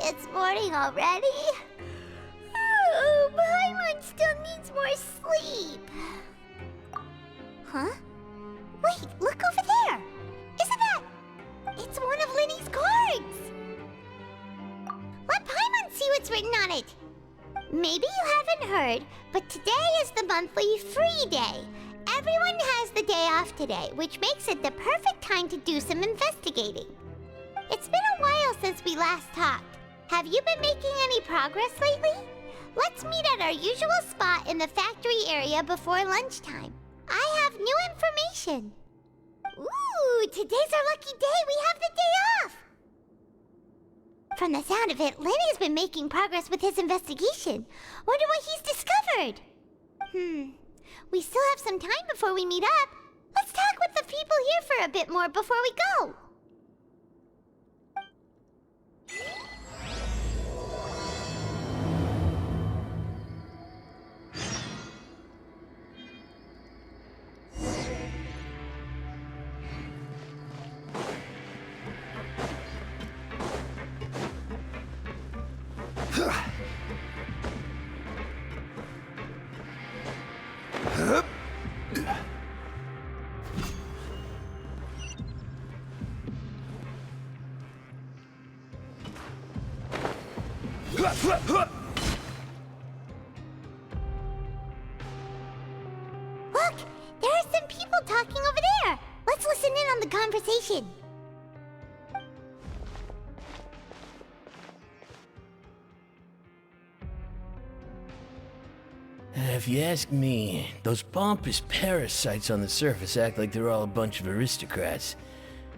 It's morning already? Oh, Paimon still needs more sleep. Huh? Wait, look over there! Isn't that... It's one of Linny's cards! Let Paimon see what's written on it! Maybe you haven't heard, but today is the monthly free day. Everyone has the day off today, which makes it the perfect time to do some investigating. It's been a while since we last talked. Have you been making any progress lately? Let's meet at our usual spot in the factory area before lunchtime. I have new information. Ooh, today's our lucky day. We have the day off. From the sound of it, Lenny's been making progress with his investigation. Wonder what he's discovered. We still have some time before we meet up. Let's talk with the people here for a bit more before we go. Look! There are some people talking over there! Let's listen in on the conversation. If you ask me, those pompous parasites on the surface act like they're all a bunch of aristocrats.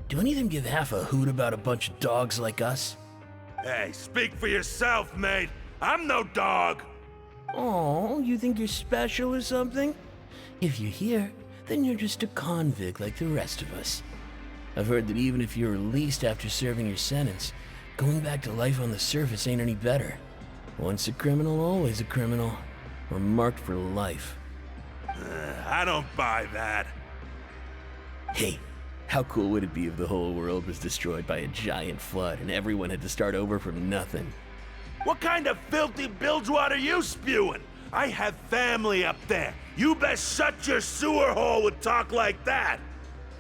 Do any of them give half a hoot about a bunch of dogs like us? Hey, speak for yourself, mate. I'm no dog. Oh, you think you're special or something? If you're here, then you're just a convict like the rest of us. I've heard that even if you're released after serving your sentence, going back to life on the surface ain't any better. Once a criminal, always a criminal. We're marked for life. I don't buy that. Hey, how cool would it be if the whole world was destroyed by a giant flood and everyone had to start over from nothing? What kind of filthy bilgewater are you spewing? I have family up there. You best shut your sewer hole with talk like that.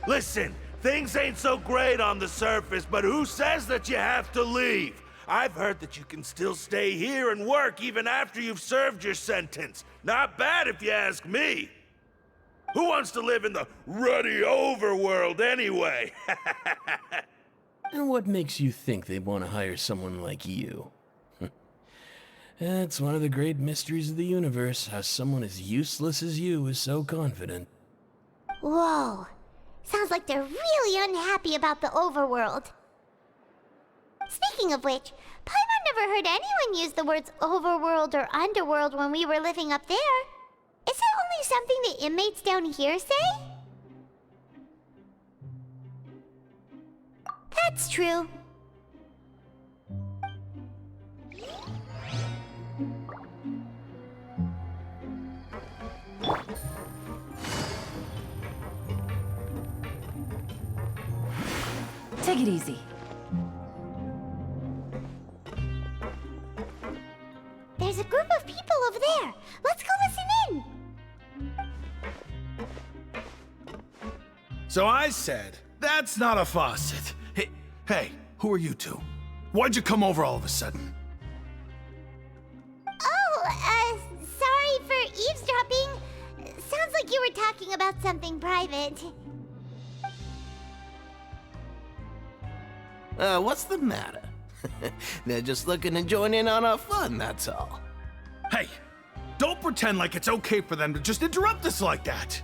Listen, things ain't so great on the surface, but who says that you have to leave? I've heard that you can still stay here and work even after you've served your sentence. Not bad if you ask me. Who wants to live in the ruddy overworld anyway? And what makes you think they want to hire someone like you? It's one of the great mysteries of the universe, how someone as useless as you is so confident. Whoa. Sounds like they're really unhappy about the overworld. Speaking of which, Paimon never heard anyone use the words overworld or underworld when we were living up there. Is it only something the inmates down here say? That's true. Take it easy. There's a group of people over there. Let's go listen in. So I said, that's not a faucet. Hey, who are you two? Why'd you come over all of a sudden? Oh, sorry for eavesdropping. Sounds like you were talking about something private. What's the matter? They're just looking to join in on our fun, that's all. Hey, don't pretend like it's okay for them to just interrupt us like that.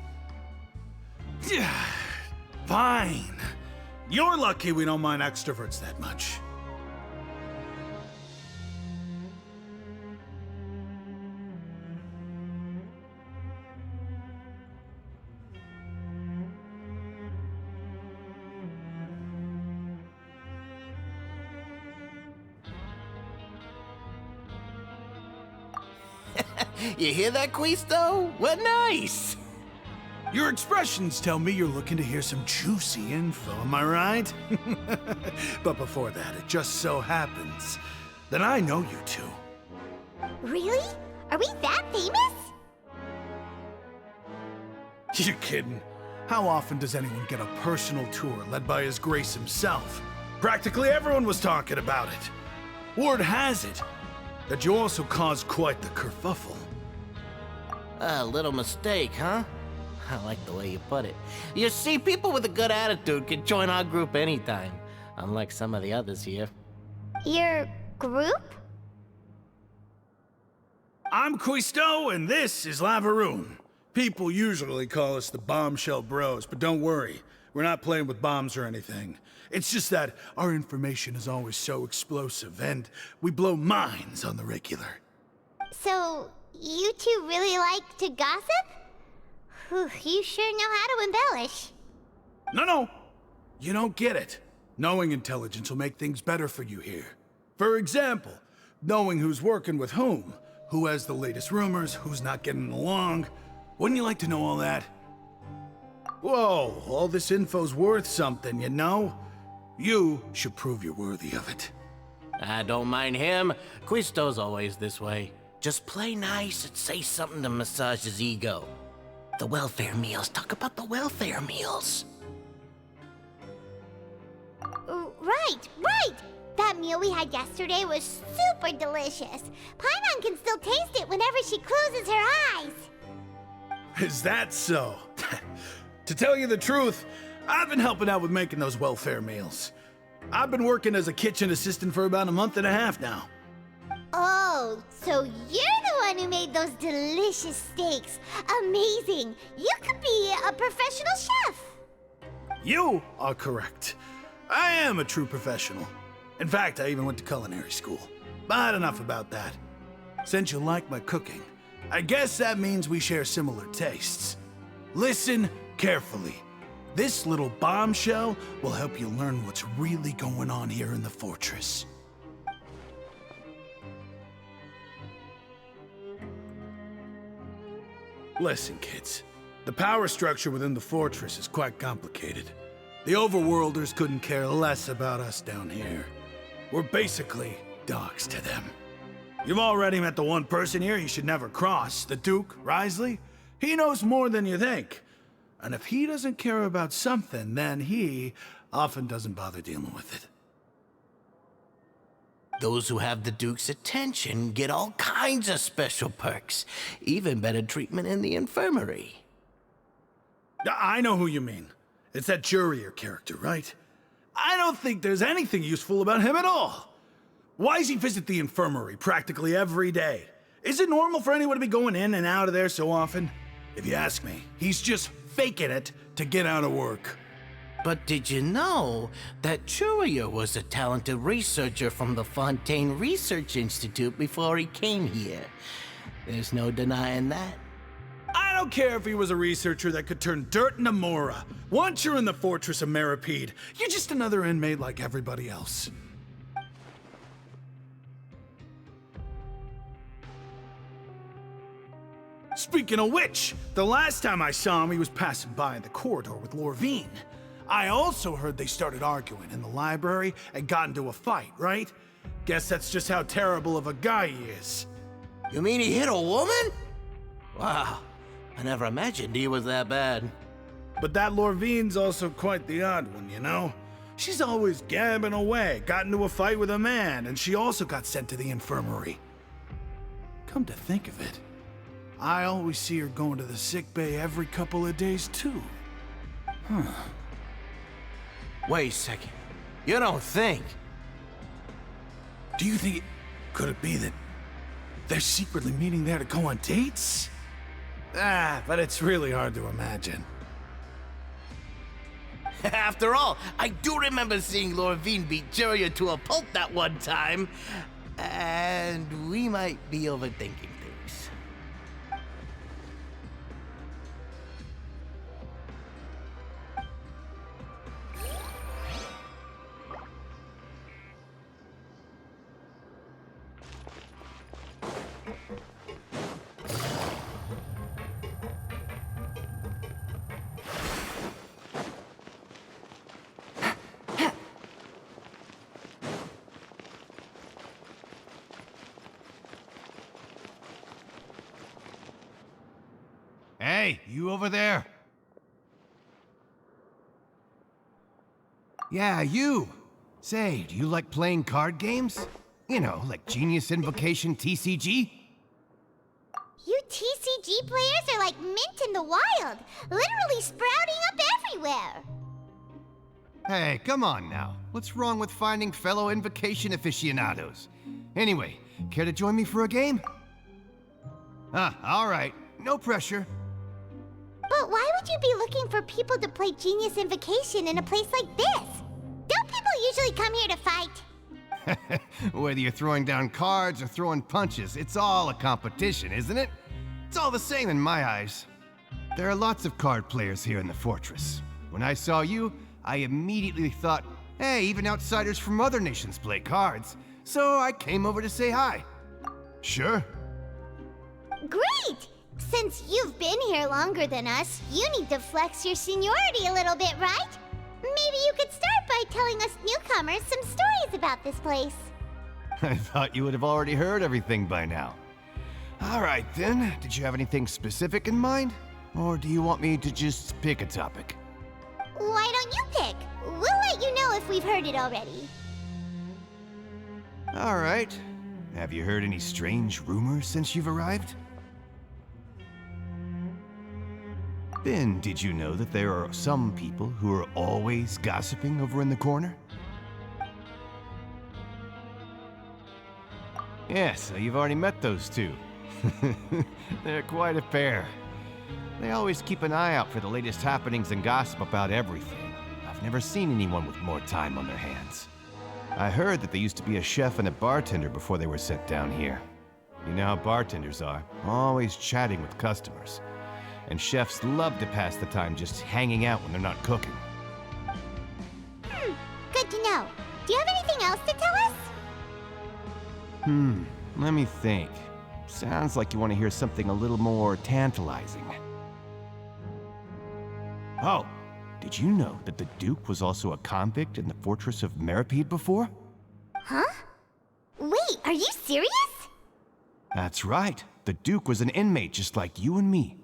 Yeah, fine. You're lucky we don't mind extroverts that much. You hear that, Quisto? What nice! Your expressions tell me you're looking to hear some juicy info, am I right? But before that, it just so happens then I know you two. Really? Are we that famous? You're kidding. How often does anyone get a personal tour led by His Grace himself? Practically everyone was talking about it. Word has it that you also caused quite the kerfuffle. A little mistake, huh? I like the way you put it. You see, people with a good attitude can join our group anytime, unlike some of the others here. Your group? I'm Quisto, and this is Lavaroon. People usually call us the Bombshell Bros, but don't worry. We're not playing with bombs or anything. It's just that our information is always so explosive, and we blow minds on the regular. So, you two really like to gossip? Whew, you sure know how to embellish. No. You don't get it. Knowing intelligence will make things better for you here. For example, knowing who's working with whom, who has the latest rumors, who's not getting along. Wouldn't you like to know all that? Whoa, all this info's worth something, you know? You should prove you're worthy of it. I don't mind him. Quisto's always this way. Just play nice and say something to massage his ego. The welfare meals. Talk about the welfare meals. Right! That meal we had yesterday was super delicious. Paimon can still taste it whenever she closes her eyes. Is that so? To tell you the truth, I've been helping out with making those welfare meals. I've been working as a kitchen assistant for about a month and a half now. Oh, so you're the one who made those delicious steaks. Amazing. You could be a professional chef. You are correct. I am a true professional. In fact, I even went to culinary school. But enough about that. Since you like my cooking, I guess that means we share similar tastes. Listen carefully. This little bombshell will help you learn what's really going on here in the fortress. Listen, kids. The power structure within the fortress is quite complicated. The overworlders couldn't care less about us down here. We're basically dogs to them. You've already met the one person here you should never cross, the Duke, Risley. He knows more than you think. And if he doesn't care about something, then he often doesn't bother dealing with it. Those who have the Duke's attention get all kinds of special perks, even better treatment in the infirmary. I know who you mean. It's that Jurier character, right? I don't think there's anything useful about him at all. Why does he visit the infirmary practically every day? Is it normal for anyone to be going in and out of there so often? If you ask me, he's just faking it to get out of work. But did you know that Jurier was a talented researcher from the Fontaine Research Institute before he came here? There's no denying that. I don't care if he was a researcher that could turn dirt into Mora. Once you're in the Fortress of Meripede, you're just another inmate like everybody else. Speaking of which, the last time I saw him, he was passing by in the corridor with Lorvine. I also heard they started arguing in the library and got into a fight, right? Guess that's just how terrible of a guy he is. You mean he hit a woman? Wow, I never imagined he was that bad. But that Lorvine's also quite the odd one, you know? She's always gabbing away, got into a fight with a man, and she also got sent to the infirmary. Come to think of it, I always see her going to the sick bay every couple of days, too. Huh. Wait a second. You don't think? Do you think could it be that they're secretly meeting there to go on dates? But it's really hard to imagine. After all, I do remember seeing Lorvine beat Jurier to a pulp that one time. And we might be overthinking things. Hey, you over there? Yeah, you! Say, do you like playing card games? You know, like Genius Invocation TCG? You TCG players are like mint in the wild, literally sprouting up everywhere. Hey, come on now. What's wrong with finding fellow Invocation aficionados? Anyway, care to join me for a game? Alright. No pressure. But why would you be looking for people to play Genius Invocation in a place like this? Don't people usually come here to fight? Whether you're throwing down cards or throwing punches, it's all a competition, isn't it? It's all the same in my eyes. There are lots of card players here in the fortress. When I saw you, I immediately thought, hey, even outsiders from other nations play cards. So I came over to say hi. Sure. Great! Since you've been here longer than us, you need to flex your seniority a little bit, right? Maybe you could start by telling us newcomers some stories about this place. I thought you would have already heard everything by now. All right then, did you have anything specific in mind? Or do you want me to just pick a topic? Why don't you pick? We'll let you know if we've heard it already. All right. Have you heard any strange rumors since you've arrived? Ben, did you know that there are some people who are always gossiping over in the corner? Yeah, so you've already met those two. They're quite a pair. They always keep an eye out for the latest happenings and gossip about everything. I've never seen anyone with more time on their hands. I heard that they used to be a chef and a bartender before they were sent down here. You know how bartenders are, always chatting with customers. And chefs love to pass the time just hanging out when they're not cooking. Good to know. Do you have anything else to tell us? Let me think. Sounds like you want to hear something a little more tantalizing. Oh, did you know that the Duke was also a convict in the fortress of Meripede before? Huh? Wait, are you serious? That's right. The Duke was an inmate just like you and me.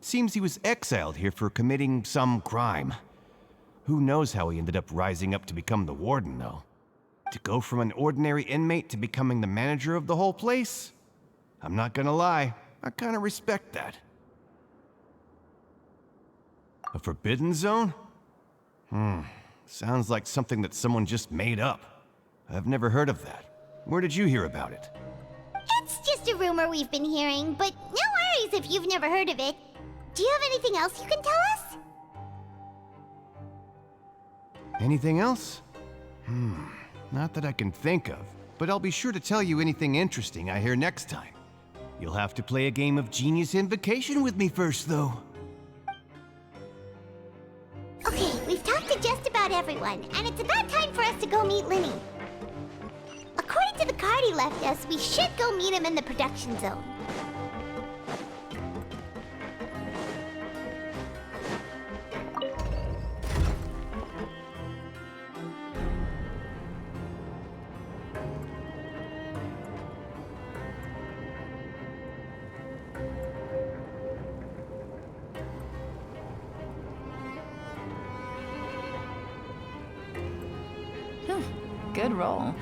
Seems he was exiled here for committing some crime. Who knows how he ended up rising up to become the warden, though. To go from an ordinary inmate to becoming the manager of the whole place? I'm not gonna lie, I kinda respect that. A forbidden zone? Sounds like something that someone just made up. I've never heard of that. Where did you hear about it? It's just a rumor we've been hearing, but no worries if you've never heard of it. Do you have anything else you can tell us? Anything else? Not that I can think of, but I'll be sure to tell you anything interesting I hear next time. You'll have to play a game of Genius Invocation with me first, though. Okay, we've talked to just about everyone, and it's about time for us to go meet Linny. According to the card he left us, we should go meet him in the production zone. Good roll.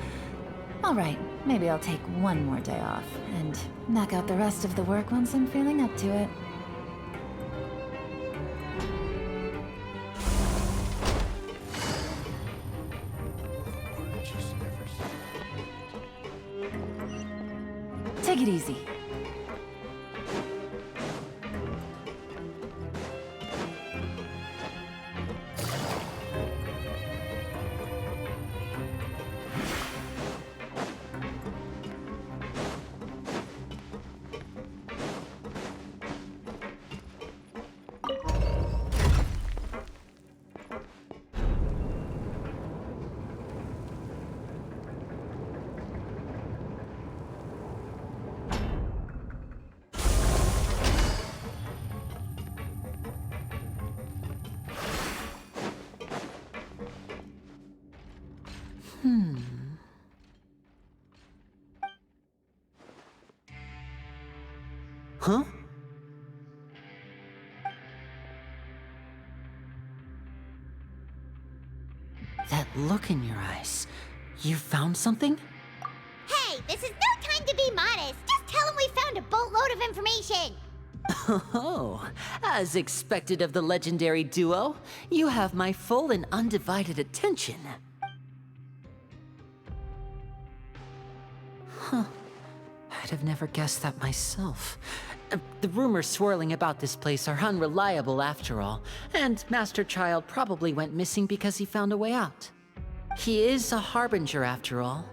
All right, maybe I'll take one more day off and knock out the rest of the work once I'm feeling up to it. Take it easy. Huh? look in your eyes. You found something? Hey, this is no time to be modest. Just tell him we found a boatload of information. Oh, as expected of the legendary duo, you have my full and undivided attention. Huh. I'd have never guessed that myself. The rumors swirling about this place are unreliable after all, and Master Child probably went missing because he found a way out. He is a harbinger after all.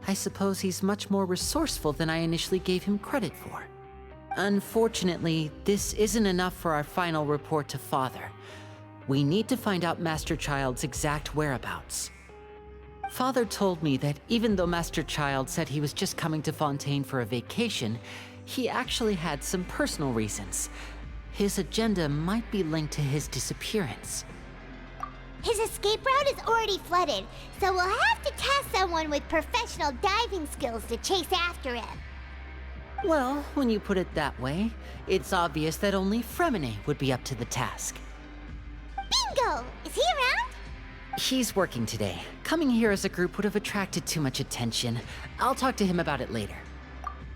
I suppose he's much more resourceful than I initially gave him credit for. Unfortunately, this isn't enough for our final report to Father. We need to find out Master Child's exact whereabouts. Father told me that even though Master Child said he was just coming to Fontaine for a vacation, he actually had some personal reasons. His agenda might be linked to his disappearance. His escape route is already flooded, so we'll have to task someone with professional diving skills to chase after him. Well, when you put it that way, it's obvious that only Fremine would be up to the task. Bingo! Is he around? He's working today. Coming here as a group would have attracted too much attention. I'll talk to him about it later.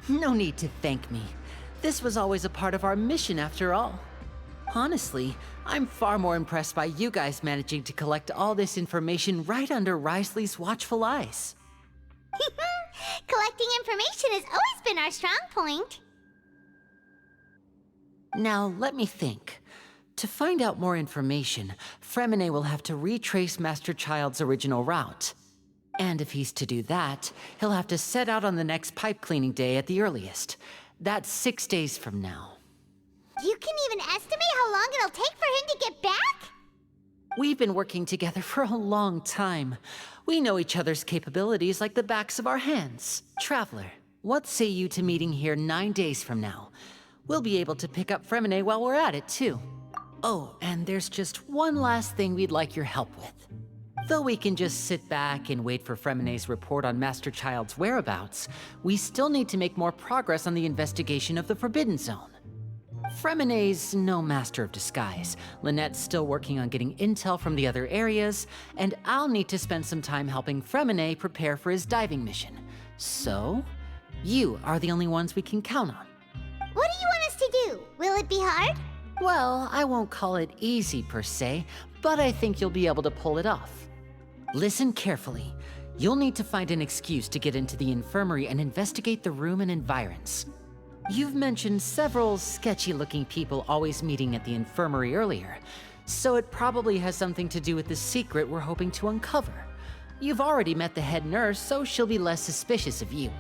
No need to thank me. This was always a part of our mission after all. Honestly, I'm far more impressed by you guys managing to collect all this information right under Risley's watchful eyes. Collecting information has always been our strong point. Now, let me think. To find out more information, Fremine will have to retrace Master Child's original route. And if he's to do that, he'll have to set out on the next pipe cleaning day at the earliest. That's 6 days from now. You can even estimate how long it'll take for him to get back? We've been working together for a long time. We know each other's capabilities like the backs of our hands. Traveler, what say you to meeting here 9 days from now? We'll be able to pick up Fremine while we're at it, too. Oh, and there's just one last thing we'd like your help with. Though we can just sit back and wait for Fremine's report on Master Child's whereabouts, we still need to make more progress on the investigation of the Forbidden Zone. Fremine's no master of disguise. Lynette's still working on getting intel from the other areas, and I'll need to spend some time helping Fremine prepare for his diving mission. So, you are the only ones we can count on. What do you want us to do? Will it be hard? Well, I won't call it easy per se, but I think you'll be able to pull it off. Listen carefully. You'll need to find an excuse to get into the infirmary and investigate the room and environs. You've mentioned several sketchy-looking people always meeting at the infirmary earlier, so it probably has something to do with the secret we're hoping to uncover. You've already met the head nurse, so she'll be less suspicious of you.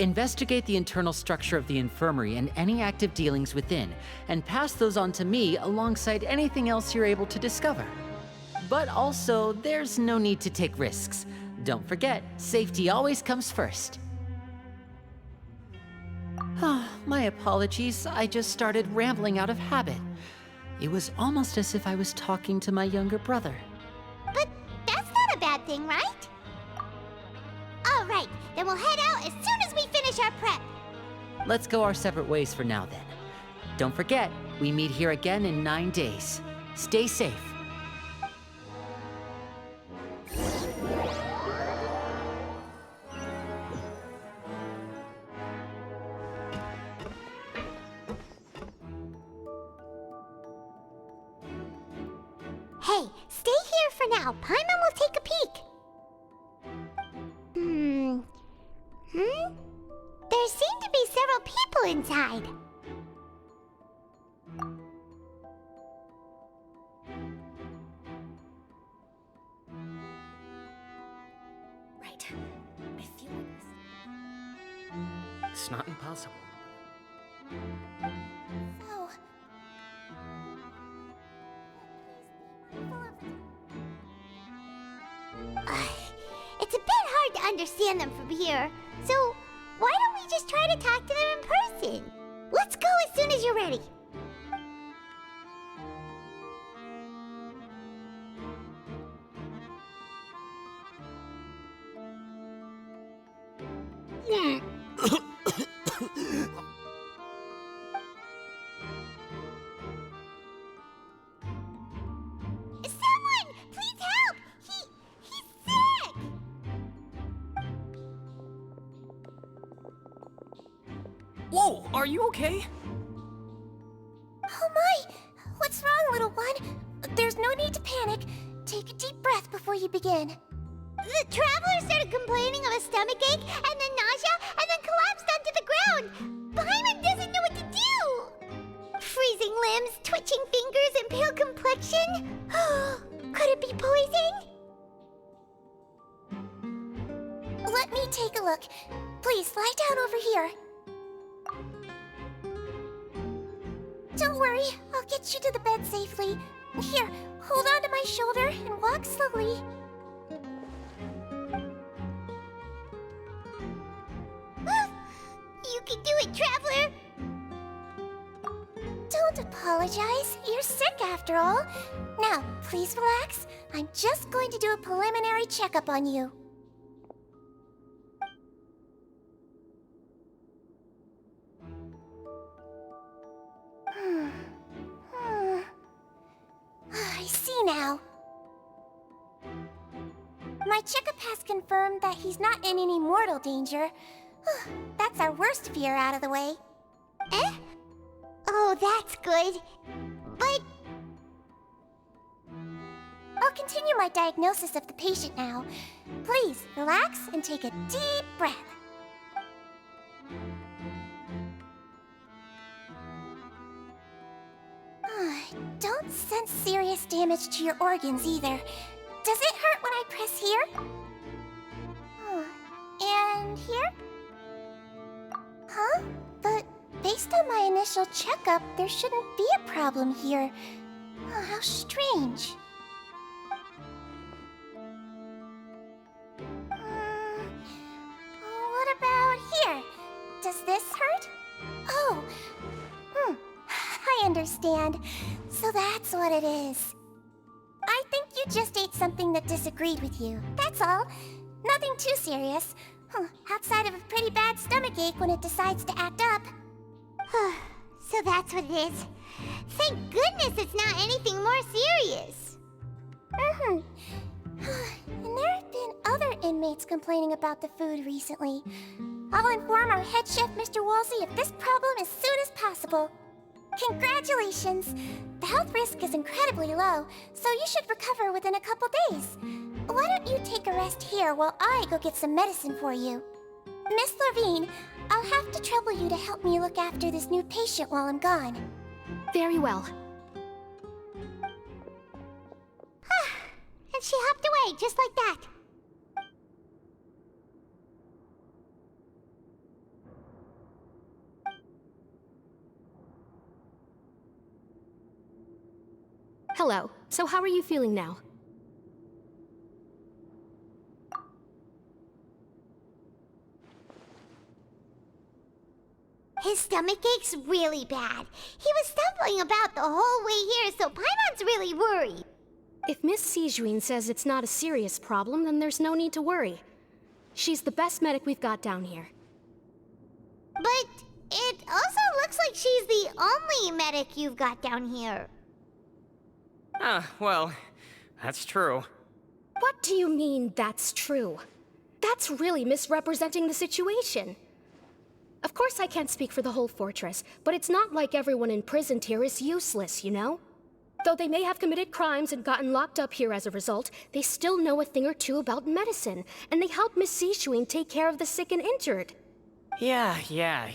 Investigate the internal structure of the infirmary and any active dealings within, and pass those on to me alongside anything else you're able to discover. But also, there's no need to take risks. Don't forget, safety always comes first. My apologies, I just started rambling out of habit. It was almost as if I was talking to my younger brother. But that's not a bad thing, right? All right, then we'll head out as soon as we finish our prep. Let's go our separate ways for now then. Don't forget, we meet here again in 9 days. Stay safe. Hey, stay here for now. Paimon will take a peek. There seem to be several people inside. Right. I feel like this. It's not impossible. So... It's a bit hard to understand them from here, so why don't we just try to talk to them in person? Let's go as soon as you're ready. Someone, please help! He's Whoa, are you okay? Oh my! What's wrong, little one? There's no need to panic. Take a deep breath before you begin. The traveler started complaining of a stomachache, and then nausea, and then collapsed onto the ground. Paimon doesn't know what to do! Freezing limbs, twitching fingers, and pale complexion? Could it be poison? Let me take a look. Please, lie down over here. Don't worry, I'll get you to the bed safely. Here, hold on to my shoulder and walk slowly. You can do it, Traveler! Don't apologize. You're sick after all. Now, please relax. I'm just going to do a preliminary checkup on you. I see now. My checkup has confirmed that he's not in any mortal danger. That's our worst fear out of the way. Eh? Oh, that's good. But... I'll continue my diagnosis of the patient now. Please, relax and take a deep breath. Don't sense serious damage to your organs either. Does it hurt when I press here? And here? Huh? But based on my initial checkup, there shouldn't be a problem here. Oh, how strange. What about here? Does this hurt? Oh, I understand. So that's what it is. I think you just ate something that disagreed with you. That's all. Nothing too serious. Outside of a pretty bad stomachache when it decides to act up. So that's what it is. Thank goodness it's not anything more serious. And there have been other inmates complaining about the food recently. I'll inform our head chef, Mr. Woolsey, of this problem as soon as possible. Congratulations! The health risk is incredibly low, so you should recover within a couple days. Why don't you take a rest here while I go get some medicine for you? Miss Levine, I'll have to trouble you to help me look after this new patient while I'm gone. Very well. And she hopped away just like that. Hello. So how are you feeling now? His stomach ache's really bad. He was stumbling about the whole way here, so Paimon's really worried. If Miss Sijuin says it's not a serious problem, then there's no need to worry. She's the best medic we've got down here. But it also looks like she's the only medic you've got down here. Well, that's true. What do you mean, that's true? That's really misrepresenting the situation. Of course I can't speak for the whole fortress, but it's not like everyone imprisoned here is useless, you know? Though they may have committed crimes and gotten locked up here as a result, they still know a thing or two about medicine, and they help Miss Sijuin take care of the sick and injured. Yeah,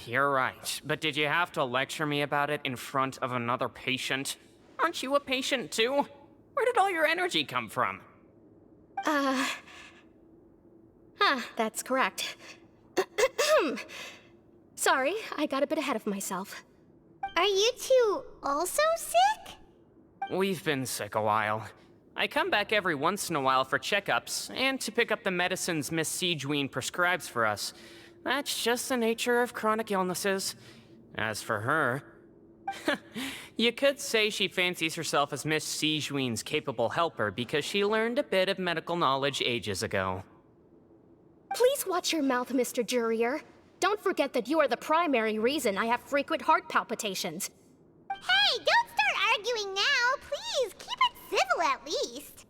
you're right. But did you have to lecture me about it in front of another patient? Aren't you a patient too? Where did all your energy come from? That's correct. Sorry, I got a bit ahead of myself. Are you two also sick? We've been sick a while. I come back every once in a while for checkups, and to pick up the medicines Miss Sijuin prescribes for us. That's just the nature of chronic illnesses. As for her... You could say she fancies herself as Miss Sijuin's capable helper because she learned a bit of medical knowledge ages ago. Please watch your mouth, Mr. Jurier. Don't forget that you are the primary reason I have frequent heart palpitations. Hey, don't start arguing now, please. Keep it civil at least.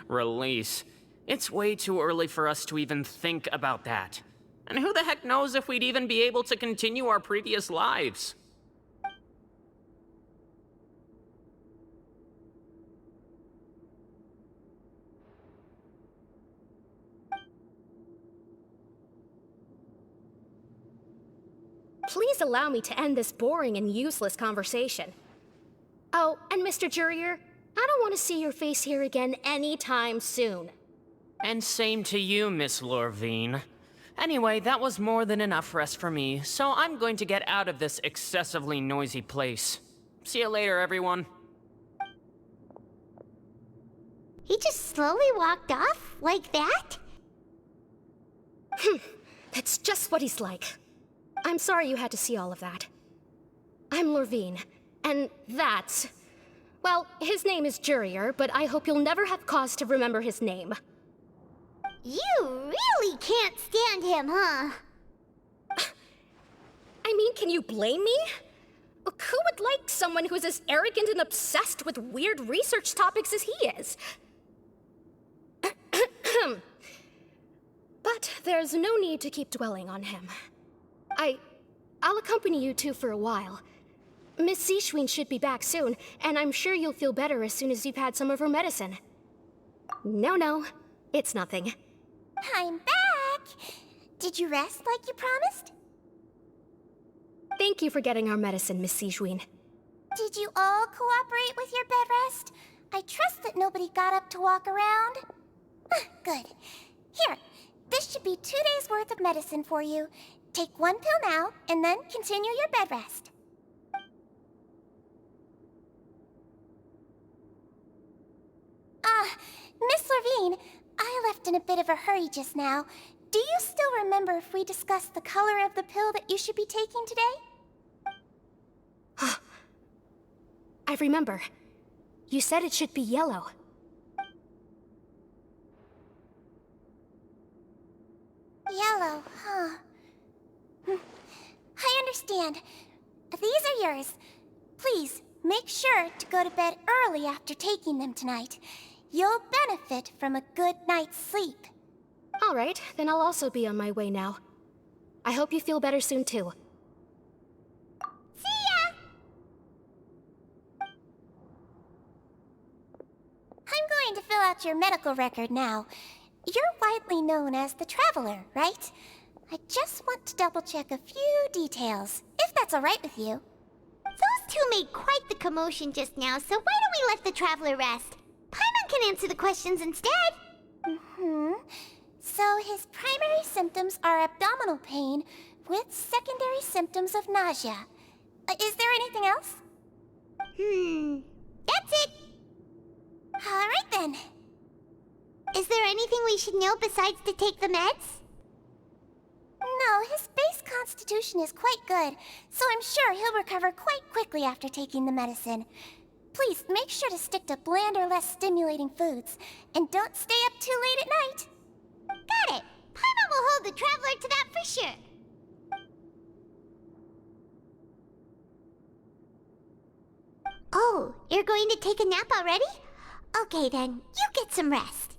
Release. It's way too early for us to even think about that. And who the heck knows if we'd even be able to continue our previous lives? Please allow me to end this boring and useless conversation. Oh, and Mr. Jurier, I don't want to see your face here again anytime soon. And same to you, Miss Lorvine. Anyway, that was more than enough rest for me, so I'm going to get out of this excessively noisy place. See you later, everyone. He just slowly walked off like that? That's just what he's like. I'm sorry you had to see all of that. I'm Lorvine, and that's... Well, his name is Jurier, but I hope you'll never have cause to remember his name. You really can't stand him, huh? I mean, can you blame me? Who would like someone who's as arrogant and obsessed with weird research topics as he is? But there's no need to keep dwelling on him. I'll accompany you two for a while. Miss Seashween should be back soon, and I'm sure you'll feel better as soon as you've had some of her medicine. No, it's nothing. I'm back! Did you rest like you promised? Thank you for getting our medicine, Miss Seashween. Did you all cooperate with your bed rest? I trust that nobody got up to walk around. Good. Here, this should be 2 days' worth of medicine for you. Take 1 pill now, and then continue your bed rest. Miss Lorvine, I left in a bit of a hurry just now. Do you still remember if we discussed the color of the pill that you should be taking today? I remember. You said it should be yellow. Yellow, huh? I understand. These are yours. Please, make sure to go to bed early after taking them tonight. You'll benefit from a good night's sleep. All right, then I'll also be on my way now. I hope you feel better soon, too. See ya! I'm going to fill out your medical record now. You're widely known as the Traveler, right? I just want to double-check a few details, if that's all right with you. Those two made quite the commotion just now, so why don't we let the Traveler rest? Paimon can answer the questions instead. So his primary symptoms are abdominal pain with secondary symptoms of nausea. Is there anything else? That's it. All right then. Is there anything we should know besides to take the meds? No, his base constitution is quite good, so I'm sure he'll recover quite quickly after taking the medicine. Please, make sure to stick to bland or less stimulating foods, and don't stay up too late at night. Got it! Paimon will hold the Traveler to that for sure. Oh, you're going to take a nap already? Okay then, you get some rest.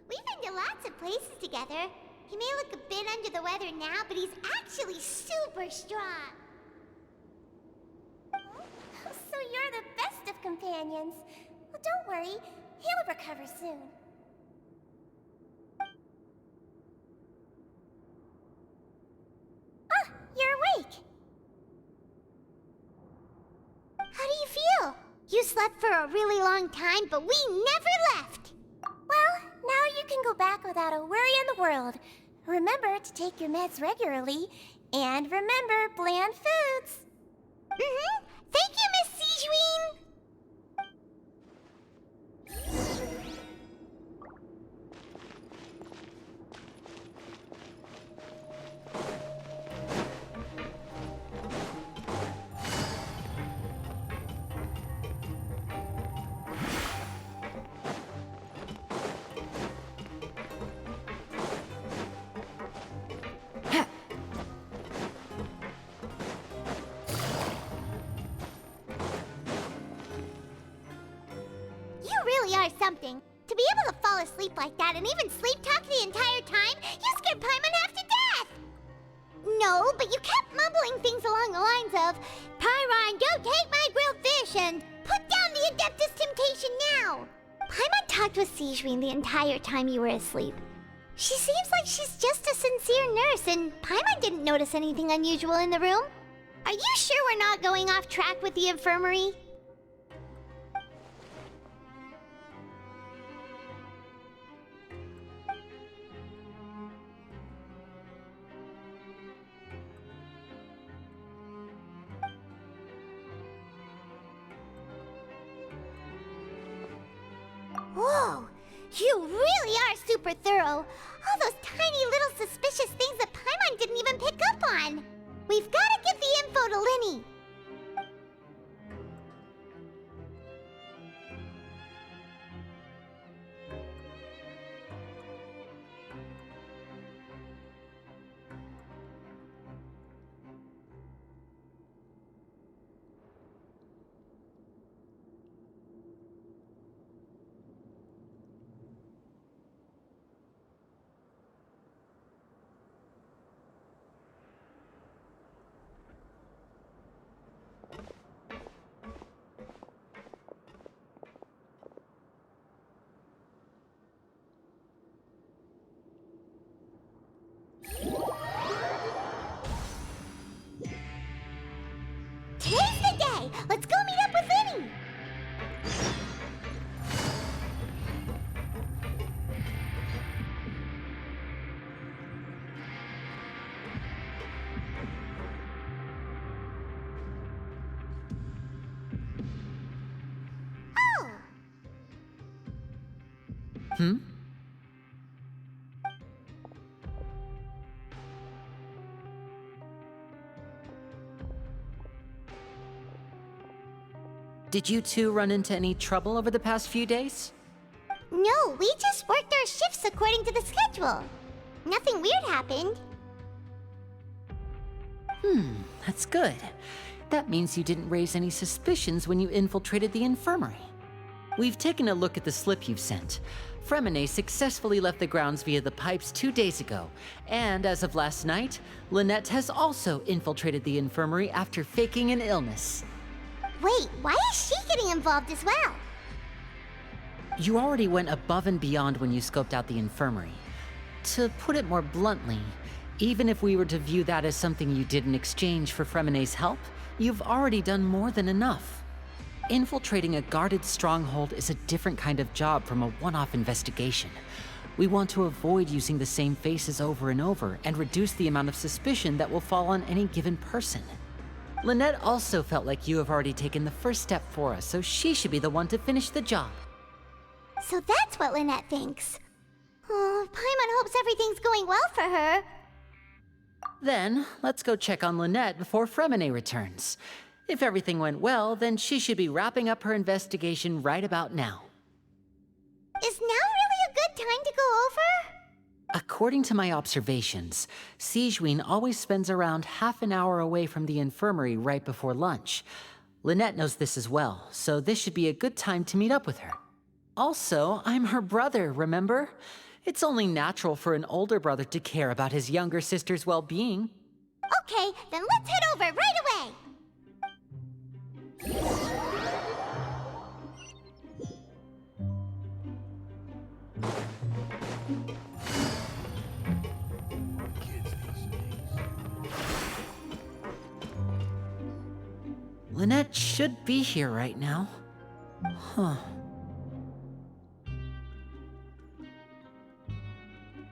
We've been to lots of places together. He may look a bit under the weather now, but he's actually super strong. So you're the best of companions. Well, don't worry. He'll recover soon. Ah, you're awake. How do you feel? You slept for a really long time, but we never left. Well, now you can go back without a worry in the world. Remember to take your meds regularly, and remember bland foods. Thank you, Miss Seashween. something. To be able to fall asleep like that and even sleep talk the entire time, you scared Paimon half to death! No, but you kept mumbling things along the lines of, Pyron, don't take my grilled fish, and put down the Adeptus Temptation now! Paimon talked with Sigewinne the entire time you were asleep. She seems like she's just a sincere nurse, and Paimon didn't notice anything unusual in the room. Are you sure we're not going off track with the infirmary? Whoa! You really are super thorough! All those tiny little suspicious things that Paimon didn't even pick up on! We've gotta give the info to Linny! Today's the day! Let's go meet up with Linny! Oh! Hmm? Did you two run into any trouble over the past few days? No, we just worked our shifts according to the schedule. Nothing weird happened. That's good. That means you didn't raise any suspicions when you infiltrated the infirmary. We've taken a look at the slip you've sent. Fremine successfully left the grounds via the pipes 2 days ago, and as of last night, Lynette has also infiltrated the infirmary after faking an illness. Wait, why is she getting involved as well? You already went above and beyond when you scoped out the infirmary. To put it more bluntly, even if we were to view that as something you did in exchange for Fremine's help, you've already done more than enough. Infiltrating a guarded stronghold is a different kind of job from a one-off investigation. We want to avoid using the same faces over and over and reduce the amount of suspicion that will fall on any given person. Lynette also felt like you have already taken the first step for us, so she should be the one to finish the job. So that's what Lynette thinks. Oh, Paimon hopes everything's going well for her. Then, let's go check on Lynette before Fremine returns. If everything went well, then she should be wrapping up her investigation right about now. Is now really a good time to go over? According to my observations, Sigewinne always spends around half an hour away from the infirmary right before lunch. Lynette knows this as well, so this should be a good time to meet up with her. Also, I'm her brother, remember? It's only natural for an older brother to care about his younger sister's well-being. Okay, then let's head over right away! Lynette should be here right now. Huh.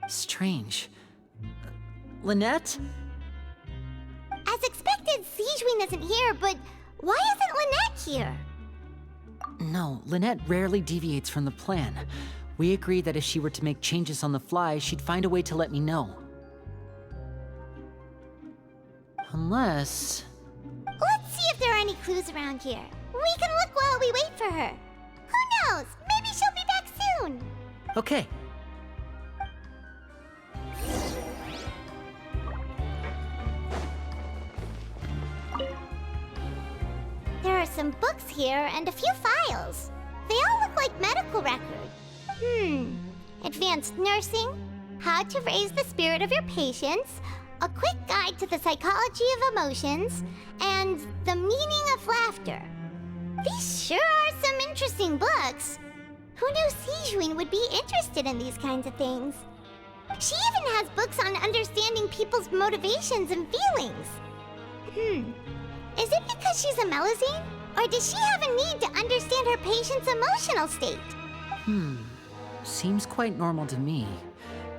Strange. Lynette? As expected, Sigewinne isn't here, but why isn't Lynette here? No, Lynette rarely deviates from the plan. We agreed that if she were to make changes on the fly, she'd find a way to let me know. Unless... Let's see if there are any clues around here. We can look while we wait for her. Who knows? Maybe she'll be back soon. Okay. There are some books here and a few files. They all look like medical record. Advanced nursing, how to raise the spirit of your patients, a quick guide to the psychology of emotions, and the meaning of laughter. These sure are some interesting books. Who knew Sijuin would be interested in these kinds of things? She even has books on understanding people's motivations and feelings. Is it because she's a Melazine? Or does she have a need to understand her patient's emotional state? Seems quite normal to me.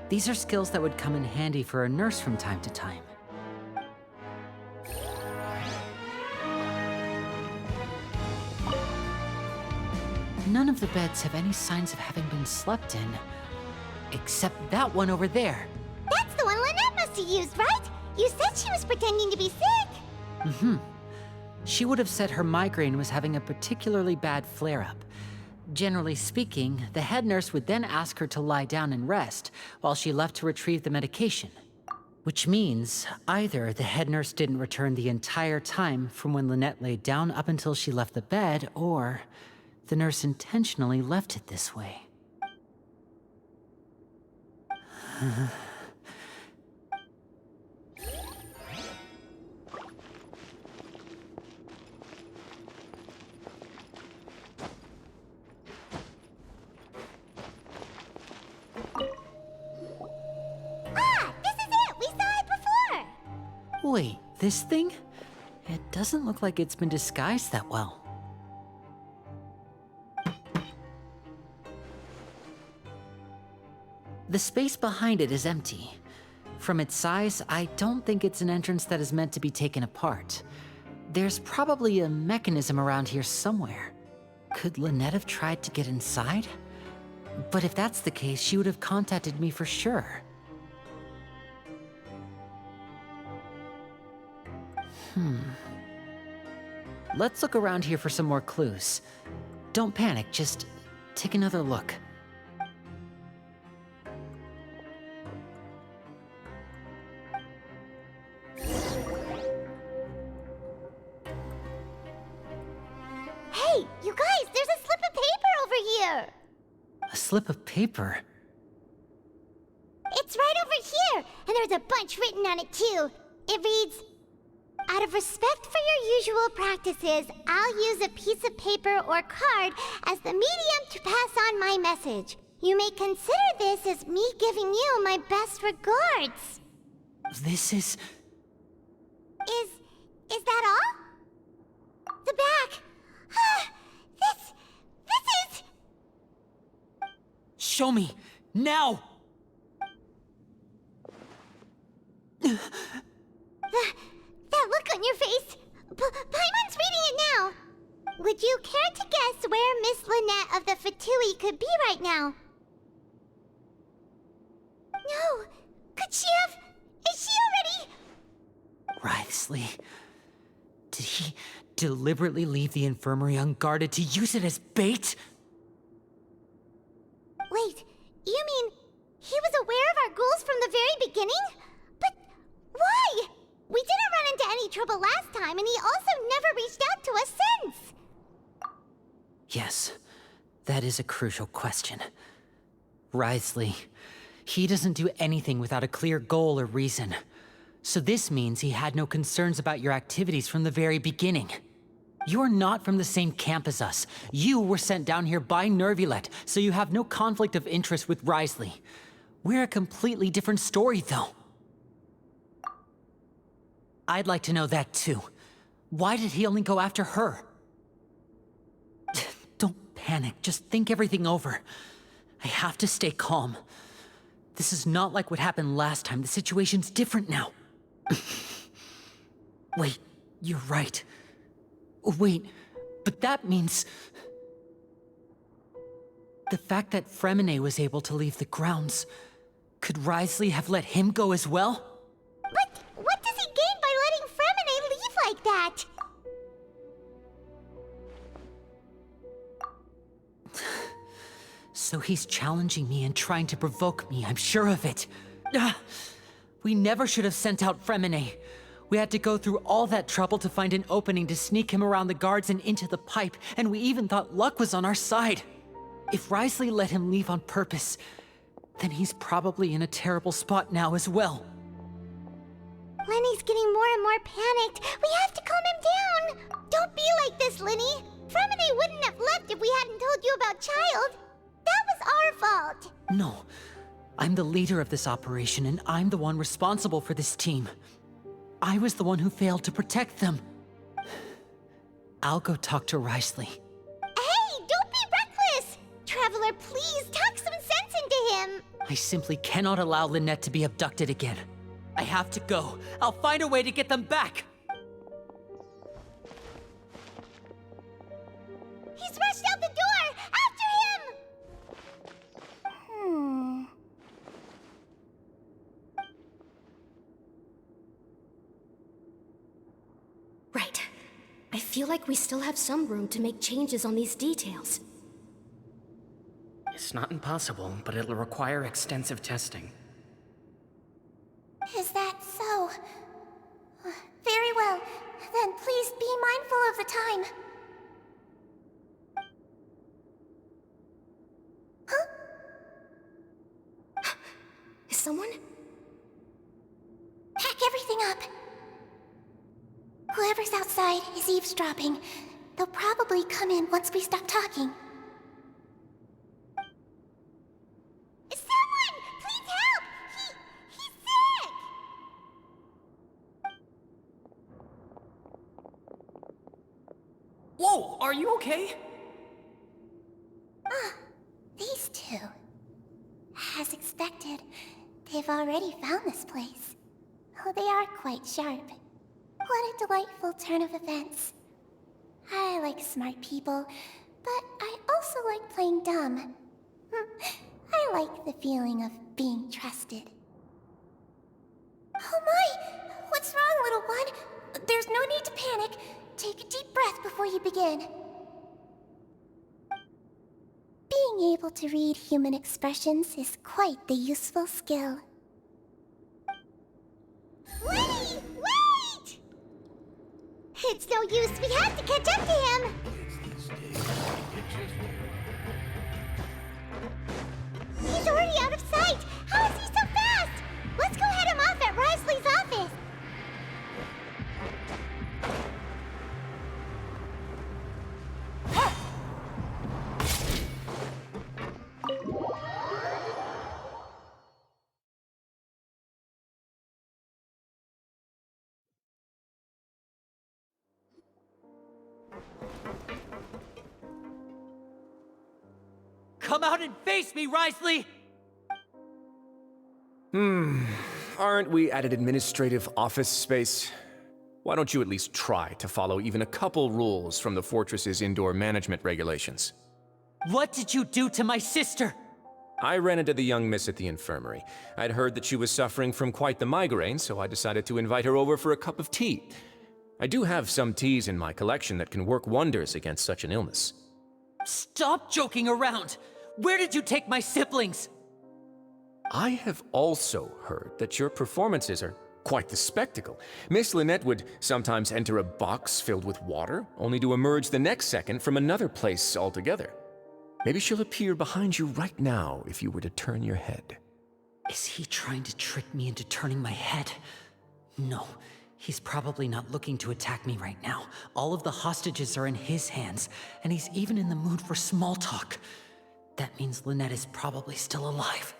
These are skills that would come in handy for a nurse from time to time. None of the beds have any signs of having been slept in. Except that one over there. That's the one Lynette must have used, right? You said she was pretending to be sick. She would have said her migraine was having a particularly bad flare-up. Generally speaking, the head nurse would then ask her to lie down and rest while she left to retrieve the medication. Which means either the head nurse didn't return the entire time from when Lynette laid down up until she left the bed, or the nurse intentionally left it this way. Wait, this thing? It doesn't look like it's been disguised that well. The space behind it is empty. From its size, I don't think it's an entrance that is meant to be taken apart. There's probably a mechanism around here somewhere. Could Lynette have tried to get inside? But if that's the case, she would have contacted me for sure. Let's look around here for some more clues. Don't panic, just take another look. Hey, you guys, there's a slip of paper over here! A slip of paper? It's right over here, and there's a bunch written on it too. It reads, "Out of respect for your usual practices, I'll use a piece of paper or card as the medium to pass on my message. You may consider this as me giving you my best regards." This is... Is that all? The back. This is... Show me! Now! That look on your face. Paimon's reading it now. Would you care to guess where Miss Lynette of the Fatui could be right now? No. Could she have... Is she already... Writhsley. Did he deliberately leave the infirmary unguarded to use it as bait? Wait, you mean he was aware of our goals from the very beginning? But why? We didn't run into any trouble last time, and he also never reached out to us since. Yes, that is a crucial question. Writhsley, he doesn't do anything without a clear goal or reason. So this means he had no concerns about your activities from the very beginning. You're not from the same camp as us. You were sent down here by Nervulet, so you have no conflict of interest with Writhsley. We're a completely different story, though. I'd like to know that, too. Why did he only go after her? Don't panic, just think everything over. I have to stay calm. This is not like what happened last time. The situation's different now. Wait, you're right. Wait, but that means... The fact that Fremine was able to leave the grounds, could Writhsley have let him go as well? But what does he gain by letting Fremine leave like that? So he's challenging me and trying to provoke me, I'm sure of it. We never should have sent out Fremine. We had to go through all that trouble to find an opening to sneak him around the guards and into the pipe, and we even thought luck was on our side. If Risley let him leave on purpose, then he's probably in a terrible spot now as well. Lenny's getting more and more panicked. We have to calm him down. Don't be like this, Lenny. Fremine wouldn't have left if we hadn't told you about Child. That was our fault. No. I'm the leader of this operation, and I'm the one responsible for this team. I was the one who failed to protect them. I'll go talk to Risley. Hey, don't be reckless! Traveler, please talk some sense into him. I simply cannot allow Lynette to be abducted again. I have to go. I'll find a way to get them back. He's rushed out the door! After him! Right. I feel like we still have some room to make changes on these details. It's not impossible, but it'll require extensive testing. Is that so? Very well. Then please be mindful of the time. Huh? Is someone? Pack everything up. Whoever's outside is eavesdropping. They'll probably come in once we stop talking. Someone! Please help! He's sick! Whoa, are you okay? These two. As expected, they've already found this place. Oh, they are quite sharp. What a delightful turn of events. I like smart people, but I also like playing dumb. I like the feeling of being trusted. Oh my! What's wrong, little one? There's no need to panic. Take a deep breath before you begin. Being able to read human expressions is quite the useful skill. Wait! Wait! It's no use. We have to catch up to him. He's already out of sight. How is he so fast? Let's go head him off at Risley's office. Come out and face me, Risley! Aren't we at an administrative office space? Why don't you at least try to follow even a couple rules from the fortress's indoor management regulations? What did you do to my sister? I ran into the young miss at the infirmary. I'd heard that she was suffering from quite the migraine, so I decided to invite her over for a cup of tea. I do have some teas in my collection that can work wonders against such an illness. Stop joking around! Where did you take my siblings? I have also heard that your performances are quite the spectacle. Miss Lynette would sometimes enter a box filled with water, only to emerge the next second from another place altogether. Maybe she'll appear behind you right now if you were to turn your head. Is he trying to trick me into turning my head? No, he's probably not looking to attack me right now. All of the hostages are in his hands, and he's even in the mood for small talk. That means Lynette is probably still alive.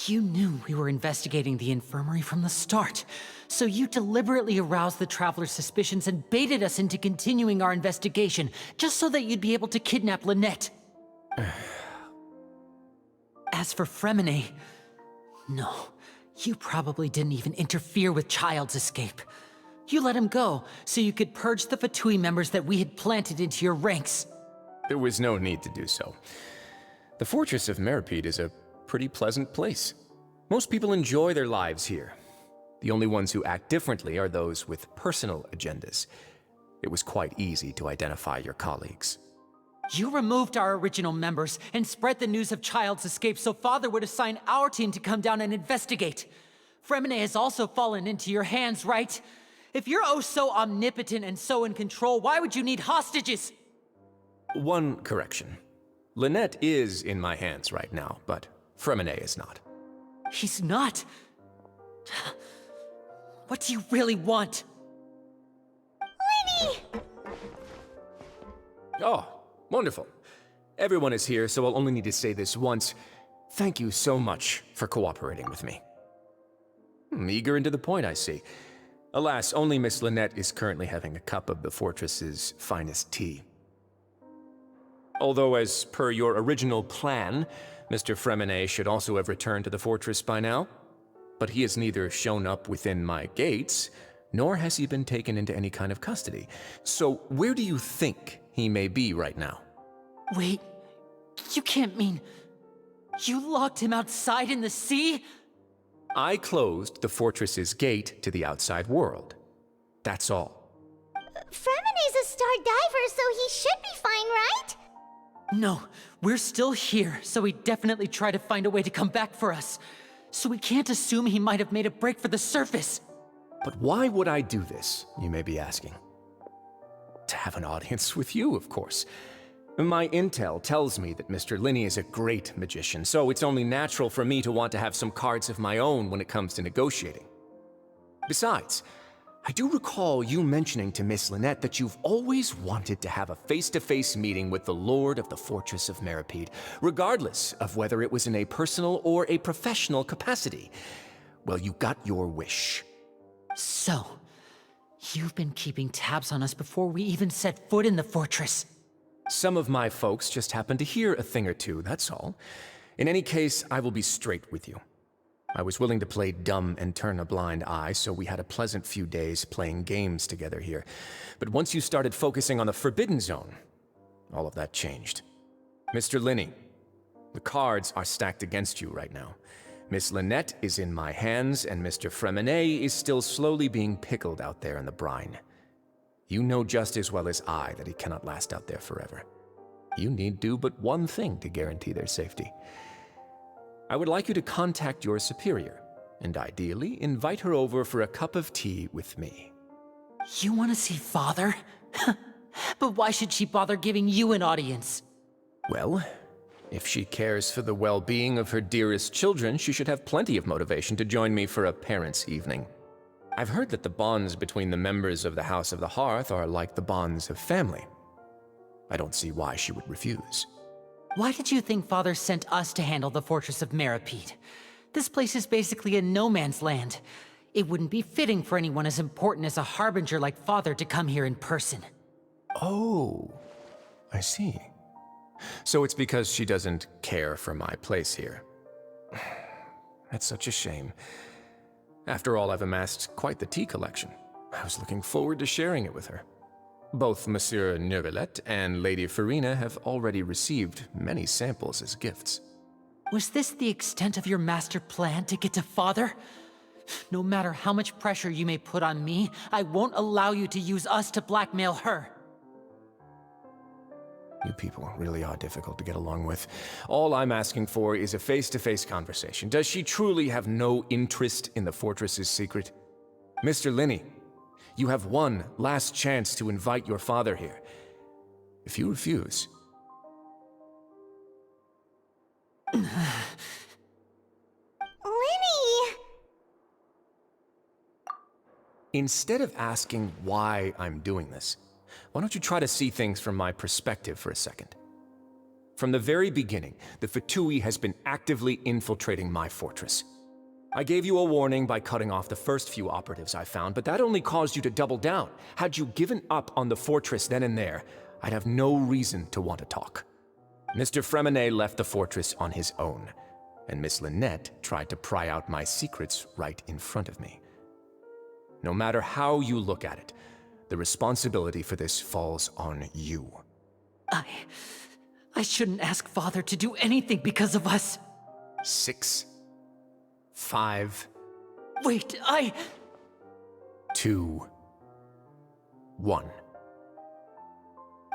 You knew we were investigating the infirmary from the start, so you deliberately aroused the Traveler's suspicions and baited us into continuing our investigation, just so that you'd be able to kidnap Lynette. As for Fremine, no, you probably didn't even interfere with Child's escape. You let him go, so you could purge the Fatui members that we had planted into your ranks. There was no need to do so. The Fortress of Meripede is a pretty pleasant place. Most people enjoy their lives here. The only ones who act differently are those with personal agendas. It was quite easy to identify your colleagues. You removed our original members and spread the news of Child's escape so Father would assign our team to come down and investigate. Fremine has also fallen into your hands, right? If you're oh so omnipotent and so in control, why would you need hostages? One correction. Lynette is in my hands right now, but Fremine is not. He's not. What do you really want? Lenny! Oh, wonderful. Everyone is here, so I'll only need to say this once. Thank you so much for cooperating with me. Eager and to the point, I see. Alas, only Miss Lynette is currently having a cup of the fortress's finest tea. Although, as per your original plan, Mr. Fremine should also have returned to the fortress by now. But he has neither shown up within my gates, nor has he been taken into any kind of custody. So where do you think he may be right now? Wait, you can't mean... You locked him outside in the sea? I closed the fortress's gate to the outside world. That's all. Fremine's a star diver, so he should be fine, right? No, we're still here, so he definitely tried to find a way to come back for us. So we can't assume he might have made a break for the surface. But why would I do this, you may be asking? To have an audience with you, of course. My intel tells me that Mr. Linney is a great magician, so it's only natural for me to want to have some cards of my own when it comes to negotiating. Besides, I do recall you mentioning to Miss Lynette that you've always wanted to have a face-to-face meeting with the Lord of the Fortress of Meripede, regardless of whether it was in a personal or a professional capacity. Well, you got your wish. So, you've been keeping tabs on us before we even set foot in the fortress. Some of my folks just happened to hear a thing or two, that's all. In any case, I will be straight with you. I was willing to play dumb and turn a blind eye, so we had a pleasant few days playing games together here. But once you started focusing on the Forbidden Zone, all of that changed. Mr. Linney, the cards are stacked against you right now. Miss Lynette is in my hands, and Mr. Fremine is still slowly being pickled out there in the brine. You know just as well as I that he cannot last out there forever. You need do but one thing to guarantee their safety. I would like you to contact your superior, and ideally invite her over for a cup of tea with me. You want to see Father? But why should she bother giving you an audience? Well, if she cares for the well-being of her dearest children, she should have plenty of motivation to join me for a parents' evening. I've heard that the bonds between the members of the House of the Hearth are like the bonds of family. I don't see why she would refuse. Why did you think Father sent us to handle the Fortress of Meripede? This place is basically a no-man's land. It wouldn't be fitting for anyone as important as a harbinger like Father to come here in person. Oh, I see. So it's because she doesn't care for my place here. That's such a shame. After all, I've amassed quite the tea collection. I was looking forward to sharing it with her. Both Monsieur Neuvillette and Lady Farina have already received many samples as gifts. Was this the extent of your master plan to get to Father? No matter how much pressure you may put on me, I won't allow you to use us to blackmail her. You people really are difficult to get along with. All I'm asking for is a face-to-face conversation. Does she truly have no interest in the fortress's secret? Mr. Linney, you have one last chance to invite your father here. If you refuse... Lenny! Instead of asking why I'm doing this, why don't you try to see things from my perspective for a second? From the very beginning, the Fatui has been actively infiltrating my fortress. I gave you a warning by cutting off the first few operatives I found, but that only caused you to double down. Had you given up on the fortress then and there, I'd have no reason to want to talk. Mr. Fremine left the fortress on his own, and Miss Lynette tried to pry out my secrets right in front of me. No matter how you look at it, the responsibility for this falls on you. I shouldn't ask Father to do anything because of us. 6, 5... Wait, 2, 1.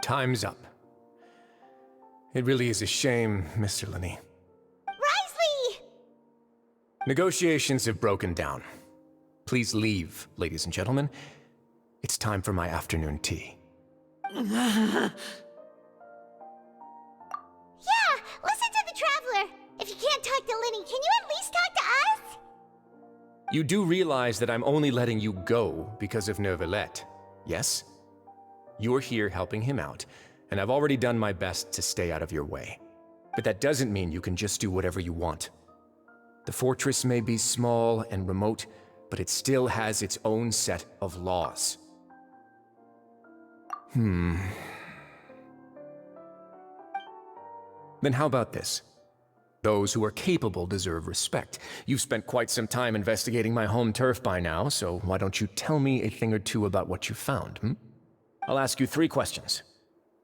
Time's up. It really is a shame, Mr. Linney. Risley! Negotiations have broken down. Please leave, ladies and gentlemen. It's time for my afternoon tea. Yeah, Dr. Linney. Can you at least talk to us? You do realize that I'm only letting you go because of Neuvillette, yes? You're here helping him out, and I've already done my best to stay out of your way. But that doesn't mean you can just do whatever you want. The fortress may be small and remote, but it still has its own set of laws. Then how about this? Those who are capable deserve respect. You've spent quite some time investigating my home turf by now, so why don't you tell me a thing or two about what you found, I'll ask you 3 questions.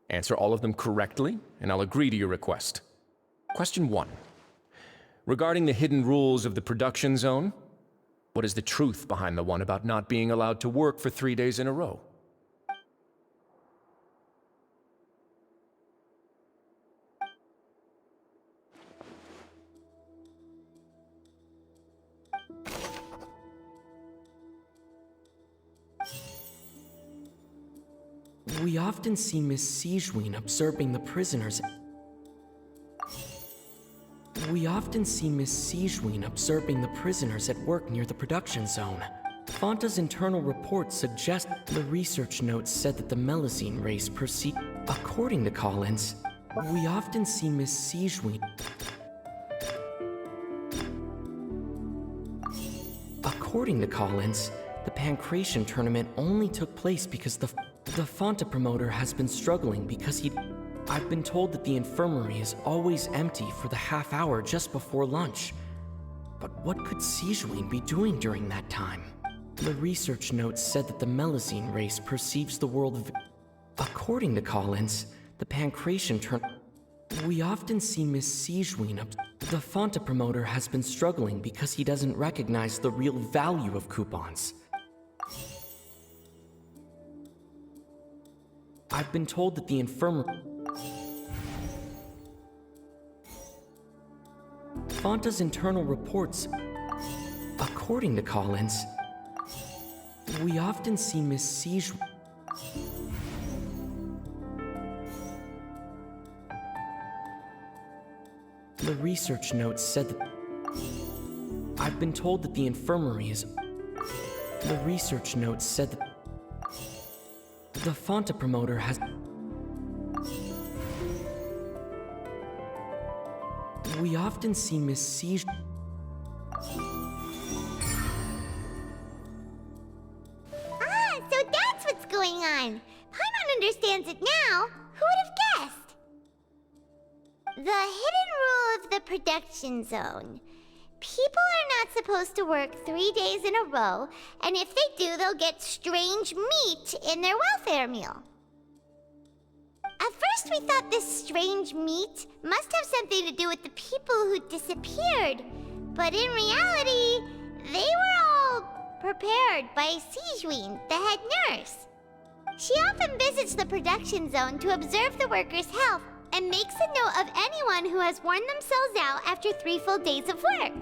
Answer all of them correctly, and I'll agree to your request. Question 1. Regarding the hidden rules of the production zone, what is the truth behind the one about not being allowed to work for 3 days in a row? We often see Miss Sigewinne observing the prisoners. At work near the production zone. Fonta's internal reports suggest the research notes said that the Melusine race perceived. According to Collins, we often see Miss Sigewinne. According to Collins, the Pancration tournament only took place because the Fonta promoter has been struggling because I've been told that the infirmary is always empty for the half hour just before lunch. But what could Sigewinne be doing during that time? The research notes said that the Melusine race perceives the world. According to Collins, the Pancration we often see Miss Sigewinne. The Fonta promoter has been struggling because he doesn't recognize the real value of coupons. I've been told that the infirmary. Fonta's internal reports. According to Collins, we often see Miss Sigewinne. The research notes said that. I've been told that the infirmary is. The research notes said that. The Fonta promoter has. We often see Miss Sigewinne. So that's what's going on. Paimon understands it now. Who would have guessed? The hidden rule of the production zone. People are not supposed to work 3 days in a row, and if they do, they'll get strange meat in their welfare meal. At first we thought this strange meat must have something to do with the people who disappeared, but in reality, they were all prepared by Sigewinne, the head nurse. She often visits the production zone to observe the workers' health and makes a note of anyone who has worn themselves out after 3 full days of work.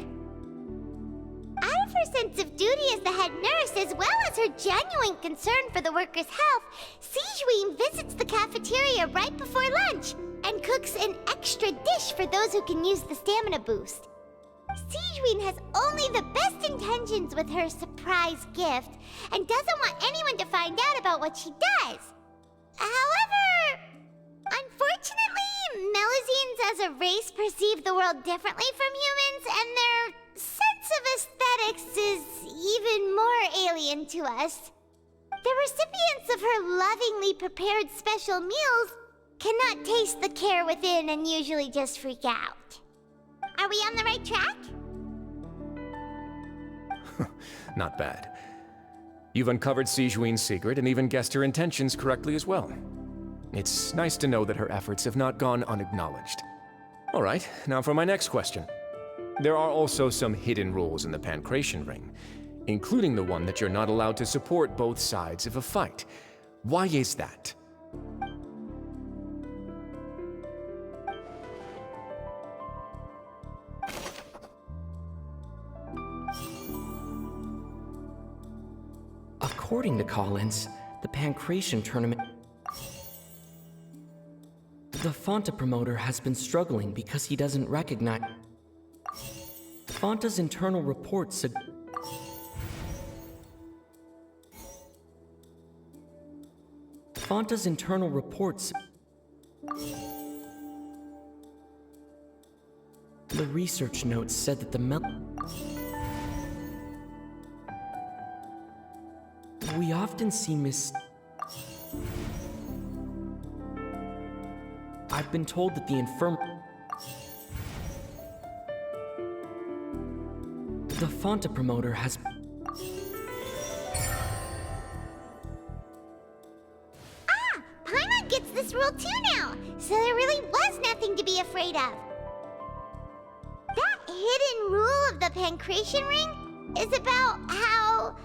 Out of her sense of duty as the head nurse, as well as her genuine concern for the workers' health, Sigewinne visits the cafeteria right before lunch and cooks an extra dish for those who can use the stamina boost. Sigewinne has only the best intentions with her surprise gift and doesn't want anyone to find out about what she does. However, unfortunately, Melusines as a race perceive the world differently from humans, and their sense of aesthetics is even more alien to us. The recipients of her lovingly prepared special meals cannot taste the care within and usually just freak out. Are we on the right track? Not bad. You've uncovered Sigewinne's secret and even guessed her intentions correctly as well. It's nice to know that her efforts have not gone unacknowledged. All right, now for my next question. There are also some hidden rules in the Pancration Ring, including the one that you're not allowed to support both sides of a fight. Why is that? According to Collins, the Pancration tournament. The Fonta promoter has been struggling because he doesn't recognize. Fonta's internal reports said... Fonta's internal reports... The research notes said that the We often see Miss... I've been told that the The Fonta promoter has... Paimon gets this rule too now, so there really was nothing to be afraid of. That hidden rule of the Pancration Ring is about how,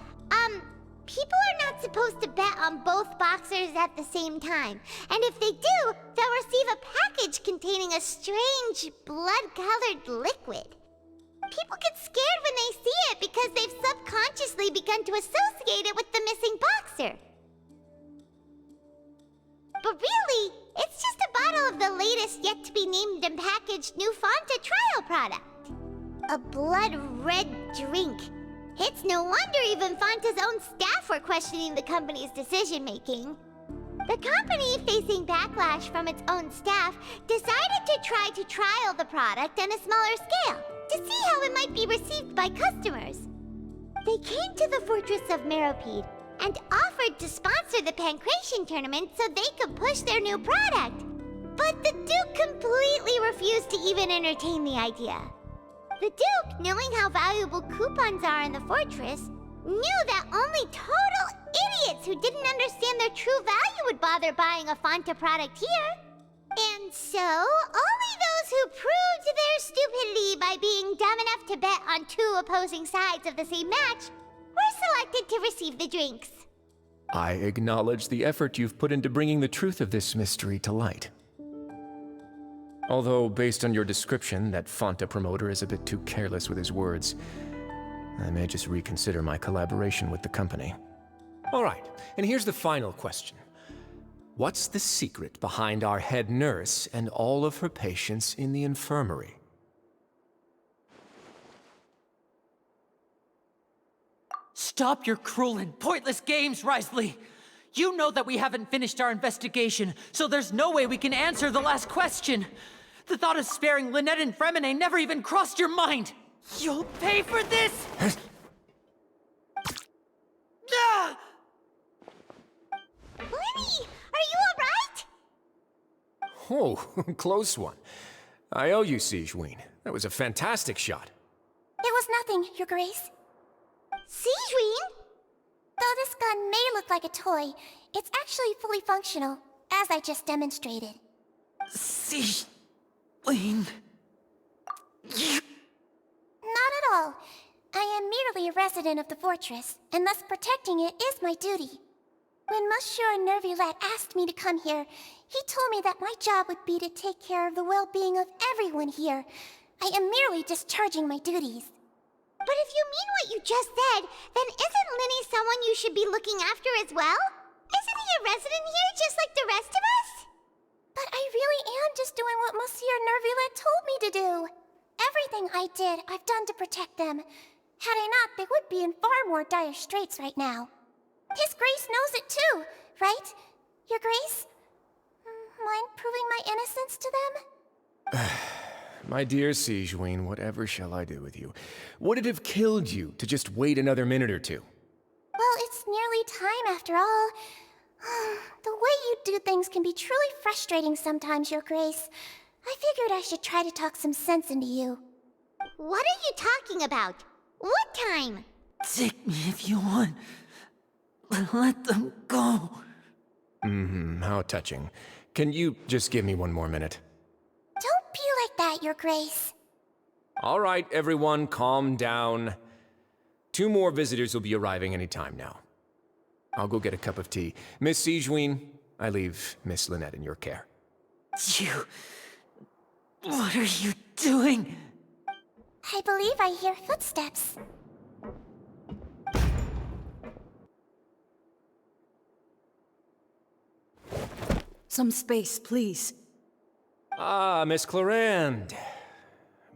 people are not supposed to bet on both boxers at the same time. And if they do, they'll receive a package containing a strange, blood-colored liquid. People get scared when they see it because they've subconsciously begun to associate it with the missing boxer. But really, it's just a bottle of the latest yet-to-be-named and packaged new Fonta trial product. A blood-red drink. It's no wonder even Fonta's own staff were questioning the company's decision-making. The company, facing backlash from its own staff, decided to try to trial the product on a smaller scale to see how it might be received by customers. They came to the fortress of Meropide and offered to sponsor the Pancration tournament so they could push their new product. But the Duke completely refused to even entertain the idea. The Duke, knowing how valuable coupons are in the fortress, knew that only total idiots who didn't understand their true value would bother buying a Fonta product here. And so, only those who proved their stupidity by being dumb enough to bet on two opposing sides of the same match were selected to receive the drinks. I acknowledge the effort you've put into bringing the truth of this mystery to light. Although, based on your description, that Fonta promoter is a bit too careless with his words, I may just reconsider my collaboration with the company. All right, and here's the final question. What's the secret behind our head nurse and all of her patients in the infirmary? Stop your cruel and pointless games, Risley! You know that we haven't finished our investigation, so there's no way we can answer the last question. The thought of sparing Lynette and Fremine never even crossed your mind. You'll pay for this! Ah! Lenny, are you alright? Oh, close one. I owe you, Sigewinne. That was a fantastic shot. It was nothing, Your Grace. Sigewinne? Though this gun may look like a toy, it's actually fully functional, as I just demonstrated. Sigewinne... Not at all. I am merely a resident of the fortress, and thus protecting it is my duty. When Monsieur Nervulette asked me to come here, he told me that my job would be to take care of the well-being of everyone here. I am merely discharging my duties. But if you mean what you just said, then isn't Linny someone you should be looking after as well? Isn't he a resident here just like the rest of us? But I really am just doing what Monsieur Nervulette told me to do. Everything I did, I've done to protect them. Had I not, they would be in far more dire straits right now. His Grace knows it too, right? Your Grace? Mind proving my innocence to them? My dear Sigewinne, whatever shall I do with you? Would it have killed you to just wait another minute or two? Well, it's nearly time after all. The way you do things can be truly frustrating sometimes, Your Grace. I figured I should try to talk some sense into you. What are you talking about? What time? Take me if you want. Let them go. How touching. Can you just give me one more minute? Don't be like that, Your Grace. All right, everyone, calm down. 2 more visitors will be arriving any time now. I'll go get a cup of tea. Miss Sigewinne, I leave Miss Lynette in your care. You... What are you doing? I believe I hear footsteps. Some space, please. Ah, Miss Clarande.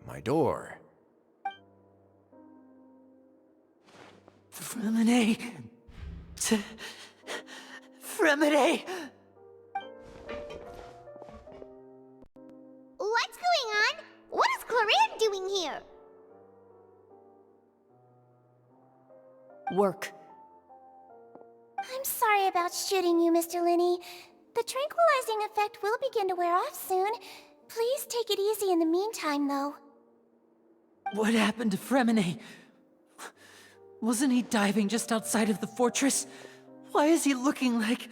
My door. Fremine. Fremine! What's going on? What is Cloran doing here? Work. I'm sorry about shooting you, Mr. Linney. The tranquilizing effect will begin to wear off soon. Please take it easy in the meantime, though. What happened to Fremine? Wasn't he diving just outside of the fortress? Why is he looking like...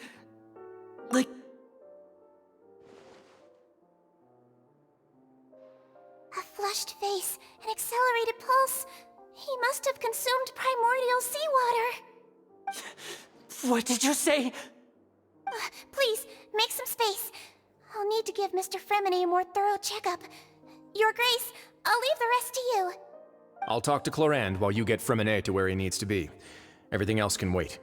A flushed face, an accelerated pulse. He must have consumed primordial seawater. What did you say? Please, make some space. I'll need to give Mr. Fremine a more thorough checkup. Your Grace, I'll leave the rest to you. I'll talk to Clorand while you get Fremine to where he needs to be. Everything else can wait.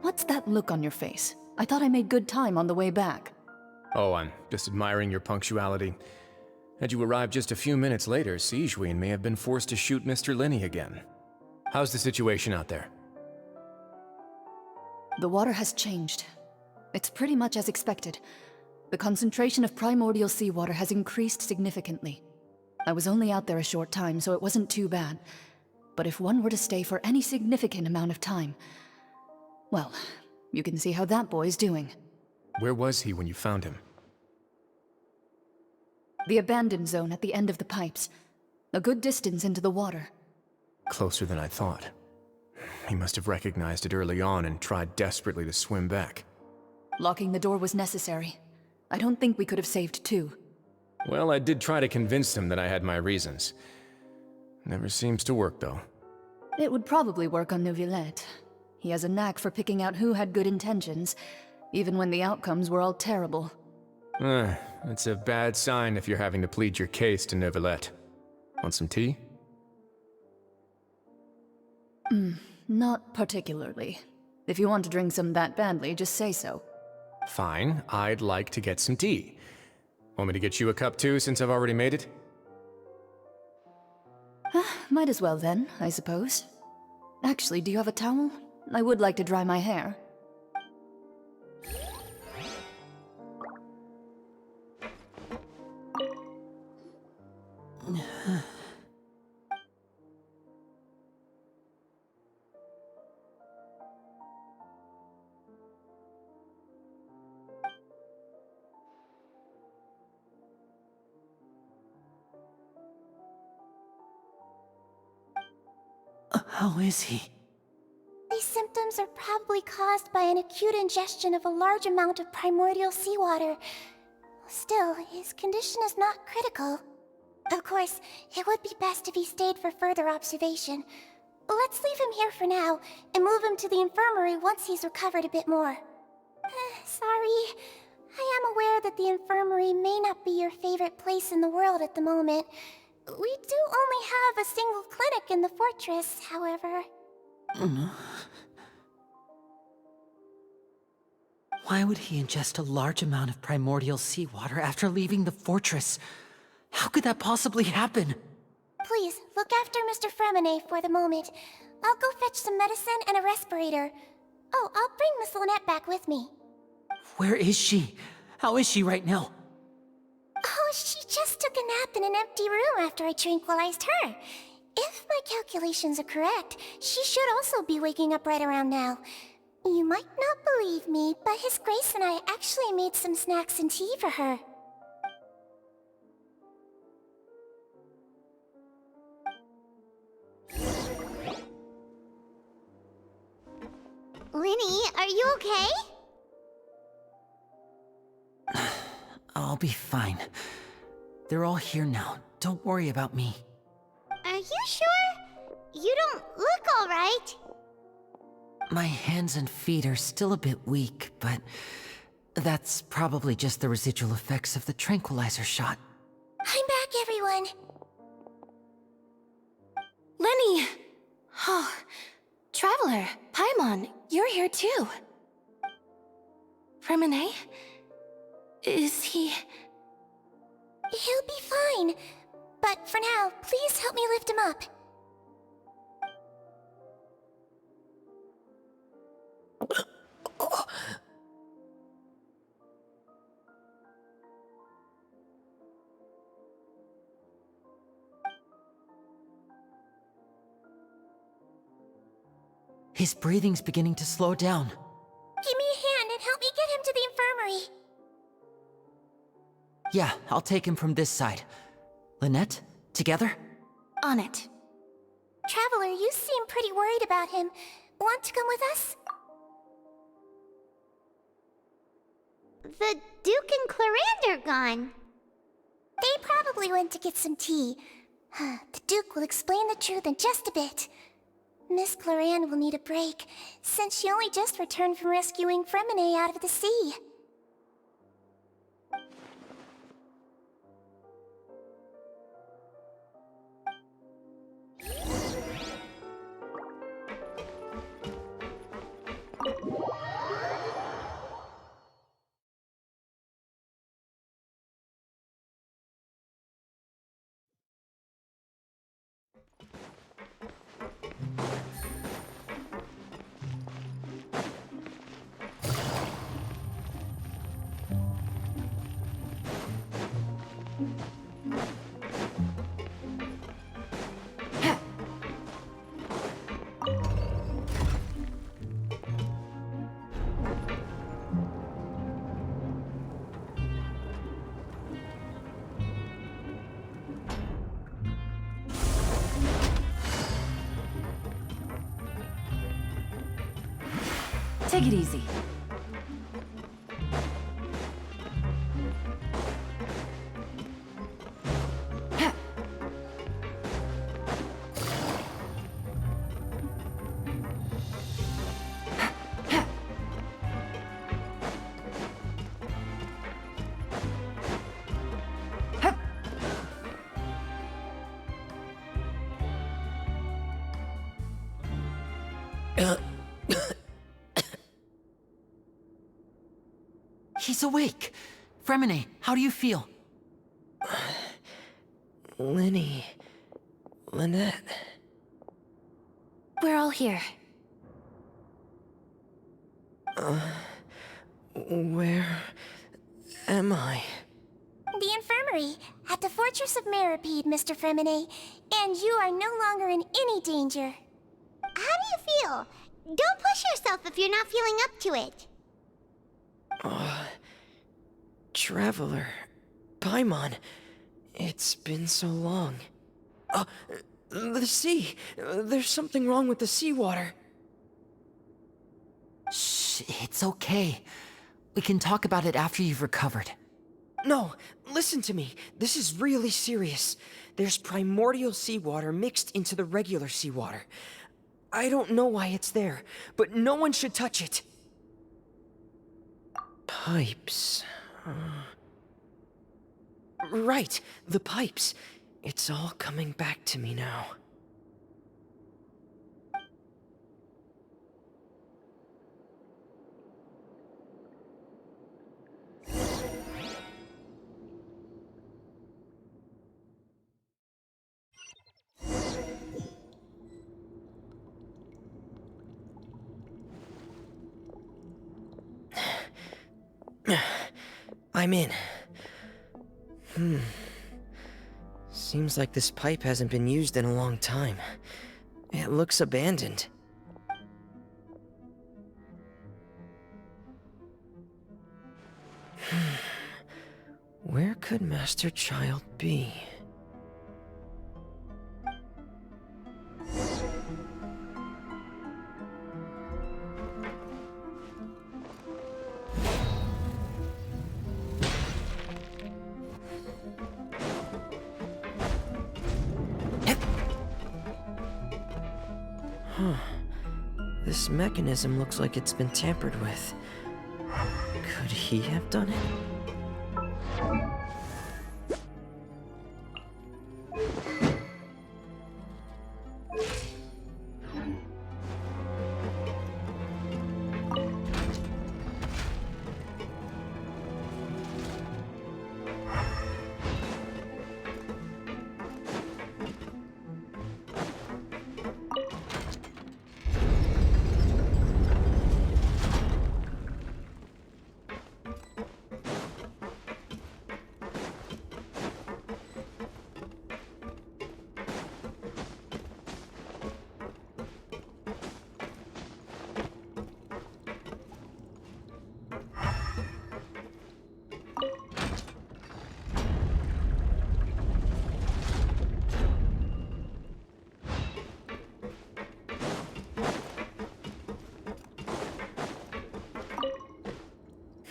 What's that look on your face? I thought I made good time on the way back. Oh, I'm just admiring your punctuality. Had you arrived just a few minutes later, Sijween may have been forced to shoot Mr. Linney again. How's the situation out there? The water has changed. It's pretty much as expected. The concentration of primordial seawater has increased significantly. I was only out there a short time, so it wasn't too bad. But if one were to stay for any significant amount of time... well, you can see how that boy's doing. Where was he when you found him? The abandoned zone at the end of the pipes. A good distance into the water. Closer than I thought. He must have recognized it early on and tried desperately to swim back. Locking the door was necessary. I don't think we could have saved two. Well, I did try to convince him that I had my reasons. Never seems to work, though. It would probably work on Neuvillette. He has a knack for picking out who had good intentions, even when the outcomes were all terrible. That's a bad sign if you're having to plead your case to Neuvillette. Want some tea? Not particularly. If you want to drink some that badly, just say so. Fine, I'd like to get some tea. Want me to get you a cup too, since I've already made it? Might as well then, I suppose. Actually, do you have a towel? I would like to dry my hair. How is he? These symptoms are probably caused by an acute ingestion of a large amount of primordial seawater. Still, his condition is not critical. Of course, it would be best if he stayed for further observation. Let's leave him here for now, and move him to the infirmary once he's recovered a bit more. Sorry. I am aware that the infirmary may not be your favorite place in the world at the moment. We do only have a single clinic in the fortress, however. Why would he ingest a large amount of primordial seawater after leaving the fortress? How could that possibly happen? Please, look after Mr. Fremine for the moment. I'll go fetch some medicine and a respirator. Oh, I'll bring Miss Lynette back with me. Where is she? How is she right now? Oh, she just took a nap in an empty room after I tranquilized her. If my calculations are correct, she should also be waking up right around now. You might not believe me, but His Grace and I actually made some snacks and tea for her. Linny, are you okay? I'll be fine. They're all here now. Don't worry about me. Are you sure? You don't look all right. My hands and feet are still a bit weak, but that's probably just the residual effects of the tranquilizer shot. I'm back, everyone. Lenny! Oh, Traveler, Paimon, you're here too. Remine? Is he... He'll be fine. But for now, please help me lift him up. His breathing's beginning to slow down. Give me a hand and help me get him to the infirmary. Yeah, I'll take him from this side. Lynette, together? On it. Traveler, you seem pretty worried about him. Want to come with us? The Duke and Clarande are gone. They probably went to get some tea. The Duke will explain the truth in just a bit. Miss Clarande will need a break, since she only just returned from rescuing Fremine out of the sea. Take it easy. He's awake. Fremine, how do you feel? Lynette. We're all here. Where am I? The infirmary, at the Fortress of Meripede, Mr. Fremine. And you are no longer in any danger. How do you feel? Don't push yourself if you're not feeling up to it. Traveler. Paimon. It's been so long. The sea. There's something wrong with the seawater. Shh, it's okay. We can talk about it after you've recovered. No, listen to me. This is really serious. There's primordial seawater mixed into the regular seawater. I don't know why it's there, but no one should touch it. Pipes. Right, the pipes. It's all coming back to me now. I'm in. Seems like this pipe hasn't been used in a long time. It looks abandoned. Where could Master Child be? This mechanism looks like it's been tampered with. Could he have done it?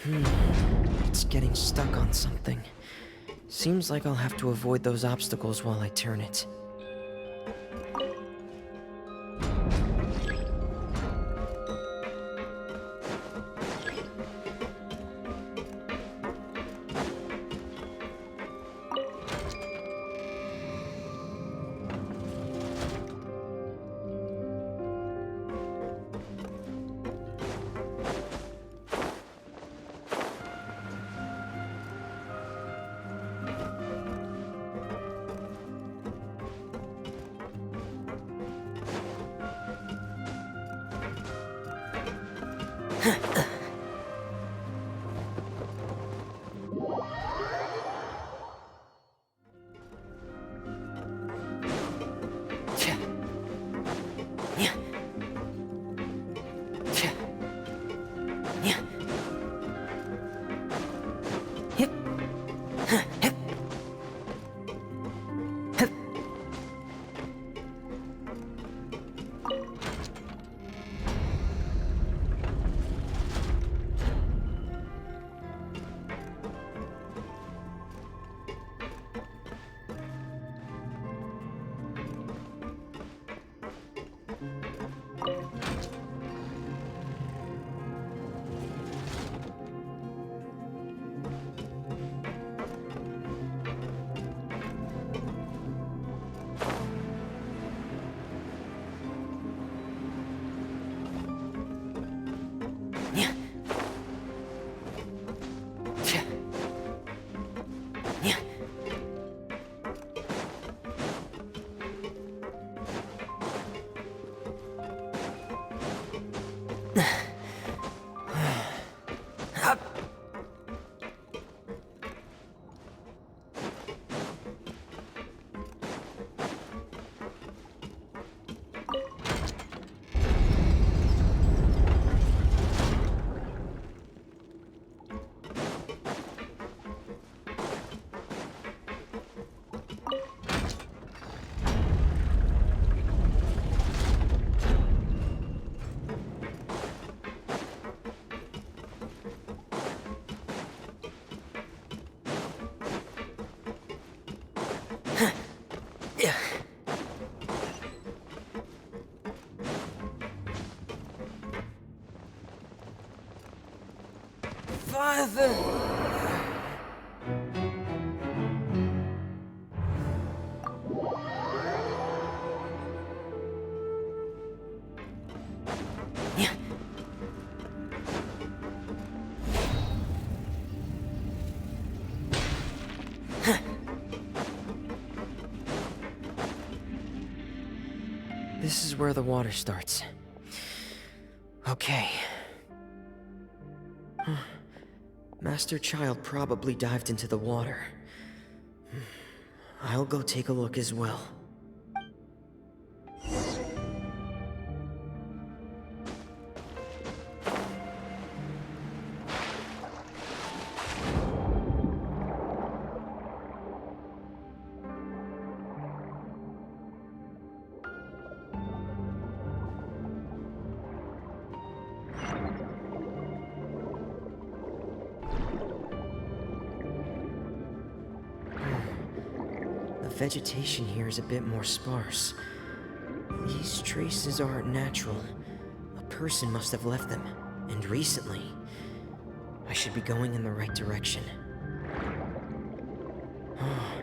It's getting stuck on something. Seems like I'll have to avoid those obstacles while I turn it. Father! This is where the water starts. Okay. Master Child probably dived into the water. I'll go take a look as well. The vegetation here is a bit more sparse. These traces aren't natural. A person must have left them, and recently. I should be going in the right direction. Oh,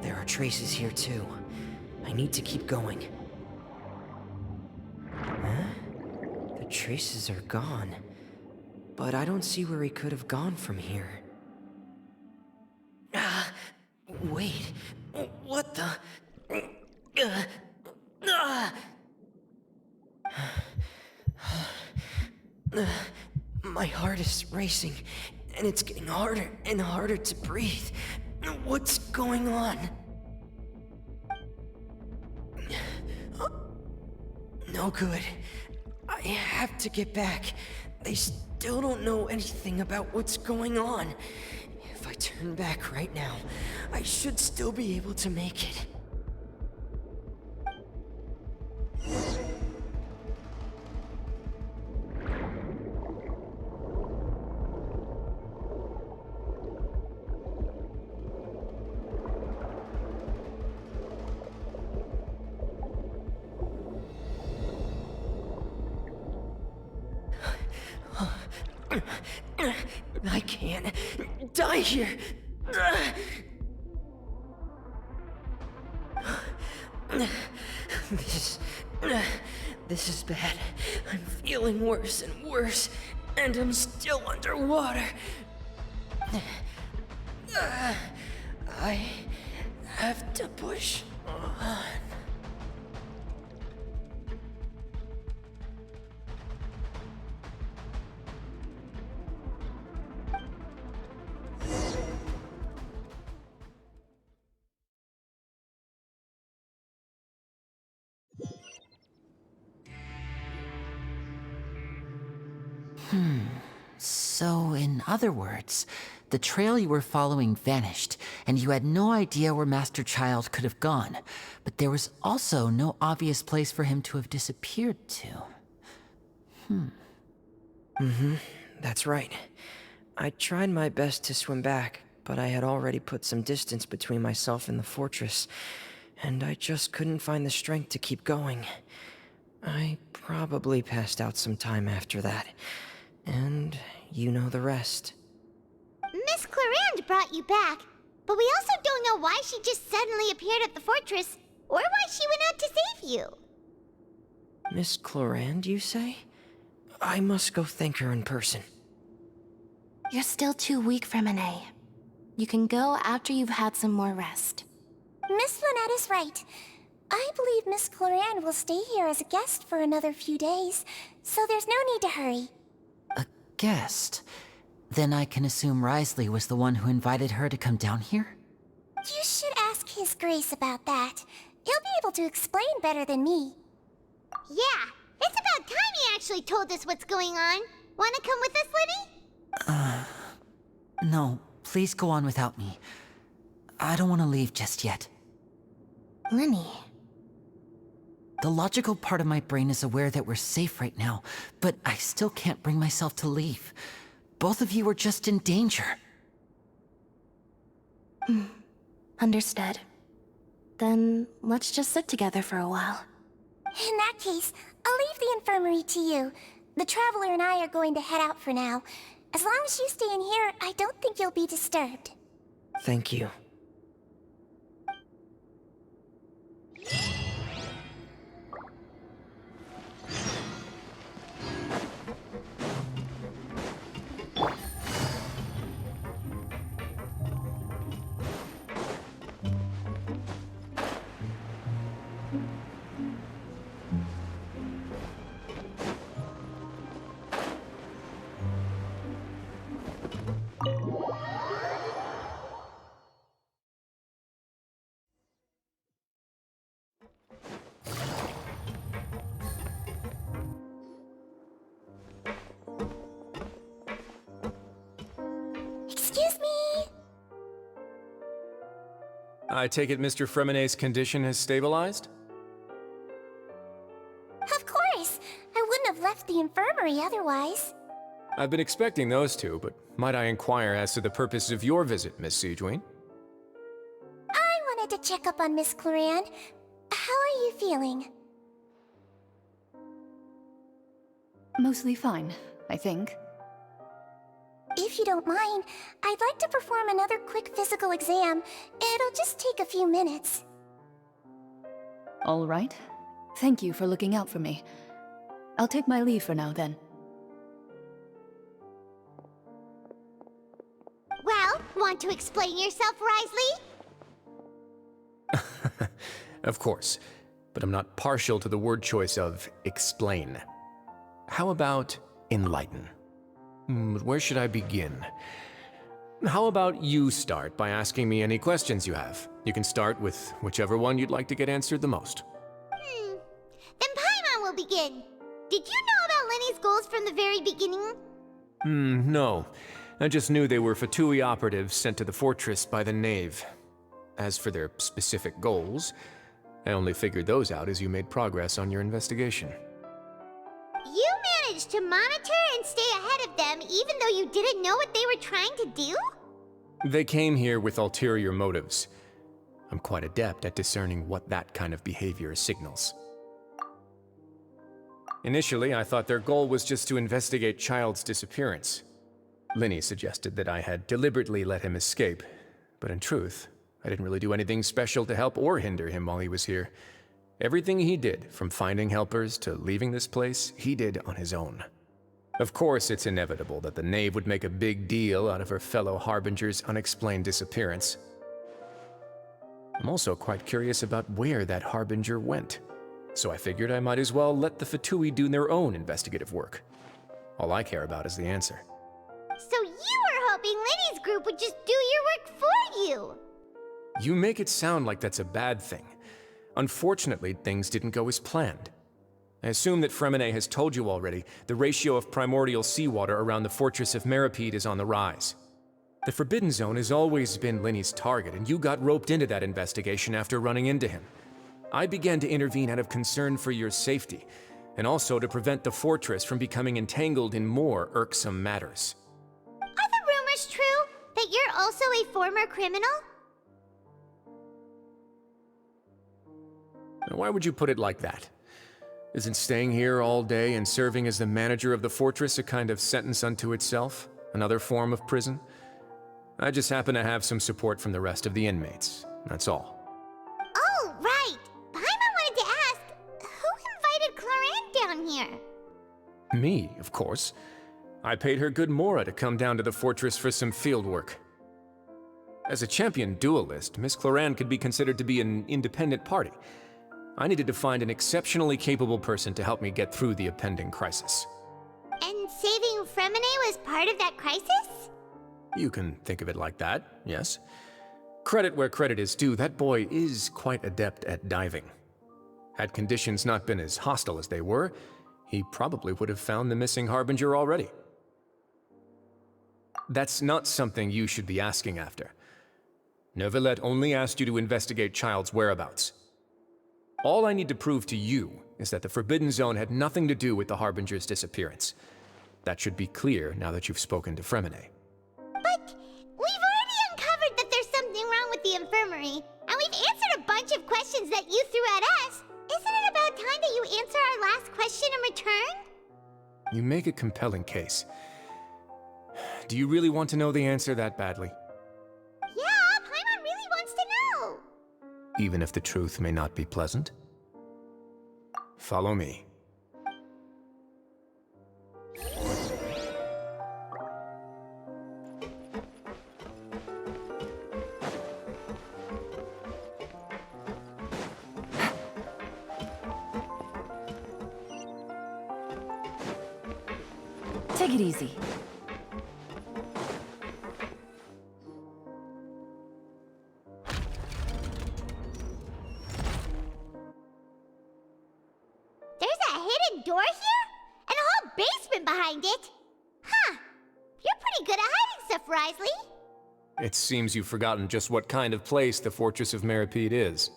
there are traces here too. I need to keep going. Huh? The traces are gone. But I don't see where he could have gone from here. Wait. What the? My heart is racing, and it's getting harder and harder to breathe. What's going on? No good. I have to get back. They still don't know anything about what's going on. If I turn back right now, I should still be able to make it. I can't die here. This is bad. I'm feeling worse and worse, and I'm still underwater. I have to push on. So, in other words, the trail you were following vanished, and you had no idea where Master Child could have gone. But there was also no obvious place for him to have disappeared to. That's right. I tried my best to swim back, but I had already put some distance between myself and the fortress, and I just couldn't find the strength to keep going. I probably passed out some time after that, and you know the rest. Miss Clarande brought you back, but we also don't know why she just suddenly appeared at the fortress, or why she went out to save you. Miss Clarande, you say? I must go thank her in person. You're still too weak, Fremine. You can go after you've had some more rest. Miss Lynette is right. I believe Miss Clarande will stay here as a guest for another few days, so there's no need to hurry. A guest? Then I can assume Risley was the one who invited her to come down here? You should ask His Grace about that. He'll be able to explain better than me. Yeah, it's about time he actually told us what's going on. Wanna come with us, Lenny? No, please go on without me. I don't want to leave just yet. Lenny. The logical part of my brain is aware that we're safe right now, but I still can't bring myself to leave. Both of you are just in danger. Understood. Then let's just sit together for a while. In that case, I'll leave the infirmary to you. The Traveler and I are going to head out for now. As long as you stay in here, I don't think you'll be disturbed. Thank you. Excuse me! I take it Mr. Fremine's condition has stabilized? Of course! I wouldn't have left the infirmary otherwise. I've been expecting those two, but might I inquire as to the purpose of your visit, Miss Siegewien? I wanted to check up on Miss Clarande. How are you feeling? Mostly fine, I think. If you don't mind, I'd like to perform another quick physical exam. It'll just take a few minutes. All right. Thank you for looking out for me. I'll take my leave for now, then. Well, want to explain yourself, Risley? Of course, but I'm not partial to the word choice of explain. How about enlighten? Where should I begin? How about you start by asking me any questions you have? You can start with whichever one you'd like to get answered the most. Then Paimon will begin. Did you know about Lenny's goals from the very beginning? No. I just knew they were Fatui operatives sent to the fortress by the Knave. As for their specific goals, I only figured those out as you made progress on your investigation. You managed to monitor and stay ahead of them even though you didn't know what they were trying to do? They came here with ulterior motives. I'm quite adept at discerning what that kind of behavior signals. Initially, I thought their goal was just to investigate Child's disappearance. Linny suggested that I had deliberately let him escape, but in truth, I didn't really do anything special to help or hinder him while he was here. Everything he did, from finding helpers to leaving this place, he did on his own. Of course, it's inevitable that the Knave would make a big deal out of her fellow Harbinger's unexplained disappearance. I'm also quite curious about where that Harbinger went, so I figured I might as well let the Fatui do their own investigative work. All I care about is the answer. So you were hoping Linny's group would just do your work for you! You make it sound like that's a bad thing. Unfortunately, things didn't go as planned. I assume that Fremine has told you already, the ratio of primordial seawater around the fortress of Meripede is on the rise. The Forbidden Zone has always been Linny's target, and you got roped into that investigation after running into him. I began to intervene out of concern for your safety, and also to prevent the fortress from becoming entangled in more irksome matters. Are the rumors true? That you're also a former criminal? Why would you put it like that? Isn't staying here all day and serving as the manager of the fortress a kind of sentence unto itself? Another form of prison? I just happen to have some support from the rest of the inmates. That's all. Oh, right! Paimon wanted to ask, who invited Cloran down here? Me, of course. I paid her good mora to come down to the fortress for some field work. As a champion duelist, Miss Cloran could be considered to be an independent party. I needed to find an exceptionally capable person to help me get through the impending crisis. And saving Fremine was part of that crisis? You can think of it like that, yes. Credit where credit is due, that boy is quite adept at diving. Had conditions not been as hostile as they were, he probably would have found the missing Harbinger already. That's not something you should be asking after. Neuvillette only asked you to investigate Child's whereabouts. All I need to prove to you is that the Forbidden Zone had nothing to do with the Harbinger's disappearance. That should be clear now that you've spoken to Fremine. But we've already uncovered that there's something wrong with the infirmary, and we've answered a bunch of questions that you threw at us. Isn't it about time that you answer our last question in return? You make a compelling case. Do you really want to know the answer that badly? Yeah, Paimon really wants to know! Even if the truth may not be pleasant? Follow me. Take it easy. There's a hidden door here? And a whole basement behind it? Huh. You're pretty good at hiding stuff, Wriothesley. It seems you've forgotten just what kind of place the Fortress of Meripede is.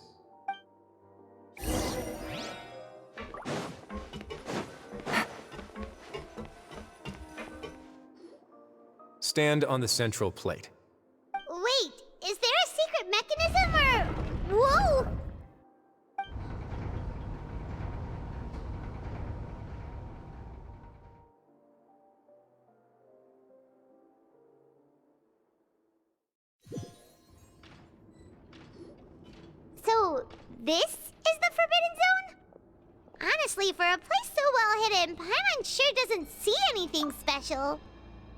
Stand on the central plate. Wait, is there a secret mechanism or... Whoa! So, this is the Forbidden Zone? Honestly, for a place so well hidden, Paimon sure doesn't see anything special.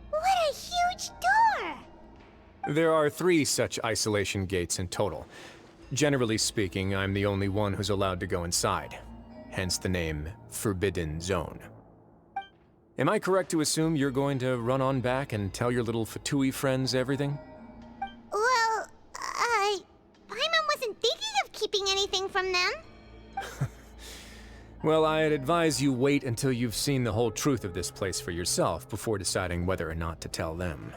What a huge door! There are 3 such isolation gates in total. Generally speaking, I'm the only one who's allowed to go inside. Hence the name Forbidden Zone. Am I correct to assume you're going to run on back and tell your little Fatui friends everything? Well, Paimon wasn't thinking of keeping anything from them. Well, I'd advise you wait until you've seen the whole truth of this place for yourself before deciding whether or not to tell them.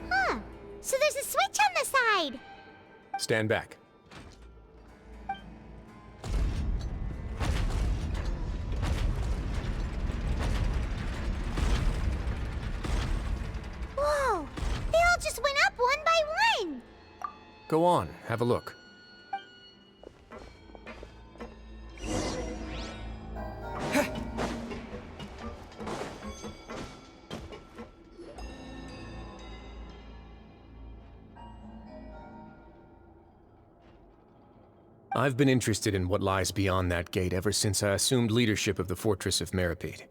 Huh. So there's a switch on the side. Stand back. Whoa! This Go on, have a look. I've been interested in what lies beyond that gate ever since I assumed leadership of the Fortress of Meripede.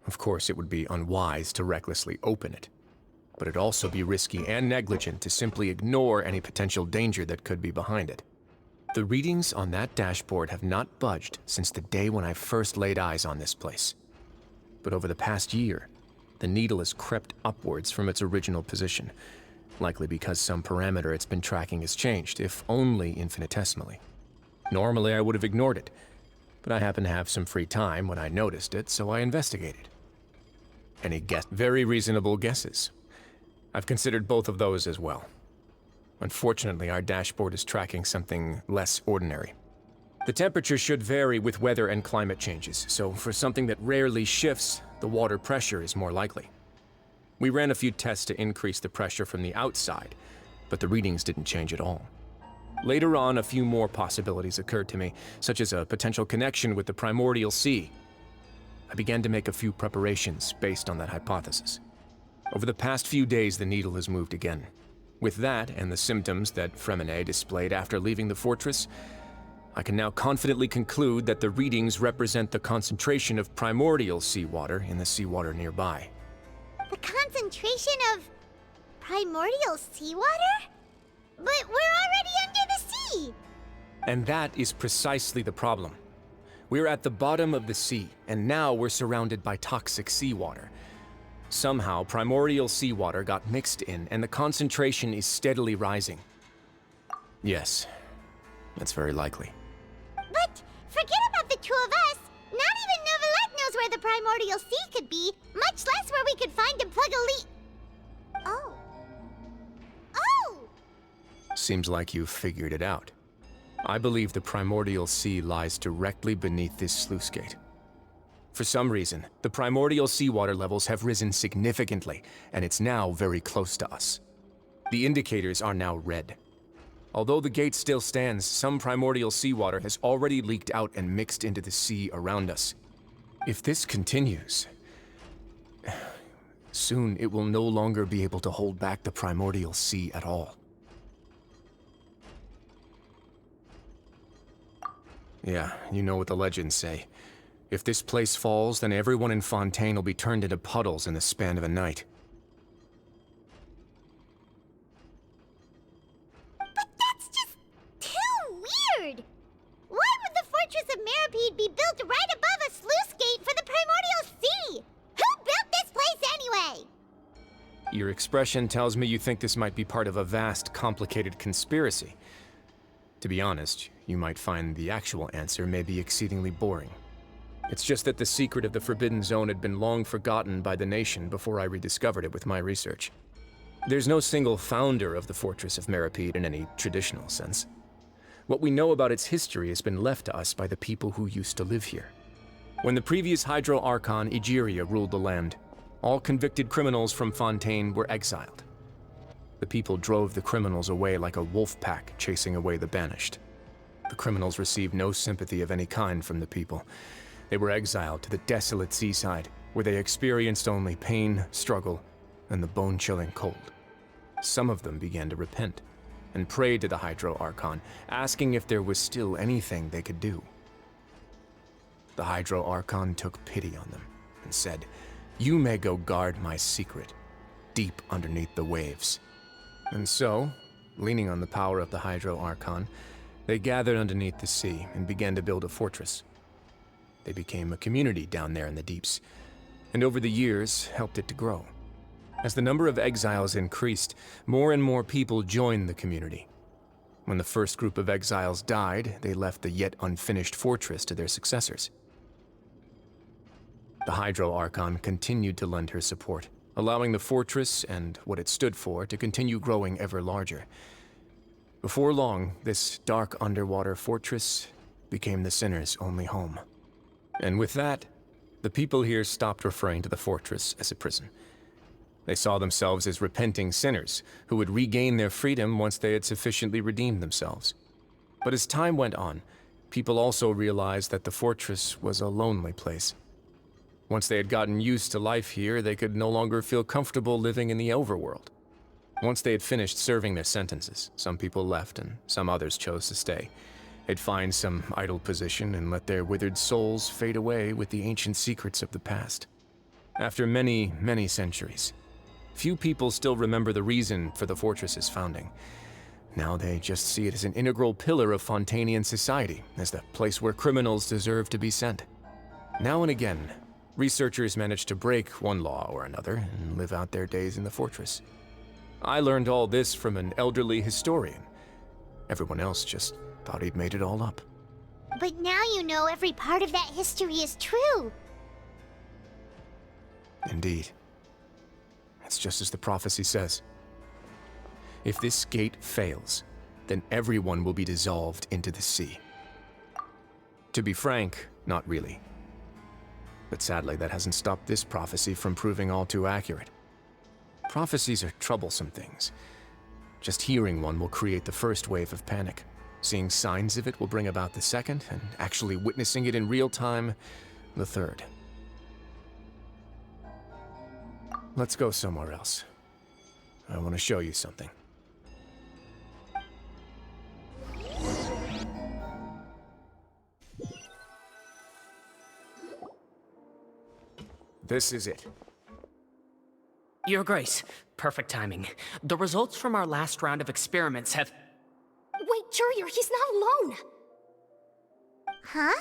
Of course, it would be unwise to recklessly open it, but it'd also be risky and negligent to simply ignore any potential danger that could be behind it. The readings on that dashboard have not budged since the day when I first laid eyes on this place. But over the past year, the needle has crept upwards from its original position, likely because some parameter it's been tracking has changed, if only infinitesimally. Normally, I would have ignored it, but I happened to have some free time when I noticed it, so I investigated. Any guess? Very reasonable guesses. I've considered both of those as well. Unfortunately, our dashboard is tracking something less ordinary. The temperature should vary with weather and climate changes, so for something that rarely shifts, the water pressure is more likely. We ran a few tests to increase the pressure from the outside, but the readings didn't change at all. Later on, a few more possibilities occurred to me, such as a potential connection with the primordial sea. I began to make a few preparations based on that hypothesis. Over the past few days, the needle has moved again. With that, and the symptoms that Fremine displayed after leaving the fortress, I can now confidently conclude that the readings represent the concentration of primordial seawater in the seawater nearby. The concentration of primordial seawater? But we're already under the sea! And that is precisely the problem. We're at the bottom of the sea, and now we're surrounded by toxic seawater. Somehow, primordial seawater got mixed in, and the concentration is steadily rising. Yes, that's very likely. But forget about the two of us! Not even Neuvillette knows where the primordial sea could be, much less where we could find and plug a leak. Oh. Oh! Seems like you've figured it out. I believe the primordial sea lies directly beneath this sluice gate. For some reason, the primordial seawater levels have risen significantly, and it's now very close to us. The indicators are now red. Although the gate still stands, some primordial seawater has already leaked out and mixed into the sea around us. If this continues, soon it will no longer be able to hold back the primordial sea at all. Yeah, you know what the legends say. If this place falls, then everyone in Fontaine will be turned into puddles in the span of a night. But that's just too weird! Why would the Fortress of Meripede be built right above a sluice gate for the primordial sea? Who built this place anyway? Your expression tells me you think this might be part of a vast, complicated conspiracy. To be honest, you might find the actual answer may be exceedingly boring. It's just that the secret of the Forbidden Zone had been long forgotten by the nation before I rediscovered it with my research. There's no single founder of the Fortress of Meripede in any traditional sense. What we know about its history has been left to us by the people who used to live here. When the previous Hydro Archon, Egeria, ruled the land, all convicted criminals from Fontaine were exiled. The people drove the criminals away like a wolf pack chasing away the banished. The criminals received no sympathy of any kind from the people. They were exiled to the desolate seaside, where they experienced only pain, struggle, and the bone-chilling cold. Some of them began to repent, and prayed to the Hydro Archon, asking if there was still anything they could do. The Hydro Archon took pity on them, and said, "You may go guard my secret, deep underneath the waves." And so, leaning on the power of the Hydro Archon, they gathered underneath the sea and began to build a fortress. They became a community down there in the deeps, and over the years helped it to grow. As the number of exiles increased, more and more people joined the community. When the first group of exiles died, they left the yet unfinished fortress to their successors. The Hydro Archon continued to lend her support, allowing the fortress and what it stood for to continue growing ever larger. Before long, this dark underwater fortress became the sinner's only home. And with that, the people here stopped referring to the fortress as a prison. They saw themselves as repenting sinners who would regain their freedom once they had sufficiently redeemed themselves. But as time went on, people also realized that the fortress was a lonely place. Once they had gotten used to life here, they could no longer feel comfortable living in the overworld. Once they had finished serving their sentences, some people left and some others chose to stay. They'd find some idle position and let their withered souls fade away with the ancient secrets of the past. After many, many centuries, few people still remember the reason for the fortress's founding. Now they just see it as an integral pillar of Fontainian society, as the place where criminals deserve to be sent. Now and again, researchers manage to break one law or another and live out their days in the fortress. I learned all this from an elderly historian. Everyone else just thought he'd made it all up. But now you know every part of that history is true. Indeed. It's just as the prophecy says. If this gate fails, then everyone will be dissolved into the sea. To be frank, not really. But sadly, that hasn't stopped this prophecy from proving all too accurate. Prophecies are troublesome things. Just hearing one will create the first wave of panic. Seeing signs of it will bring about the second, and actually witnessing it in real time, the third. Let's go somewhere else. I want to show you something. This is it. Your Grace, perfect timing. The results from our last round of experiments have... Wait, Jurier, he's not alone! Huh?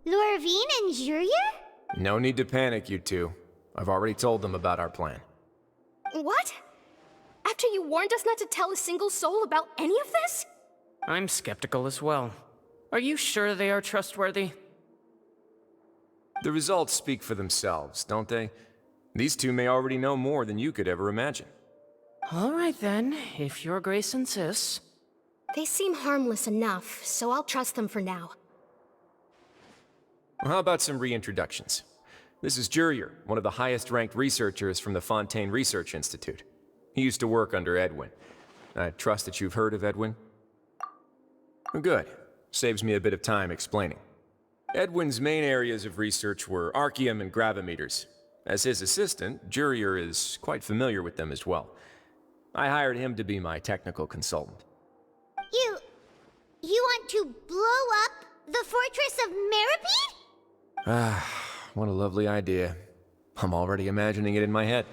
Lorvine and Jurier? No need to panic, you two. I've already told them about our plan. What? After you warned us not to tell a single soul about any of this? I'm skeptical as well. Are you sure they are trustworthy? The results speak for themselves, don't they? These two may already know more than you could ever imagine. All right then, if Your Grace insists. They seem harmless enough, so I'll trust them for now. How about some reintroductions? This is Jurier, one of the highest-ranked researchers from the Fontaine Research Institute. He used to work under Edwin. I trust that you've heard of Edwin? Good. Saves me a bit of time explaining. Edwin's main areas of research were archaeum and gravimeters. As his assistant, Jurier is quite familiar with them as well. I hired him to be my technical consultant. You want to blow up the fortress of Meripede? Ah, what a lovely idea. I'm already imagining it in my head.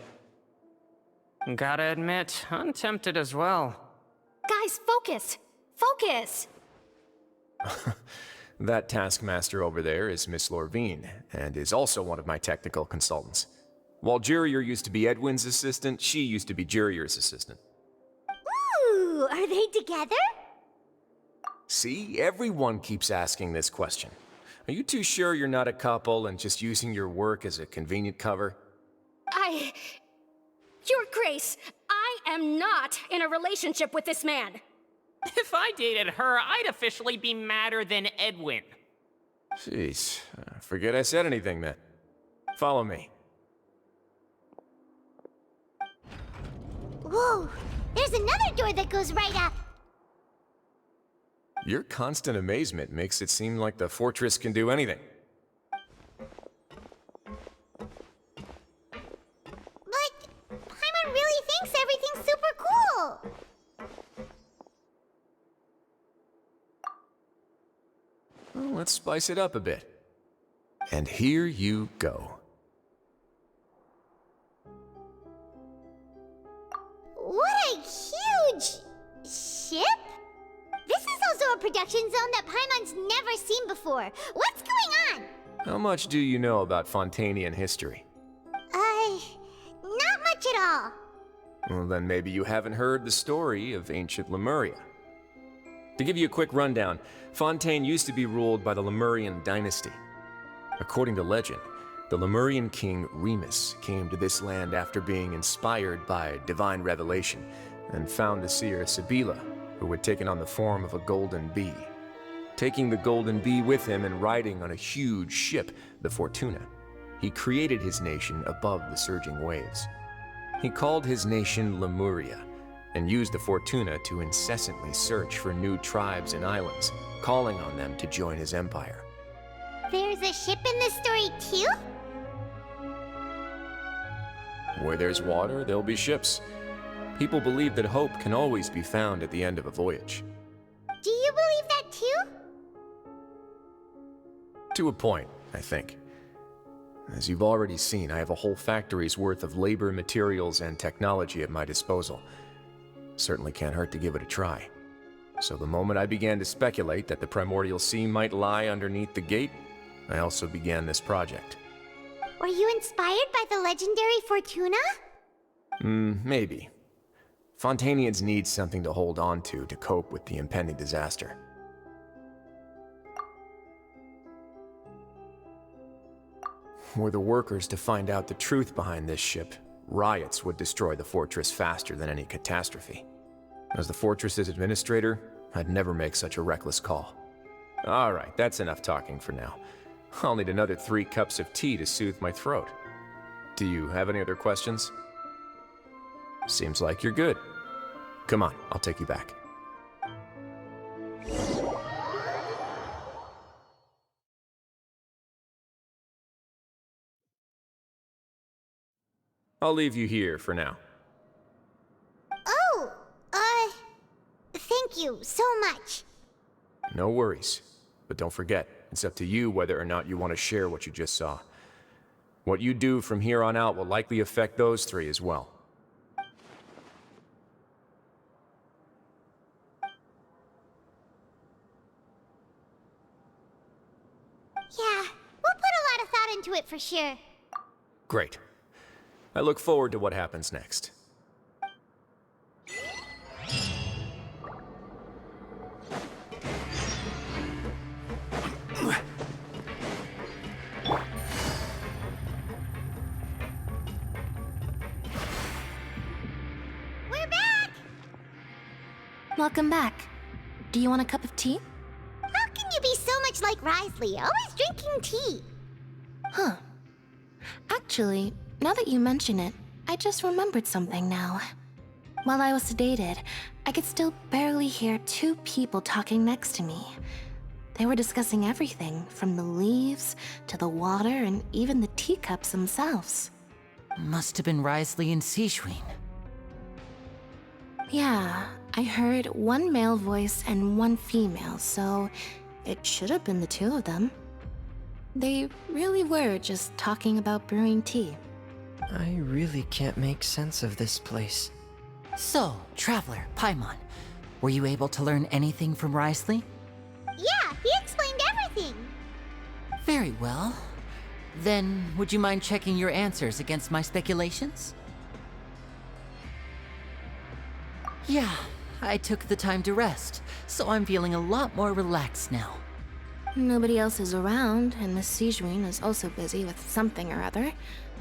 Gotta admit, I'm tempted as well. Guys, focus! Focus! That taskmaster over there is Miss Lorvine, and is also one of my technical consultants. While Jurier used to be Edwin's assistant, she used to be Jurier's assistant. Ooh, are they together? See, everyone keeps asking this question. Are you too sure you're not a couple and just using your work as a convenient cover? Your Grace, I am not in a relationship with this man. If I dated her, I'd officially be madder than Edwin. Jeez, forget I said anything then. Follow me. Whoa, there's another door that goes right up. Your constant amazement makes it seem like the fortress can do anything. But Paimon really thinks everything's super cool. Well, let's spice it up a bit. And here you go. What a huge ship? This is also a production zone that Paimon's never seen before. What's going on? How much do you know about Fontainian history? Not much at all. Well, then maybe you haven't heard the story of ancient Lemuria. To give you a quick rundown, Fontaine used to be ruled by the Lemurian dynasty. According to legend, the Lemurian king Remus came to this land after being inspired by divine revelation and found the seer Sibila, who had taken on the form of a golden bee. Taking the golden bee with him and riding on a huge ship, the Fortuna, he created his nation above the surging waves. He called his nation Lemuria, and used the Fortuna to incessantly search for new tribes and islands, calling on them to join his empire. There's a ship in this story too? Where there's water, there'll be ships. People believe that hope can always be found at the end of a voyage. Do you believe that too? To a point, I think. As you've already seen, I have a whole factory's worth of labor, materials, and technology at my disposal. Certainly can't hurt to give it a try. So the moment I began to speculate that the Primordial Sea might lie underneath the gate, I also began this project. Were you inspired by the legendary Fortuna? Maybe. Fontainians need something to hold on to cope with the impending disaster. Were the workers to find out the truth behind this ship, riots would destroy the fortress faster than any catastrophe. As the fortress's administrator, I'd never make such a reckless call. Alright, that's enough talking for now. I'll need another 3 cups of tea to soothe my throat. Do you have any other questions? Seems like you're good. Come on, I'll take you back. I'll leave you here for now. Oh, thank you so much. No worries. But don't forget, it's up to you whether or not you want to share what you just saw. What you do from here on out will likely affect those 3 as well. Yeah, we'll put a lot of thought into it for sure. Great. I look forward to what happens next. We're back! Welcome back. Do you want a cup of tea? How can you be so much like Risley, always drinking tea? Huh. Actually, now that you mention it, I just remembered something now. While I was sedated, I could still barely hear 2 people talking next to me. They were discussing everything, from the leaves to the water and even the teacups themselves. Must have been Risley and Sijween. Yeah, I heard 1 male voice and 1 female, so it should have been the 2 of them. They really were just talking about brewing tea. I really can't make sense of this place. So, Traveler, Paimon, were you able to learn anything from Risley? Yeah, he explained everything. Very well. Then, would you mind checking your answers against my speculations? Yeah, I took the time to rest, so I'm feeling a lot more relaxed now. Nobody else is around, and Miss Sijween is also busy with something or other,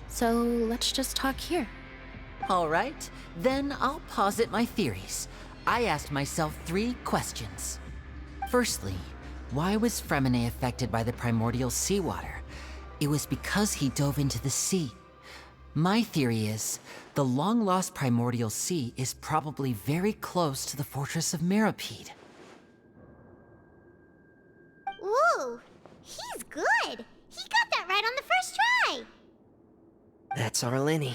so let's just talk here. All right, then I'll posit my theories. I asked myself 3 questions. Firstly, why was Fremine affected by the primordial seawater? It was because he dove into the sea. My theory is, the long-lost primordial sea is probably very close to the fortress of Meripede. Ooh, he's good. He got that right on the first try. That's Arlini.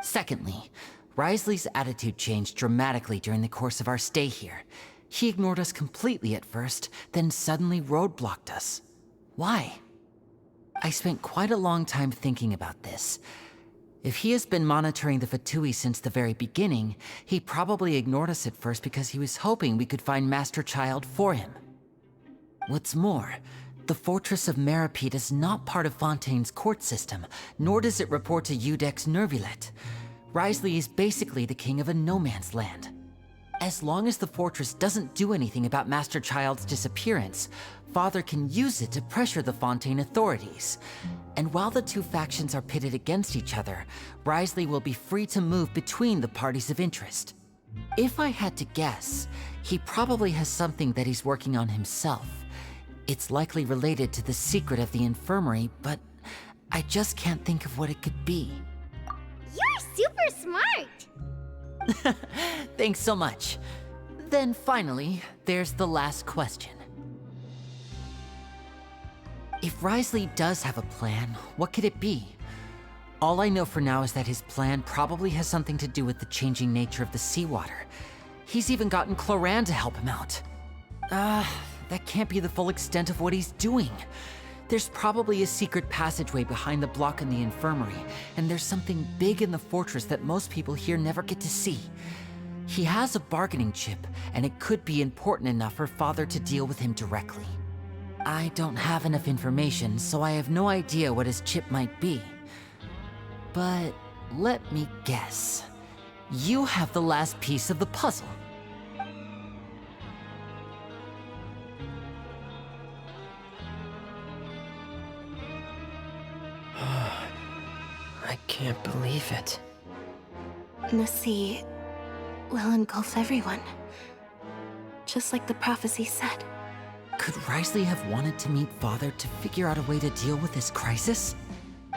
Secondly, Risley's attitude changed dramatically during the course of our stay here. He ignored us completely at first, then suddenly roadblocked us. Why? I spent quite a long time thinking about this. If he has been monitoring the Fatui since the very beginning, he probably ignored us at first because he was hoping we could find Master Child for him. What's more, the Fortress of Meripede is not part of Fontaine's court system, nor does it report to Udex Nervulet. Risley is basically the king of a no-man's land. As long as the fortress doesn't do anything about Master Child's disappearance, Father can use it to pressure the Fontaine authorities. And while the 2 factions are pitted against each other, Risley will be free to move between the parties of interest. If I had to guess, he probably has something that he's working on himself. It's likely related to the secret of the infirmary, but I just can't think of what it could be. You're super smart. Thanks so much. Then finally, there's the last question. If Risley does have a plan, what could it be? All I know for now is that his plan probably has something to do with the changing nature of the seawater. He's even gotten Cloran to help him out. That can't be the full extent of what he's doing. There's probably a secret passageway behind the block in the infirmary, and there's something big in the fortress that most people here never get to see. He has a bargaining chip, and it could be important enough for Father to deal with him directly. I don't have enough information, so I have no idea what his chip might be. But let me guess. You have the last piece of the puzzle. I can't believe it. The sea will engulf everyone. Just like the prophecy said. Could Risley have wanted to meet Father to figure out a way to deal with this crisis?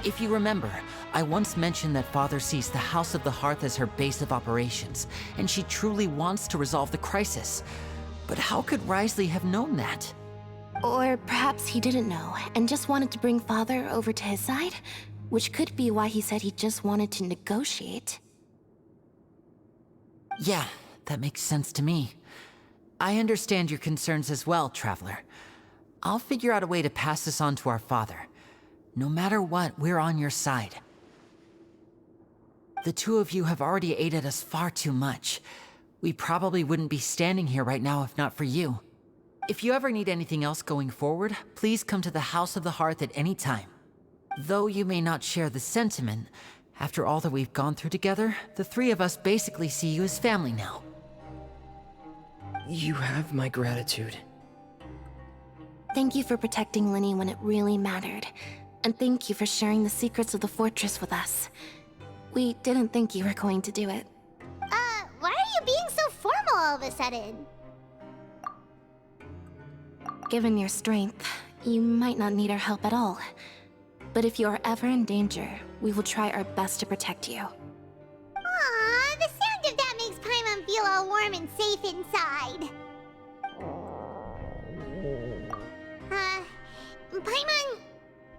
If you remember, I once mentioned that Father sees the House of the Hearth as her base of operations, and she truly wants to resolve the crisis. But how could Risley have known that? Or perhaps he didn't know, and just wanted to bring Father over to his side? Which could be why he said he just wanted to negotiate. Yeah, that makes sense to me. I understand your concerns as well, Traveler. I'll figure out a way to pass this on to our father. No matter what, we're on your side. The two of you have already aided us far too much. We probably wouldn't be standing here right now if not for you. If you ever need anything else going forward, please come to the House of the Hearth at any time. Though you may not share the sentiment, after all that we've gone through together, the three of us basically see you as family now. You have my gratitude. Thank you for protecting Linny when it really mattered. And thank you for sharing the secrets of the fortress with us. We didn't think you were going to do it. Why are you being so formal all of a sudden? Given your strength, you might not need our help at all. But if you are ever in danger, we will try our best to protect you. Aww, the sound of that makes Paimon feel all warm and safe inside.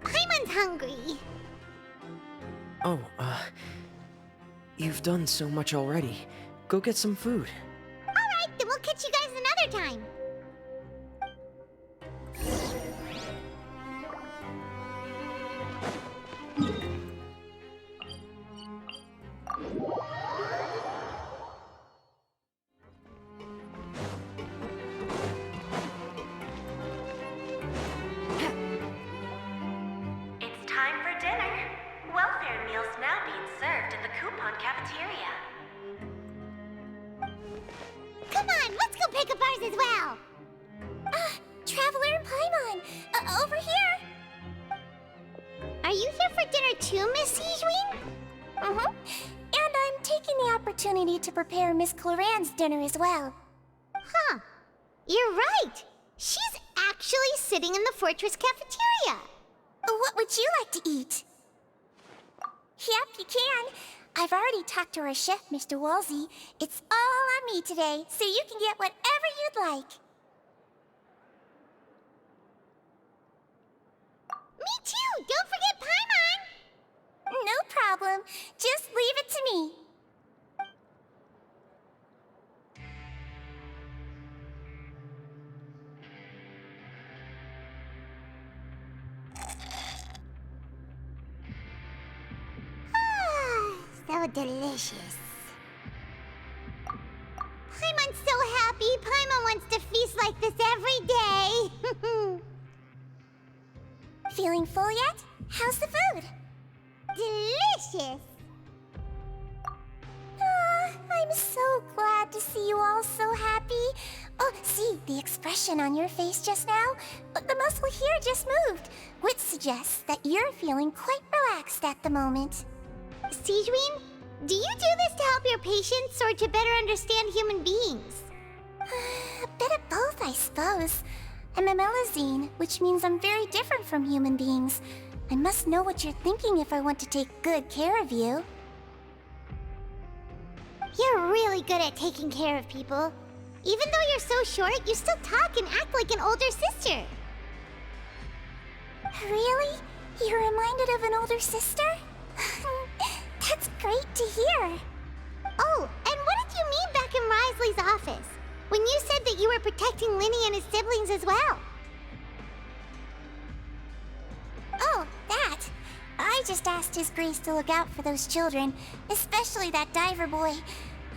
Paimon's hungry. Oh, you've done so much already. Go get some food. Alright, then we'll catch you guys another time. It's time for dinner. Welfare meals now being served in the coupon cafeteria. Come on, let's go pick up ours as well. Traveler and Paimon, over here. Are you here for dinner too, Miss Sijween? And I'm taking the opportunity to prepare Miss Cloran's dinner as well. Huh. You're right. She's actually sitting in the fortress cafeteria. What would you like to eat? Yep, you can. I've already talked to our chef, Mr. Wolsey. It's all on me today, so you can get whatever you'd like. Me too! Don't forget Paimon! No problem. Just leave it to me. So delicious. Paimon's so happy. Paimon wants to feast like this every day. Feeling full yet? How's the food? Delicious. I'm so glad to see you all so happy. Oh, see, the expression on your face just now? The muscle here just moved, which suggests that you're feeling quite relaxed at the moment. Sijween, do you do this to help your patients or to better understand human beings? A bit of both, I suppose. I'm a Melazine, which means I'm very different from human beings. I must know what you're thinking if I want to take good care of you. You're really good at taking care of people. Even though you're so short, you still talk and act like an older sister. Really? You're reminded of an older sister? That's great to hear. Oh, and what did you mean back in Risley's office? When you said that you were protecting Linny and his siblings as well? Oh, that. I just asked His Grace to look out for those children, especially that diver boy.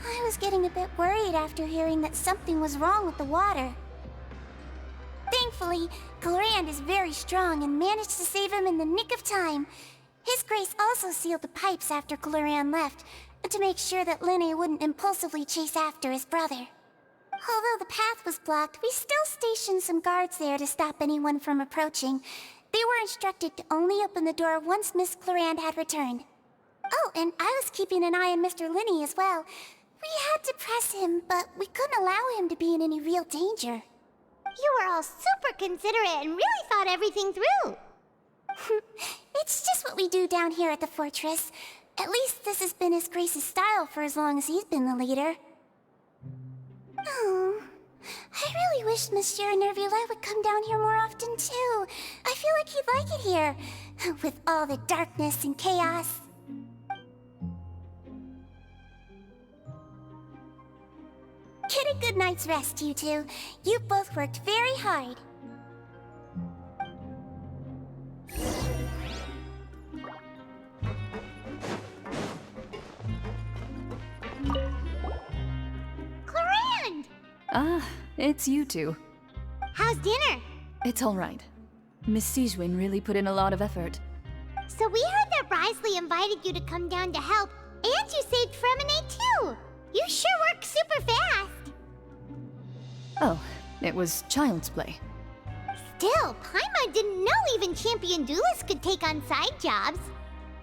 I was getting a bit worried after hearing that something was wrong with the water. Thankfully, Glorand is very strong and managed to save him in the nick of time. His Grace also sealed the pipes after Glorand left, to make sure that Linny wouldn't impulsively chase after his brother. Although the path was blocked, we still stationed some guards there to stop anyone from approaching. They were instructed to only open the door once Miss Glorand had returned. Oh, and I was keeping an eye on Mr. Linny as well. We had to press him, but we couldn't allow him to be in any real danger. You were all super considerate and really thought everything through. It's just what we do down here at the fortress. At least this has been His Grace's style for as long as he's been the leader. Oh, I really wish Monsieur Nervula would come down here more often too. I feel like he'd like it here, with all the darkness and chaos. Get a good night's rest, you two. You both worked very hard. Glorand! Ah, it's you two. How's dinner? It's all right. Miss Sijwin really put in a lot of effort. So we heard that Risley invited you to come down to help, and you saved Fremonade too! You sure work super fast! Oh, it was child's play. Still, Paimon didn't know even champion duelists could take on side jobs.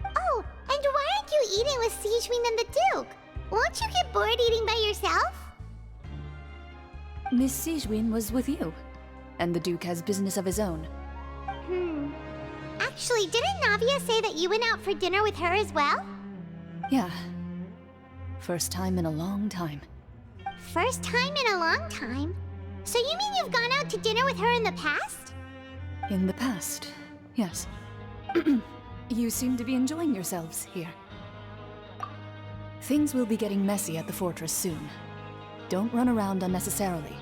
Oh, and why aren't you eating with Sijwin and the Duke? Won't you get bored eating by yourself? Miss Sijwin was with you, and the Duke has business of his own. Actually, didn't Navia say that you went out for dinner with her as well? Yeah. First time in a long time. First time in a long time? So you mean you've gone out to dinner with her in the past? In the past, yes. You seem to be enjoying yourselves here. Things will be getting messy at the fortress soon. Don't run around unnecessarily.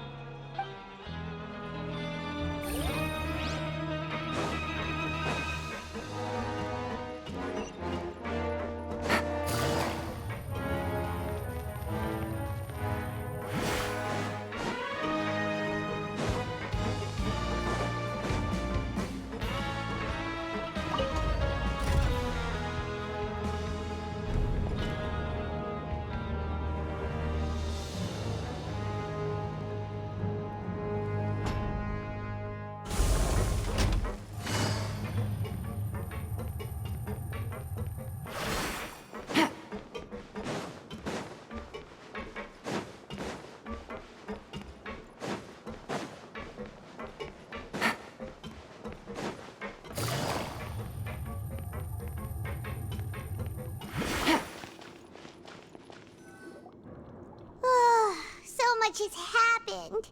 Much has happened.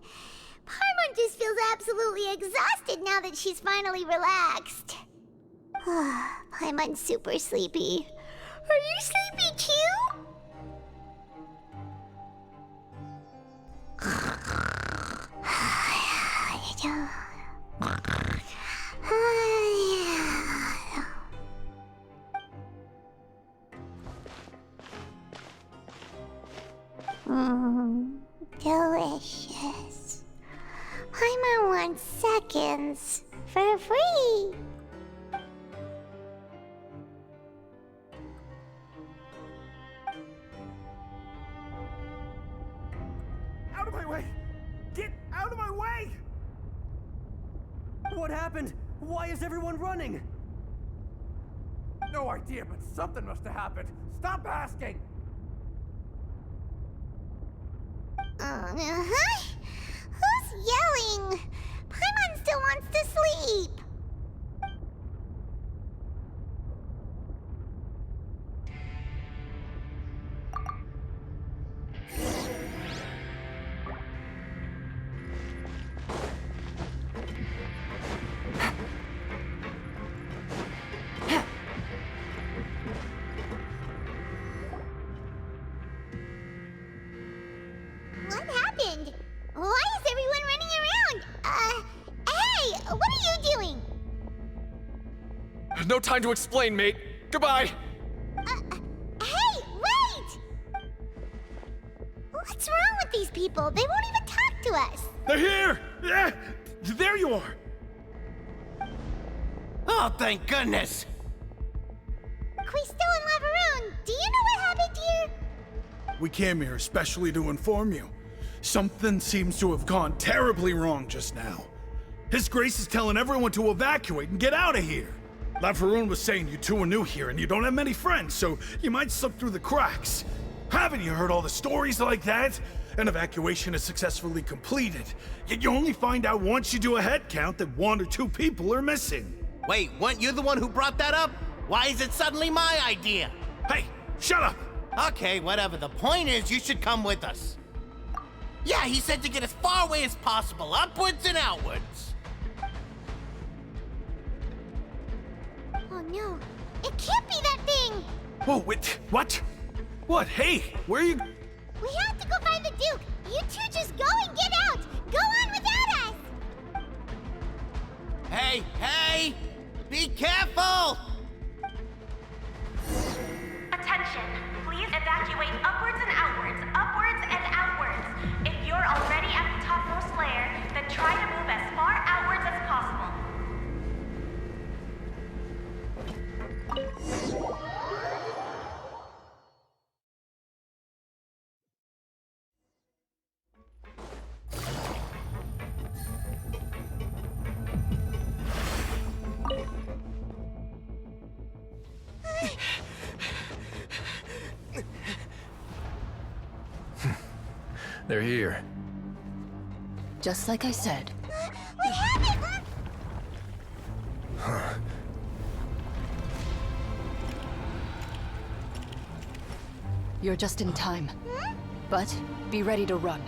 Paimon just feels absolutely exhausted now that she's finally relaxed. Paimon's super sleepy. Are you sleepy too? Delicious. Paimon wants seconds for free. Out of my way! Get out of my way! What happened? Why is everyone running? No idea, but something must have happened. Stop asking! Who's yelling? Paimon still wants to sleep. No time to explain, mate. Goodbye. Hey, wait! What's wrong with these people? They won't even talk to us. They're here! Yeah, there you are! Oh, thank goodness! Quisto and Lavaroon, do you know what happened here? We came here especially to inform you. Something seems to have gone terribly wrong just now. His Grace is telling everyone to evacuate and get out of here. Lavaroon was saying you two are new here and you don't have many friends, so you might slip through the cracks. Haven't you heard all the stories like that? An evacuation is successfully completed, yet you only find out once you do a head count that 1 or 2 people are missing. Wait, weren't you the one who brought that up? Why is it suddenly my idea? Hey, shut up! Okay, whatever. The point is, you should come with us. Yeah, he said to get as far away as possible, upwards and outwards. Oh no, it can't be that thing! Whoa, wait, what? What? Hey, where are you? We have to go find the Duke! You two just go and get out! Go on without us! Hey, hey! Be careful! Attention! Please evacuate upwards and outwards, upwards and outwards. If you're already at the topmost layer, then try to move as far outwards as possible. They're here. Just like I said. We have it! You're just in time. But be ready to run.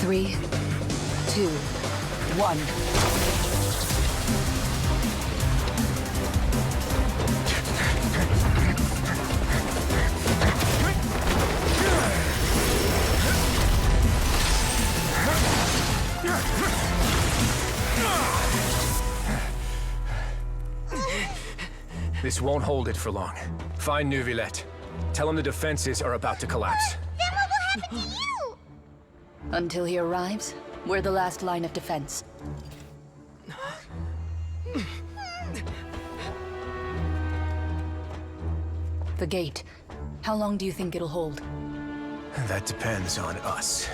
Three, 2, 1. This won't hold it for long. Find Neuvillette. Tell him the defenses are about to collapse. Then what will happen to you? Until he arrives, we're the last line of defense. The gate. How long do you think it'll hold? That depends on us.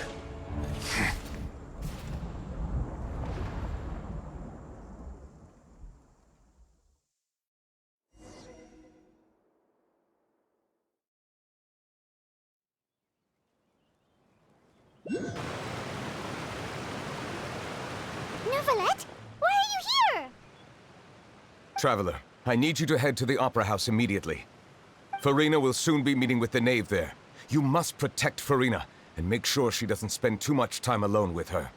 Neuvillette? Why are you here? Traveler, I need you to head to the Opera House immediately. Farina will soon be meeting with the knave there. You must protect Farina, and make sure she doesn't spend too much time alone with her.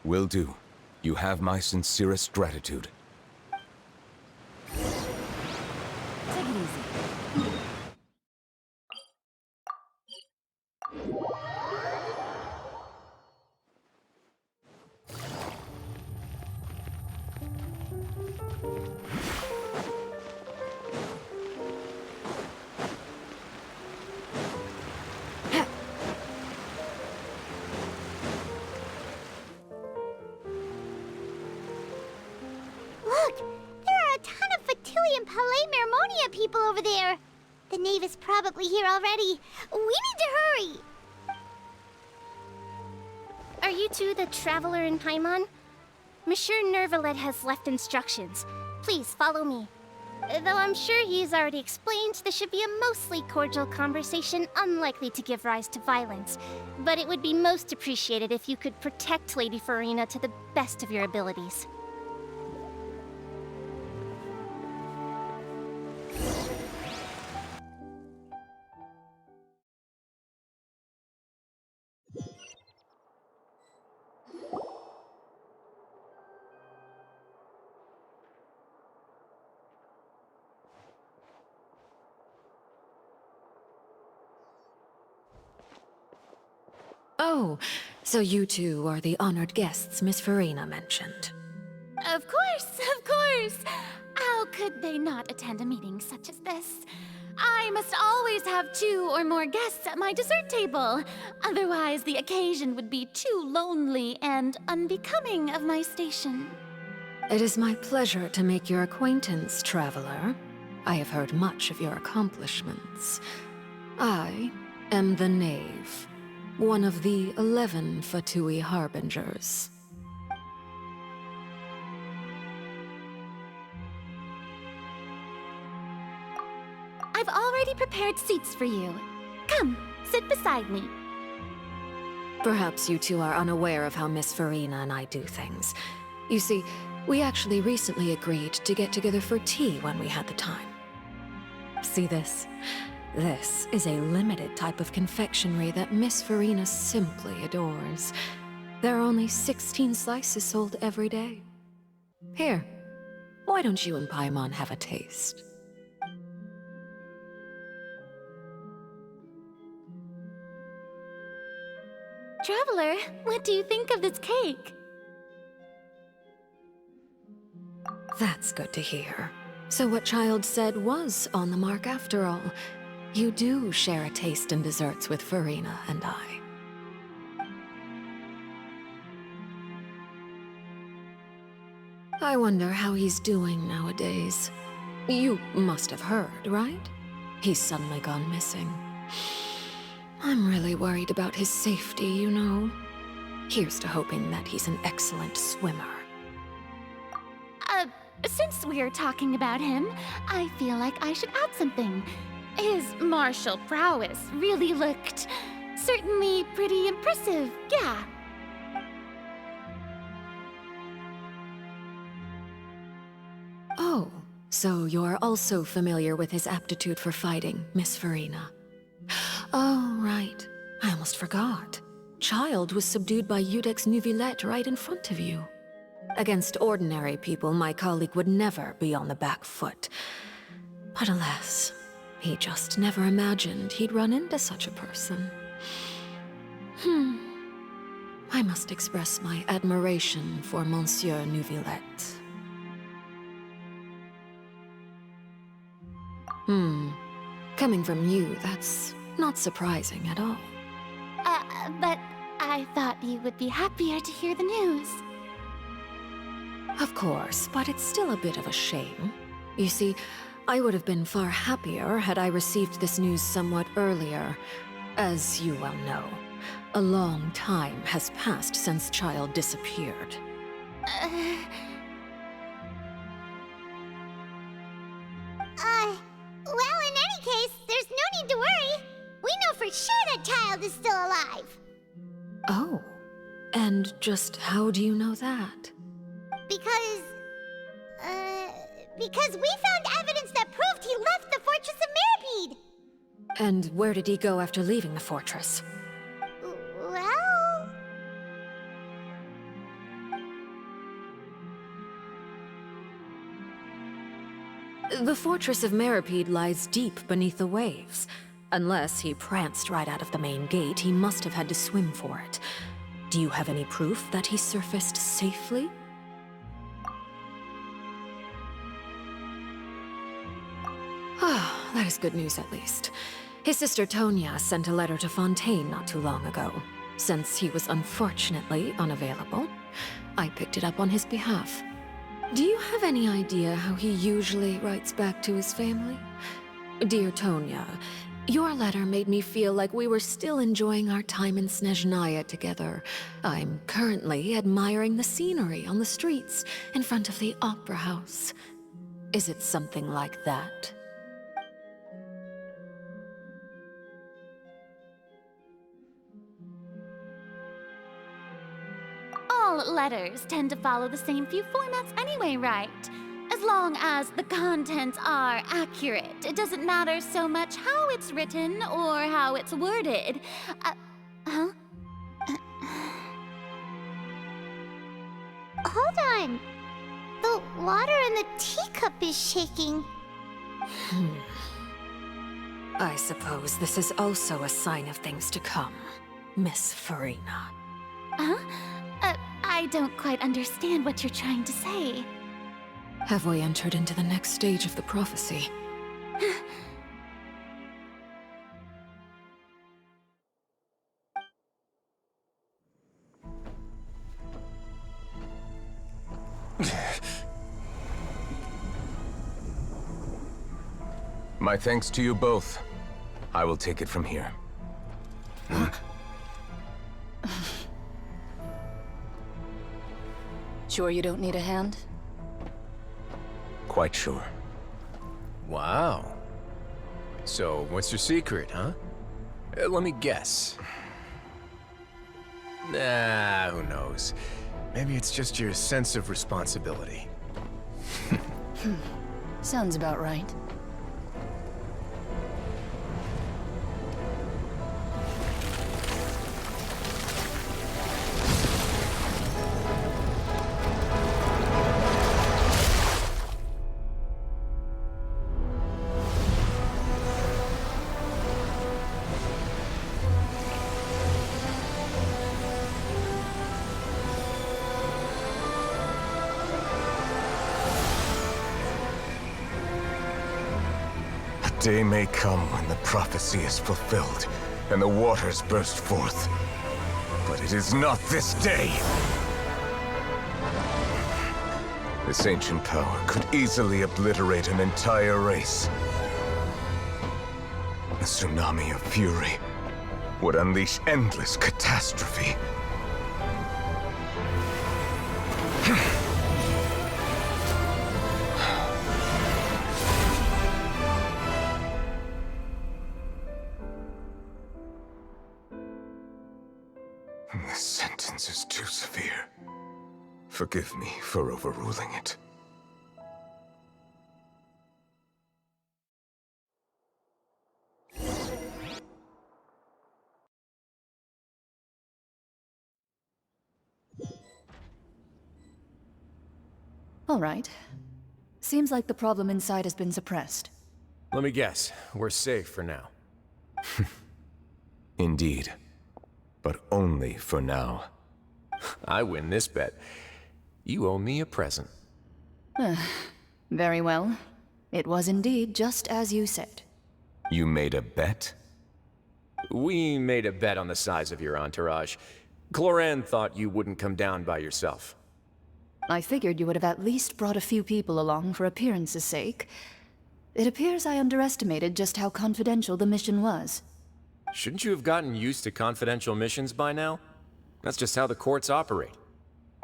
Will do. You have my sincerest gratitude. Take it easy. Look, there are a ton of Fatui and Palais Mermonia people over there. The knave is probably here already. We need to hurry. Are you two the traveler in Paimon? Monsieur Nervalet has left instructions. Please follow me. Though I'm sure he's already explained, this should be a mostly cordial conversation, unlikely to give rise to violence. But it would be most appreciated if you could protect Lady Farina to the best of your abilities. Oh, so you two are the honored guests Miss Farina mentioned. Of course, of course! How could they not attend a meeting such as this? I must always have 2 or more guests at my dessert table. Otherwise, the occasion would be too lonely and unbecoming of my station. It is my pleasure to make your acquaintance, traveler. I have heard much of your accomplishments. I am the Knave, one of the 11 Fatui Harbingers. I've already prepared seats for you. Come, sit beside me. Perhaps you two are unaware of how Miss Farina and I do things. You see, we actually recently agreed to get together for tea when we had the time. See this? This is a limited type of confectionery that Miss Farina simply adores. There are only 16 slices sold every day. Here, why don't you and Paimon have a taste? Traveler, what do you think of this cake? That's good to hear. So what Child said was on the mark after all. You do share a taste in desserts with Farina and I. I wonder how he's doing nowadays. You must have heard, right? He's suddenly gone missing. I'm really worried about his safety, you know. Here's to hoping that he's an excellent swimmer. Since we're talking about him, I feel like I should add something. His martial prowess really looked certainly pretty impressive, yeah. Oh, so you're also familiar with his aptitude for fighting, Miss Farina. Oh, right. I almost forgot. Child was subdued by Udex Neuvillette right in front of you. Against ordinary people, my colleague would never be on the back foot. But alas, he just never imagined he'd run into such a person. I must express my admiration for Monsieur Neuvillette. Coming from you, that's not surprising at all. But I thought you would be happier to hear the news. Of course, but it's still a bit of a shame. You see, I would have been far happier had I received this news somewhat earlier. As you well know, a long time has passed since Child disappeared. Well, in any case, there's no need to worry. We know for sure that Child is still alive. Oh, and just how do you know that? Because we found evidence that proved he left the Fortress of Meripede. And where did he go after leaving the fortress? Well... The Fortress of Meripede lies deep beneath the waves. Unless he pranced right out of the main gate, he must have had to swim for it. Do you have any proof that he surfaced safely? Ah, that is good news at least. His sister Tonya sent a letter to Fontaine not too long ago. Since he was unfortunately unavailable, I picked it up on his behalf. Do you have any idea how he usually writes back to his family? Dear Tonya, Your letter made me feel like we were still enjoying our time in Snezhnaya together. I'm currently admiring the scenery on the streets in front of the Opera House. Is it something like that? All letters tend to follow the same few formats anyway, right? As long as the contents are accurate, it doesn't matter so much how it's written or how it's worded. Huh? Hold on. The water in the teacup is shaking. I suppose this is also a sign of things to come, Miss Farina. Huh? I don't quite understand what you're trying to say. Have we entered into the next stage of the prophecy? My thanks to you both. I will take it from here. Sure you don't need a hand? Quite sure. Wow. So, what's your secret, huh? Let me guess. Nah, who knows? Maybe it's just your sense of responsibility. Sounds about right. A day may come when the prophecy is fulfilled, and the waters burst forth. But it is not this day! This ancient power could easily obliterate an entire race. A tsunami of fury would unleash endless catastrophe. This sentence is too severe. Forgive me for overruling it. All right. Seems like the problem inside has been suppressed. Let me guess, we're safe for now. Indeed. But only for now. I win this bet. You owe me a present. Very well. It was indeed just as you said. You made a bet? We made a bet on the size of your entourage. Cloran thought you wouldn't come down by yourself. I figured you would have at least brought a few people along for appearance's sake. It appears I underestimated just how confidential the mission was. Shouldn't you have gotten used to confidential missions by now? That's just how the courts operate.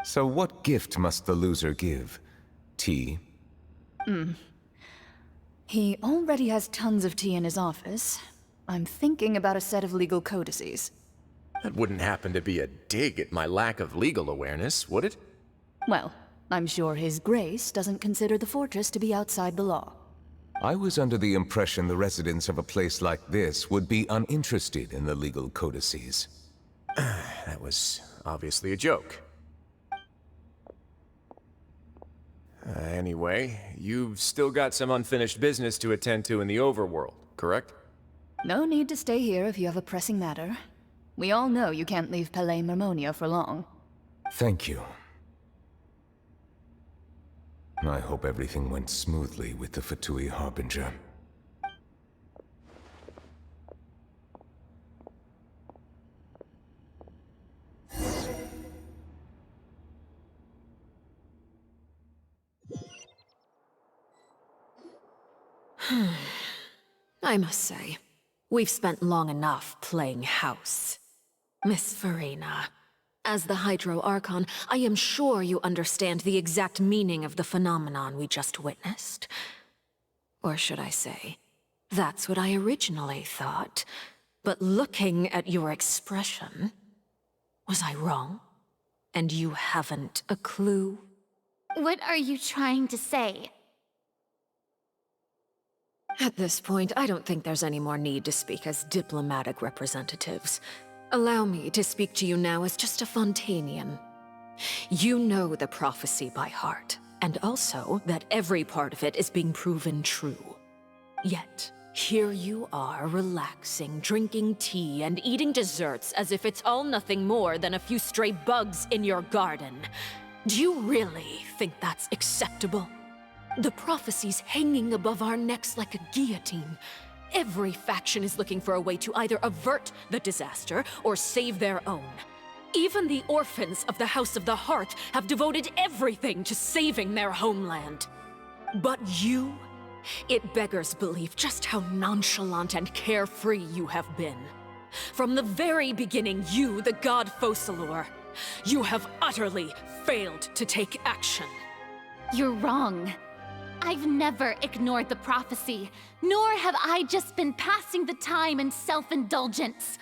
So what gift must the loser give? Tea? He already has tons of tea in his office. I'm thinking about a set of legal codices. That wouldn't happen to be a dig at my lack of legal awareness, would it? Well, I'm sure His Grace doesn't consider the fortress to be outside the law. I was under the impression the residents of a place like this would be uninterested in the legal codices. That was obviously a joke. Anyway, you've still got some unfinished business to attend to in the overworld, correct? No need to stay here if you have a pressing matter. We all know you can't leave Palais Mermonia for long. Thank you. I hope everything went smoothly with the Fatui Harbinger. I must say, We've spent long enough playing house. Miss Farina, as the Hydro Archon, I am sure you understand the exact meaning of the phenomenon we just witnessed. Or should I say, that's what I originally thought. But looking at your expression, was I wrong? And you haven't a clue? What are you trying to say? At this point, I don't think there's any more need to speak as diplomatic representatives. Allow me to speak to you now as just a Fontainian. You know the prophecy by heart, and also that every part of it is being proven true. Yet, here you are, relaxing, drinking tea, and eating desserts as if it's all nothing more than a few stray bugs in your garden. Do you really think that's acceptable? The prophecy's hanging above our necks like a guillotine. Every faction is looking for a way to either avert the disaster or save their own. Even the orphans of the House of the Hearth have devoted everything to saving their homeland. But you? It beggars belief just how nonchalant and carefree you have been. From the very beginning, you, the god Focalor, you have utterly failed to take action. You're wrong. I've never ignored the prophecy, nor have I just been passing the time in self-indulgence.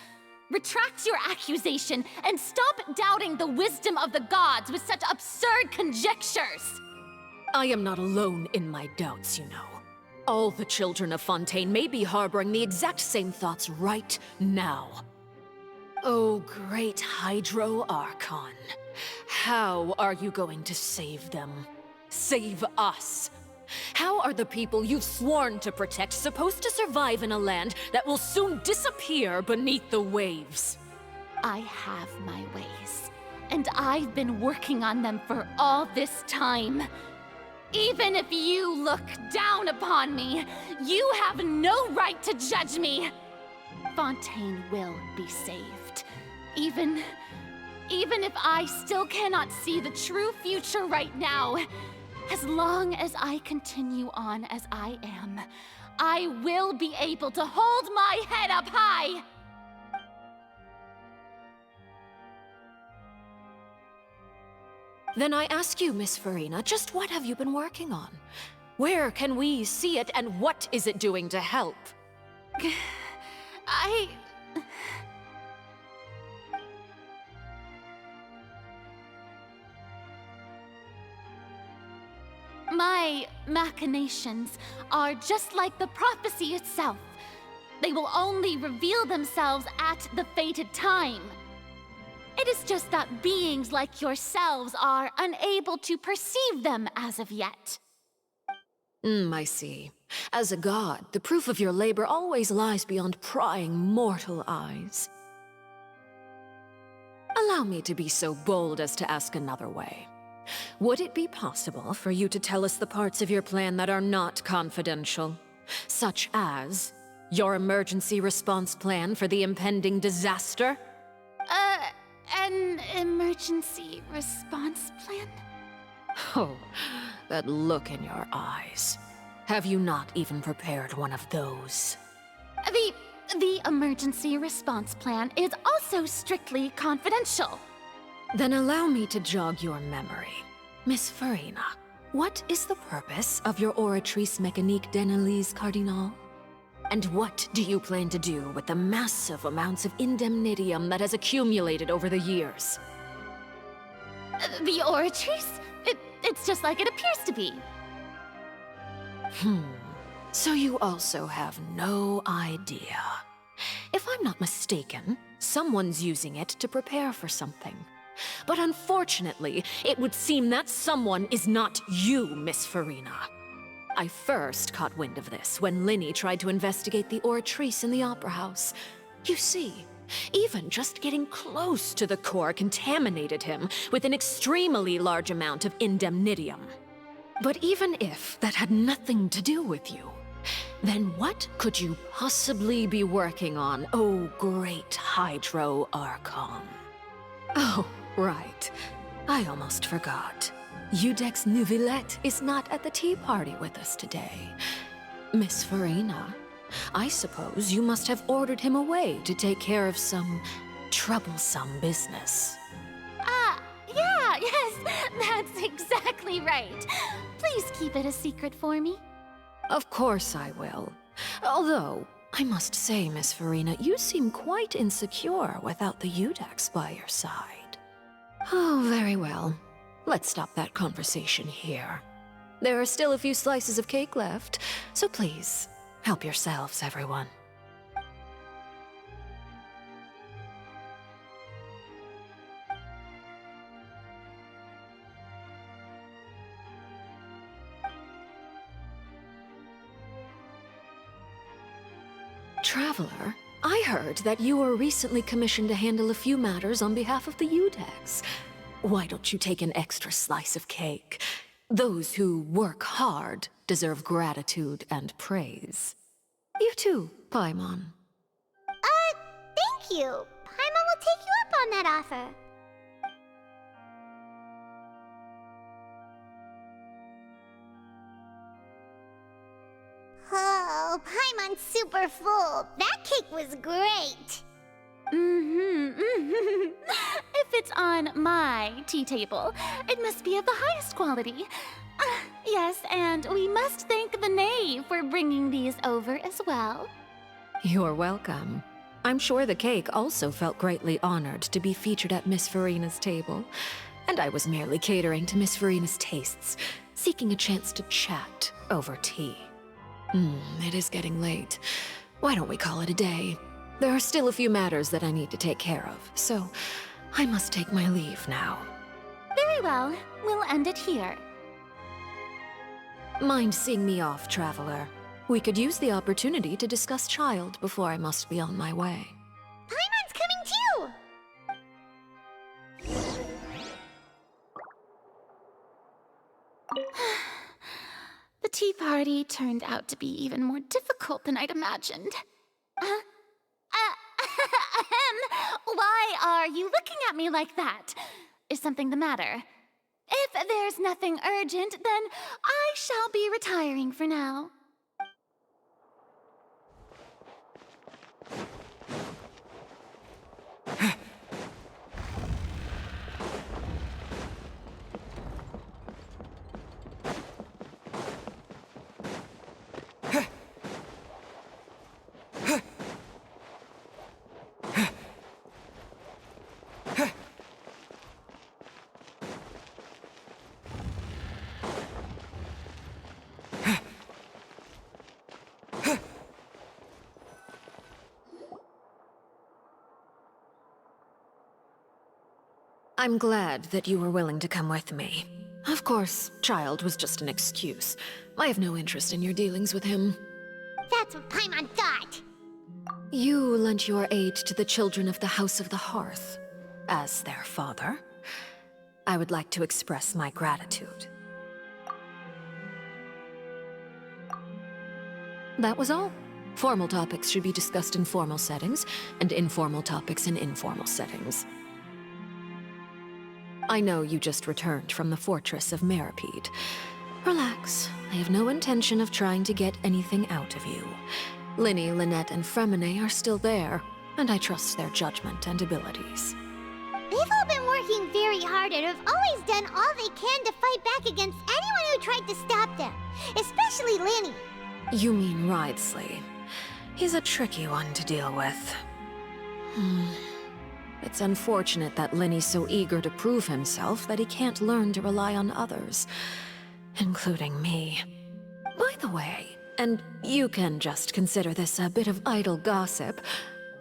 Retract your accusation and stop doubting the wisdom of the gods with such absurd conjectures! I am not alone in my doubts, you know. All the children of Fontaine may be harboring the exact same thoughts right now. Oh, great Hydro Archon. How are you going to save them? Save us? How are the people you've sworn to protect supposed to survive in a land that will soon disappear beneath the waves? I have my ways, and I've been working on them for all this time. Even if you look down upon me, you have no right to judge me. Fontaine will be saved. Even if I still cannot see the true future right now, as long as I continue on as I am, I will be able to hold my head up high! Then I ask you, Miss Farina, just what have you been working on? Where can we see it, and what is it doing to help? My machinations are just like the prophecy itself. They will only reveal themselves at the fated time. It is just that beings like yourselves are unable to perceive them as of yet. I see. As a god, the proof of your labor always lies beyond prying mortal eyes. Allow me to be so bold as to ask another way. Would it be possible for you to tell us the parts of your plan that are not confidential? Such as your emergency response plan for the impending disaster? An emergency response plan? Oh, that look in your eyes. Have you not even prepared one of those? The emergency response plan is also strictly confidential. Then allow me to jog your memory. Miss Farina, what is the purpose of your Oratrice Mécanique d'Analyse Cardinal? And what do you plan to do with the massive amounts of indemnitium that has accumulated over the years? The Oratrice? It's just like it appears to be. So you also have no idea. If I'm not mistaken, someone's using it to prepare for something. But unfortunately, it would seem that someone is not you, Miss Farina. I first caught wind of this when Linny tried to investigate the Oratrice in the Opera House. You see, even just getting close to the core contaminated him with an extremely large amount of indemnitium. But even if that had nothing to do with you, then what could you possibly be working on, oh great Hydro Archon? Oh, right. I almost forgot. Udex Neuvillette is not at the tea party with us today. Miss Farina, I suppose you must have ordered him away to take care of some troublesome business. Yeah, yes, that's exactly right. Please keep it a secret for me. Of course I will. Although, I must say, Miss Farina, you seem quite insecure without the Udex by your side. Oh, very well. Let's stop that conversation here. There are still a few slices of cake left, so please, help yourselves, everyone. Traveler, I heard that you were recently commissioned to handle a few matters on behalf of the Udex. Why don't you take an extra slice of cake? Those who work hard deserve gratitude and praise. You too, Paimon. Thank you. Paimon will take you up on that offer. Oh, Paimon's super full. That cake was great. If it's on my tea table, it must be of the highest quality. Yes, and we must thank the knave for bringing these over as well. You're welcome. I'm sure the cake also felt greatly honored to be featured at Miss Farina's table. And I was merely catering to Miss Farina's tastes, seeking a chance to chat over tea. It is getting late. Why don't we call it a day? There are still a few matters that I need to take care of, so I must take my leave now. Very well. We'll end it here. Mind seeing me off, Traveler? We could use the opportunity to discuss Child before I must be on my way. Paimon's coming too! The tea party turned out to be even more difficult than I'd imagined. Why are you looking at me like that? Is something the matter? If there's nothing urgent, then I shall be retiring for now. I'm glad that you were willing to come with me. Of course, Child was just an excuse. I have no interest in your dealings with him. That's what Paimon thought. You lent your aid to the children of the House of the Hearth. As their father, I would like to express my gratitude. That was all. Formal topics should be discussed in formal settings, and informal topics in informal settings. I know you just returned from the fortress of Meripede. Relax. I have no intention of trying to get anything out of you. Linny, Lynette, and Fremine are still there, and I trust their judgment and abilities. They've all been working very hard and have always done all they can to fight back against anyone who tried to stop them. Especially Linny. You mean Wriothesley. He's a tricky one to deal with. It's unfortunate that Linny's so eager to prove himself that he can't learn to rely on others, including me. By the way, and you can just consider this a bit of idle gossip,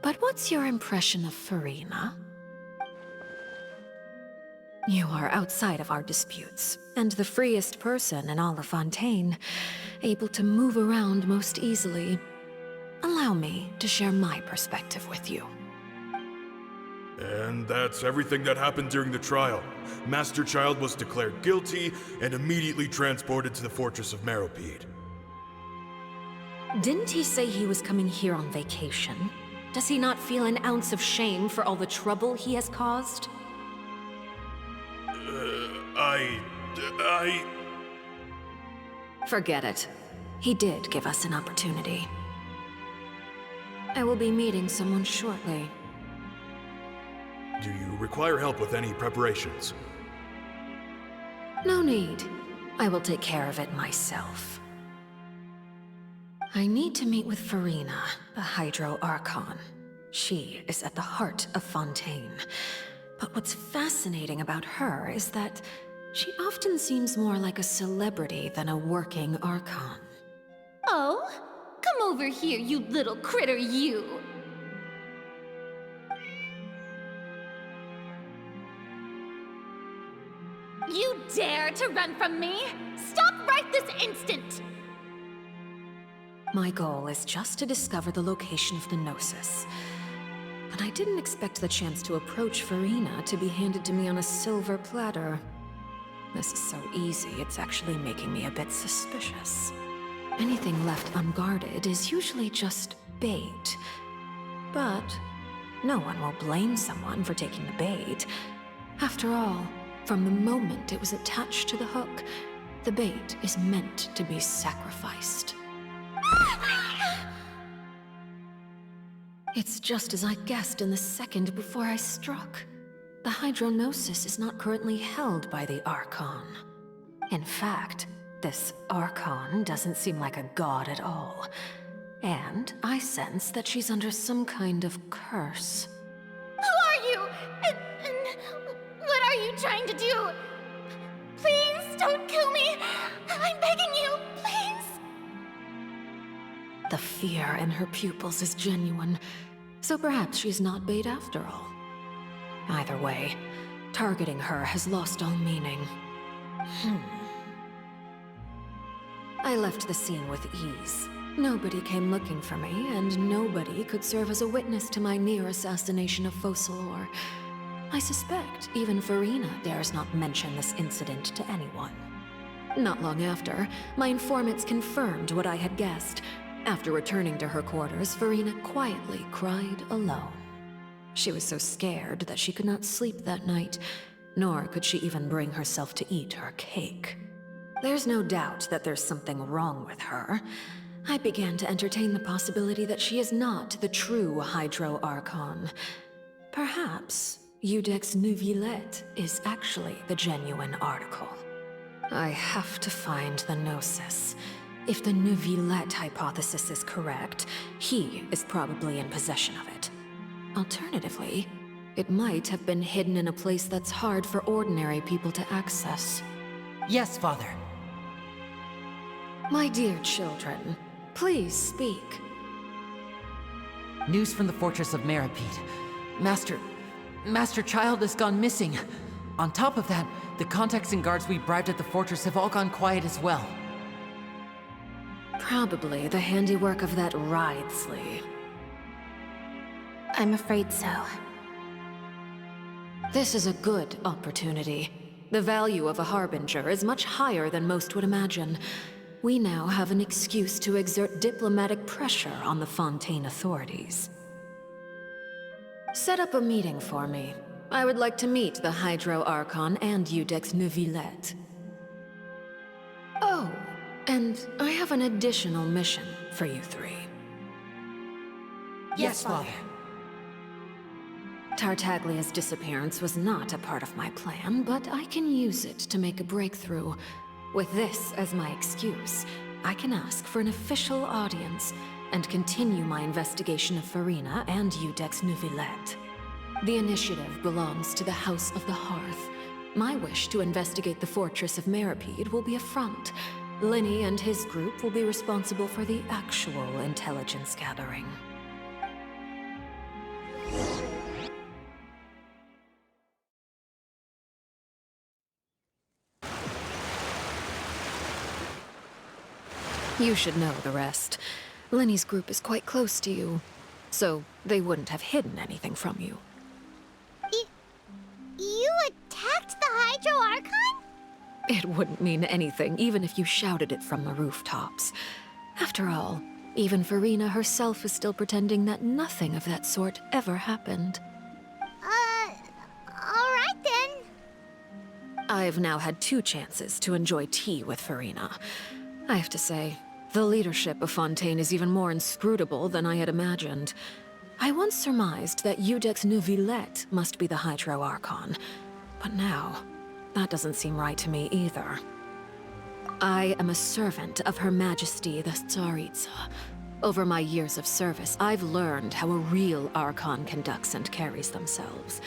but what's your impression of Farina? You are outside of our disputes, and the freest person in all of Fontaine, able to move around most easily. Allow me to share my perspective with you. And that's everything that happened during the trial. Master Child was declared guilty and immediately transported to the Fortress of Meripede. Didn't he say he was coming here on vacation? Does he not feel an ounce of shame for all the trouble he has caused? I... Forget it. He did give us an opportunity. I will be meeting someone shortly. Do you require help with any preparations? No need. I will take care of it myself. I need to meet with Farina, the Hydro Archon. She is at the heart of Fontaine. But what's fascinating about her is that she often seems more like a celebrity than a working Archon. Oh? Come over here, you little critter, you! You dare to run from me? Stop right this instant! My goal is just to discover the location of the Gnosis. But I didn't expect the chance to approach Farina to be handed to me on a silver platter. This is so easy, it's actually making me a bit suspicious. Anything left unguarded is usually just bait. But no one will blame someone for taking the bait. After all, from the moment it was attached to the hook, the bait is meant to be sacrificed. It's just as I guessed in the second before I struck. The Hydronosis is not currently held by the Archon. In fact, this Archon doesn't seem like a god at all. And I sense that she's under some kind of curse. Who are you? And what are you trying to do? Please don't kill me! I'm begging you, please! The fear in her pupils is genuine, so perhaps she's not bait after all. Either way, targeting her has lost all meaning. I left the scene with ease. Nobody came looking for me, and nobody could serve as a witness to my near assassination of Focalor. I suspect even Farina dares not mention this incident to anyone. Not long after, my informants confirmed what I had guessed. After returning to her quarters, Farina quietly cried alone. She was so scared that she could not sleep that night, nor could she even bring herself to eat her cake. There's no doubt that there's something wrong with her. I began to entertain the possibility that she is not the true Hydro Archon. Perhaps Iudex Neuvillette is actually the genuine article. I have to find the Gnosis. If the Neuvillette hypothesis is correct, he is probably in possession of it. Alternatively, it might have been hidden in a place that's hard for ordinary people to access. Yes, Father. My dear children, please speak. News from the fortress of Meripede. Master Child has gone missing. On top of that, the contacts and guards we bribed at the fortress have all gone quiet as well. Probably the handiwork of that Ridesley. I'm afraid so. This is a good opportunity. The value of a Harbinger is much higher than most would imagine. We now have an excuse to exert diplomatic pressure on the Fontaine authorities. Set up a meeting for me. I would like to meet the Hydro Archon and Iudex Neuvillette. Oh, and I have an additional mission for you three. Yes, Father. Tartaglia's disappearance was not a part of my plan, but I can use it to make a breakthrough. With this as my excuse, I can ask for an official audience and continue my investigation of Farina and Iudex Neuvillette. The initiative belongs to the House of the Hearth. My wish to investigate the fortress of Meripede will be a front. Linny and his group will be responsible for the actual intelligence gathering. You should know the rest. Linny's group is quite close to you, so they wouldn't have hidden anything from you. You attacked the Hydro Archon? It wouldn't mean anything, even if you shouted it from the rooftops. After all, even Farina herself is still pretending that nothing of that sort ever happened. Alright then. I've now had 2 chances to enjoy tea with Farina. I have to say, The leadership of Fontaine is even more inscrutable than I had imagined. I once surmised that Iudex Neuvillette must be the Hydro Archon, but now, that doesn't seem right to me either. I am a servant of Her Majesty the Tsaritsa. Over my years of service, I've learned how a real Archon conducts and carries themselves.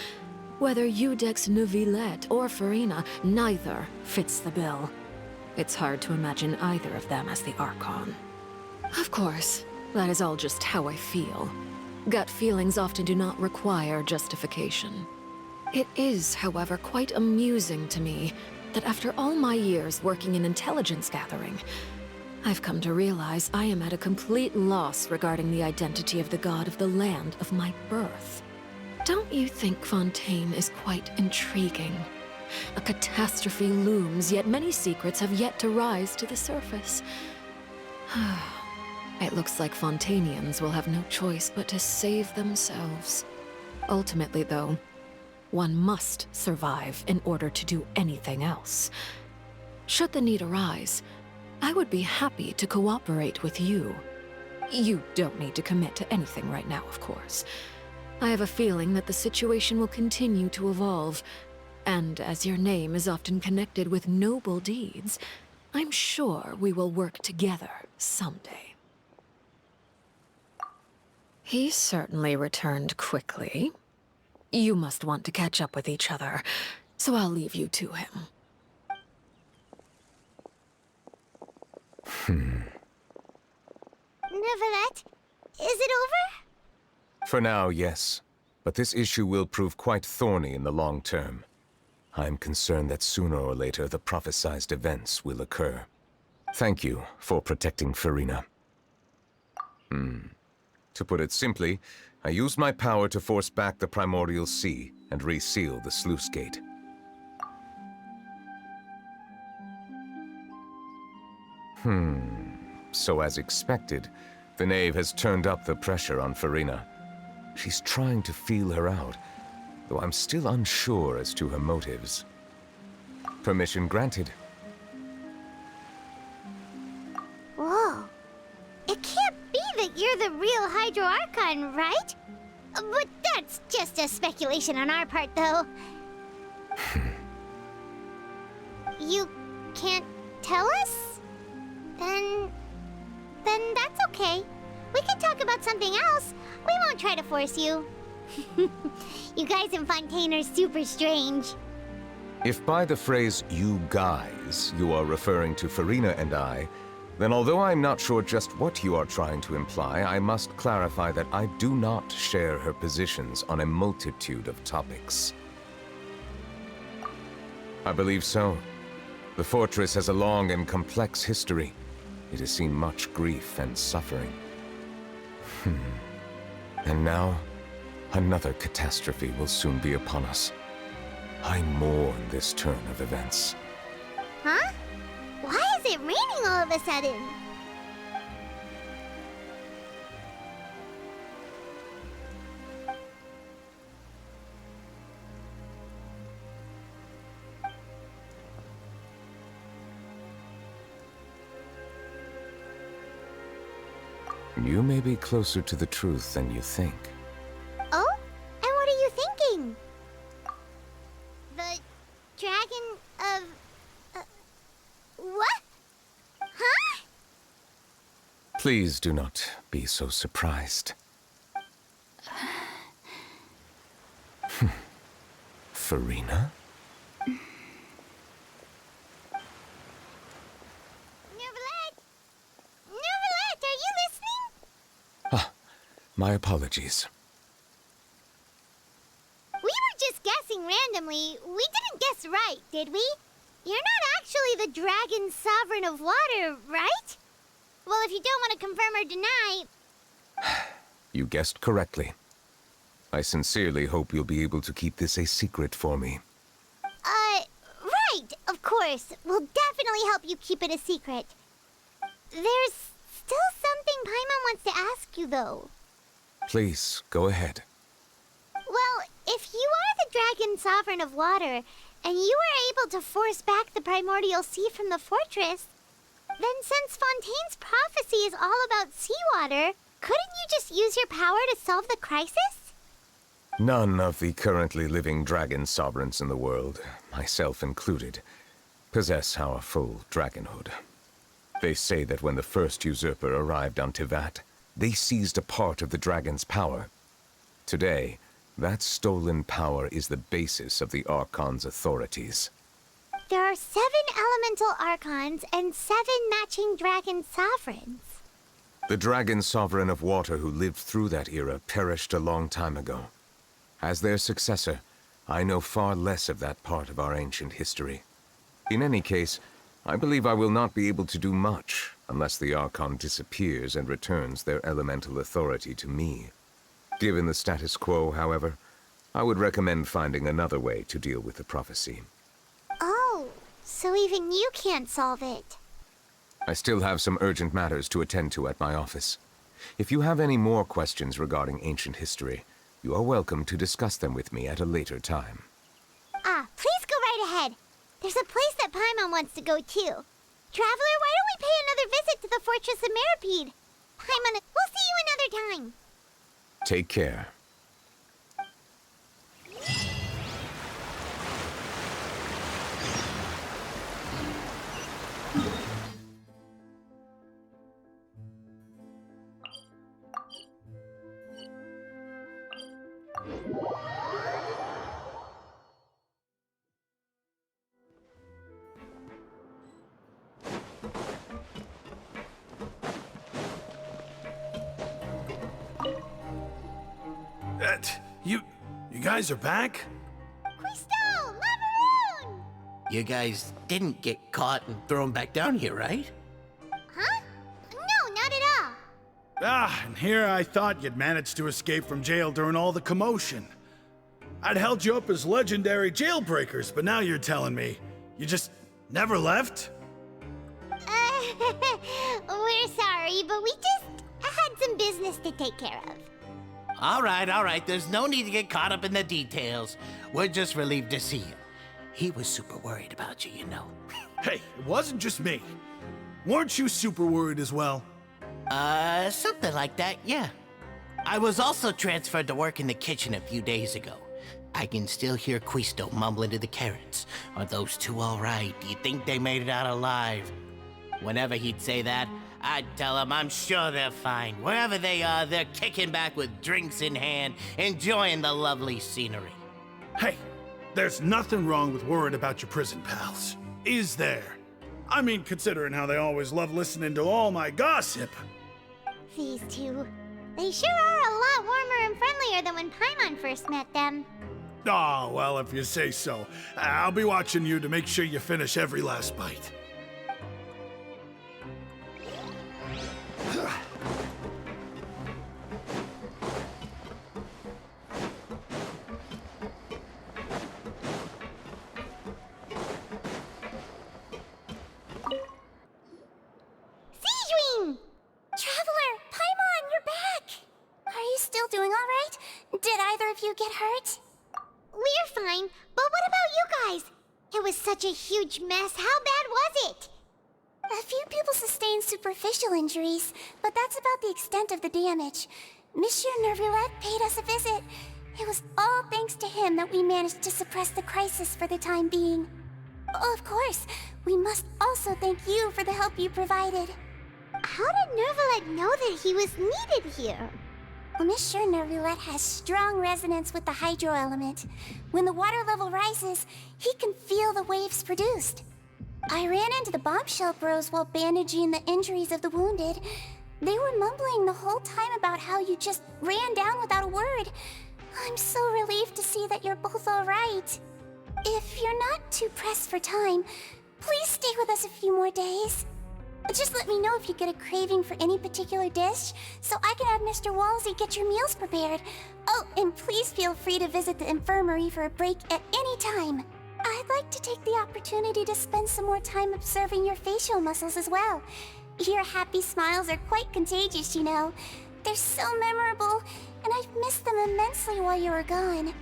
Whether Iudex Neuvillette or Farina, neither fits the bill. It's hard to imagine either of them as the Archon. Of course, that is all just how I feel. Gut feelings often do not require justification. It is, however, quite amusing to me that after all my years working in intelligence gathering, I've come to realize I am at a complete loss regarding the identity of the god of the land of my birth. Don't you think Fontaine is quite intriguing? A catastrophe looms, yet many secrets have yet to rise to the surface. It looks like Fontainians will have no choice but to save themselves. Ultimately, though, one must survive in order to do anything else. Should the need arise, I would be happy to cooperate with you. You don't need to commit to anything right now, of course. I have a feeling that the situation will continue to evolve, and as your name is often connected with noble deeds, I'm sure we will work together someday. He certainly returned quickly. You must want to catch up with each other, so I'll leave you to him. Neuvillette, is it over? For now, yes. But this issue will prove quite thorny in the long term. I'm concerned that sooner or later the prophesized events will occur. Thank you for protecting Farina. To put it simply, I used my power to force back the Primordial Sea and reseal the sluice gate. So as expected, the Knave has turned up the pressure on Farina. She's trying to feel her out, though I'm still unsure as to her motives. Permission granted. Whoa. It can't be that you're the real Hydro Archon, right? But that's just a speculation on our part, though. You can't tell us? Then that's okay. We can talk about something else. We won't try to force you. You guys in Fontaine are super strange. If by the phrase, you guys, you are referring to Farina and I, then although I'm not sure just what you are trying to imply, I must clarify that I do not share her positions on a multitude of topics. I believe so. The fortress has a long and complex history. It has seen much grief and suffering. And now, another catastrophe will soon be upon us. I mourn this turn of events. Huh? Why is it raining all of a sudden? You may be closer to the truth than you think. Oh? And what are you thinking? The dragon of... what? Huh? Please do not be so surprised. Farina? Neuvillette, are you listening? My apologies. We were just guessing randomly. We didn't guess right, did we? You're not actually the dragon sovereign of water, right? Well, if you don't want to confirm or deny... You guessed correctly. I sincerely hope you'll be able to keep this a secret for me. Right, of course. We'll definitely help you keep it a secret. There's still something Paimon wants to ask you, though. Please, go ahead. Well, if you are the dragon sovereign of water, and you were able to force back the primordial sea from the fortress, Then since Fontaine's prophecy is all about seawater, couldn't you just use your power to solve the crisis? None of the currently living dragon sovereigns in the world, myself included, possess our full dragonhood. They say that when the first usurper arrived on Tivat, they seized a part of the dragon's power. Today, that stolen power is the basis of the Archon's authorities. There are 7 elemental Archons and 7 matching dragon sovereigns. The dragon sovereign of water who lived through that era perished a long time ago. As their successor, I know far less of that part of our ancient history. In any case, I believe I will not be able to do much unless the Archon disappears and returns their elemental authority to me. Given the status quo, however, I would recommend finding another way to deal with the prophecy. Oh, so even you can't solve it. I still have some urgent matters to attend to at my office. If you have any more questions regarding ancient history, you are welcome to discuss them with me at a later time. Please go right ahead. There's a place that Paimon wants to go too. Traveler, why don't we pay another visit to the Fortress of Meropide? Paimon, we'll see you another time. Take care. You guys are back? Crystal! Macaroon! You guys didn't get caught and thrown back down here, right? Huh? No, not at all. And here I thought you'd managed to escape from jail during all the commotion. I'd held you up as legendary jailbreakers, but now you're telling me you just never left? We're sorry, but we just had some business to take care of. All right. There's no need to get caught up in the details. We're just relieved to see you. He was super worried about you, you know. Hey, it wasn't just me. Weren't you super worried as well? Something like that, yeah. I was also transferred to work in the kitchen a few days ago. I can still hear Quisto mumbling to the carrots. Are those two all right? Do you think they made it out alive? Whenever he'd say that, I'd tell him I'm sure they're fine. Wherever they are, they're kicking back with drinks in hand, enjoying the lovely scenery. Hey, there's nothing wrong with worrying about your prison pals, is there? I mean, considering how they always love listening to all my gossip. These two. They sure are a lot warmer and friendlier than when Paimon first met them. Oh, well, if you say so. I'll be watching you to make sure you finish every last bite. Traveler, Paimon, you're back! Are you still doing all right? Did either of you get hurt? We're fine, but what about you guys? It was such a huge mess. How bad was it? A few people sustained superficial injuries, but that's about the extent of the damage. Monsieur Nervulette paid us a visit. It was all thanks to him that we managed to suppress the crisis for the time being. Of course, we must also thank you for the help you provided. How did Nervulette know that he was needed here? Well, Monsieur Nervulette has strong resonance with the hydro element. When the water level rises, he can feel the waves produced. I ran into the bombshell bros while bandaging the injuries of the wounded. They were mumbling the whole time about how you just ran down without a word. I'm so relieved to see that you're both all right. If you're not too pressed for time, please stay with us a few more days. Just let me know if you get a craving for any particular dish, so I can have Mr. Walsey get your meals prepared. Oh, and please feel free to visit the infirmary for a break at any time. I'd like to take the opportunity to spend some more time observing your facial muscles as well. Your happy smiles are quite contagious, you know. They're so memorable, and I've missed them immensely while you were gone.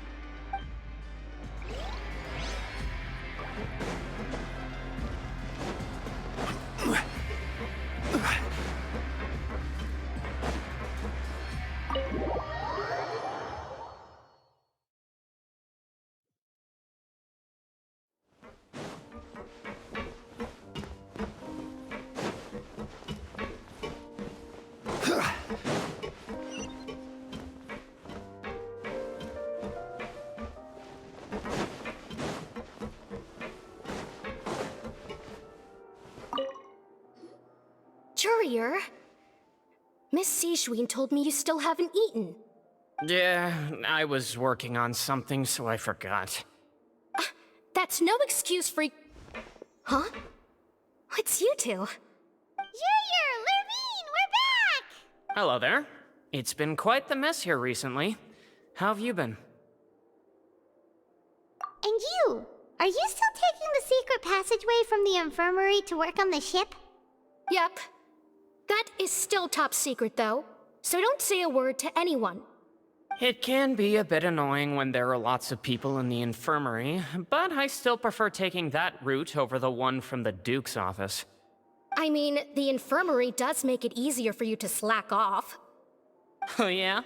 warrior. Miss Sijween told me you still haven't eaten. Yeah, I was working on something, so I forgot. That's no excuse for... Huh? It's you two. Junior, Lurvine, we're back! Hello there. It's been quite the mess here recently. How have you been? And you? Are you still taking the secret passageway from the infirmary to work on the ship? Yep. That is still top secret, though. So don't say a word to anyone. It can be a bit annoying when there are lots of people in the infirmary, but I still prefer taking that route over the one from the Duke's office. I mean, the infirmary does make it easier for you to slack off. Oh yeah?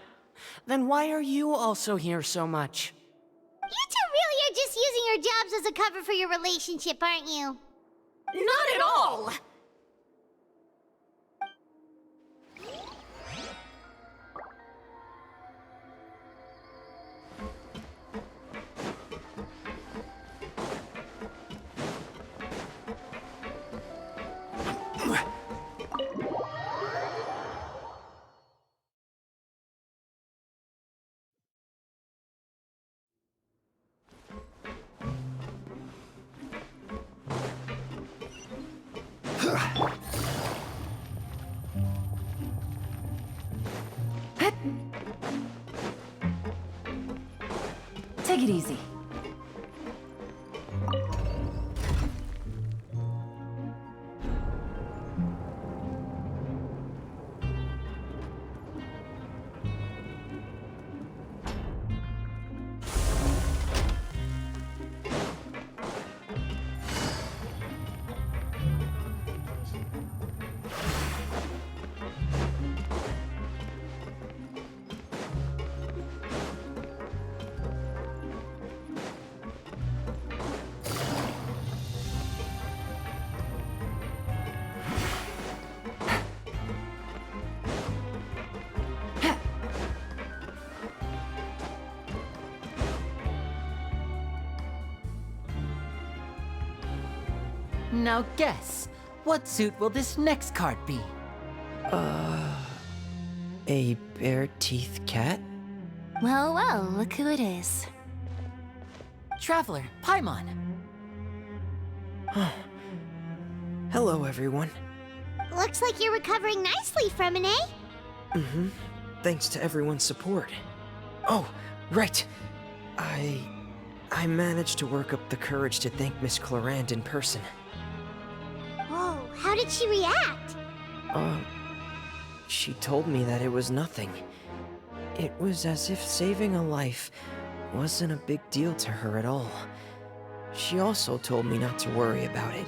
Then why are you also here so much? You two really are just using your jobs as a cover for your relationship, aren't you? Not at all! Take it easy. Now guess, what suit will this next card be? A bare-teeth cat? Well, well, look who it is. Traveler, Paimon. Hello, everyone. Looks like you're recovering nicely from it, eh? Mm-hmm. Thanks to everyone's support. Oh, right. I managed to work up the courage to thank Miss Clarant in person. Whoa, how did she react? She told me that it was nothing. It was as if saving a life wasn't a big deal to her at all. She also told me not to worry about it.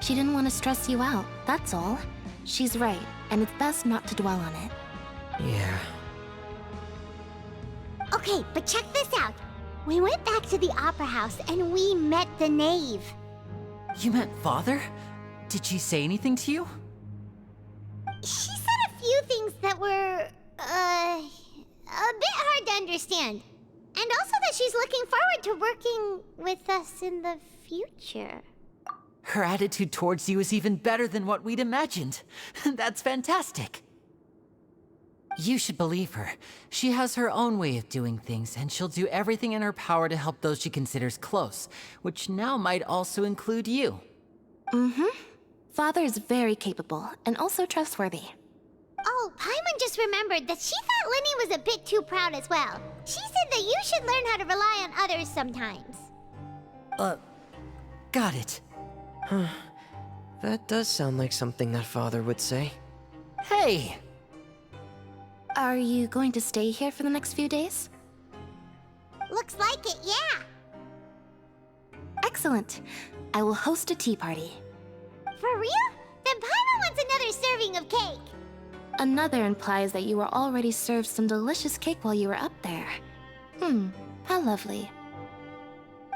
She didn't want to stress you out, that's all. She's right, and it's best not to dwell on it. Yeah. Okay, but check this out. We went back to the opera house and we met the knave. You met Father? Did she say anything to you? She said a few things that were, a bit hard to understand. And also that she's looking forward to working with us in the future. Her attitude towards you is even better than what we'd imagined. That's fantastic. You should believe her. She has her own way of doing things, and she'll do everything in her power to help those she considers close, which now might also include you. Mm-hmm. Father is very capable, and also trustworthy. Oh, Paimon just remembered that she thought Lenny was a bit too proud as well. She said that you should learn how to rely on others sometimes. Got it. Huh. That does sound like something that Father would say. Hey! Are you going to stay here for the next few days? Looks like it, yeah. Excellent. I will host a tea party. For real? Then Paimon wants another serving of cake. Another implies that you were already served some delicious cake while you were up there. How lovely.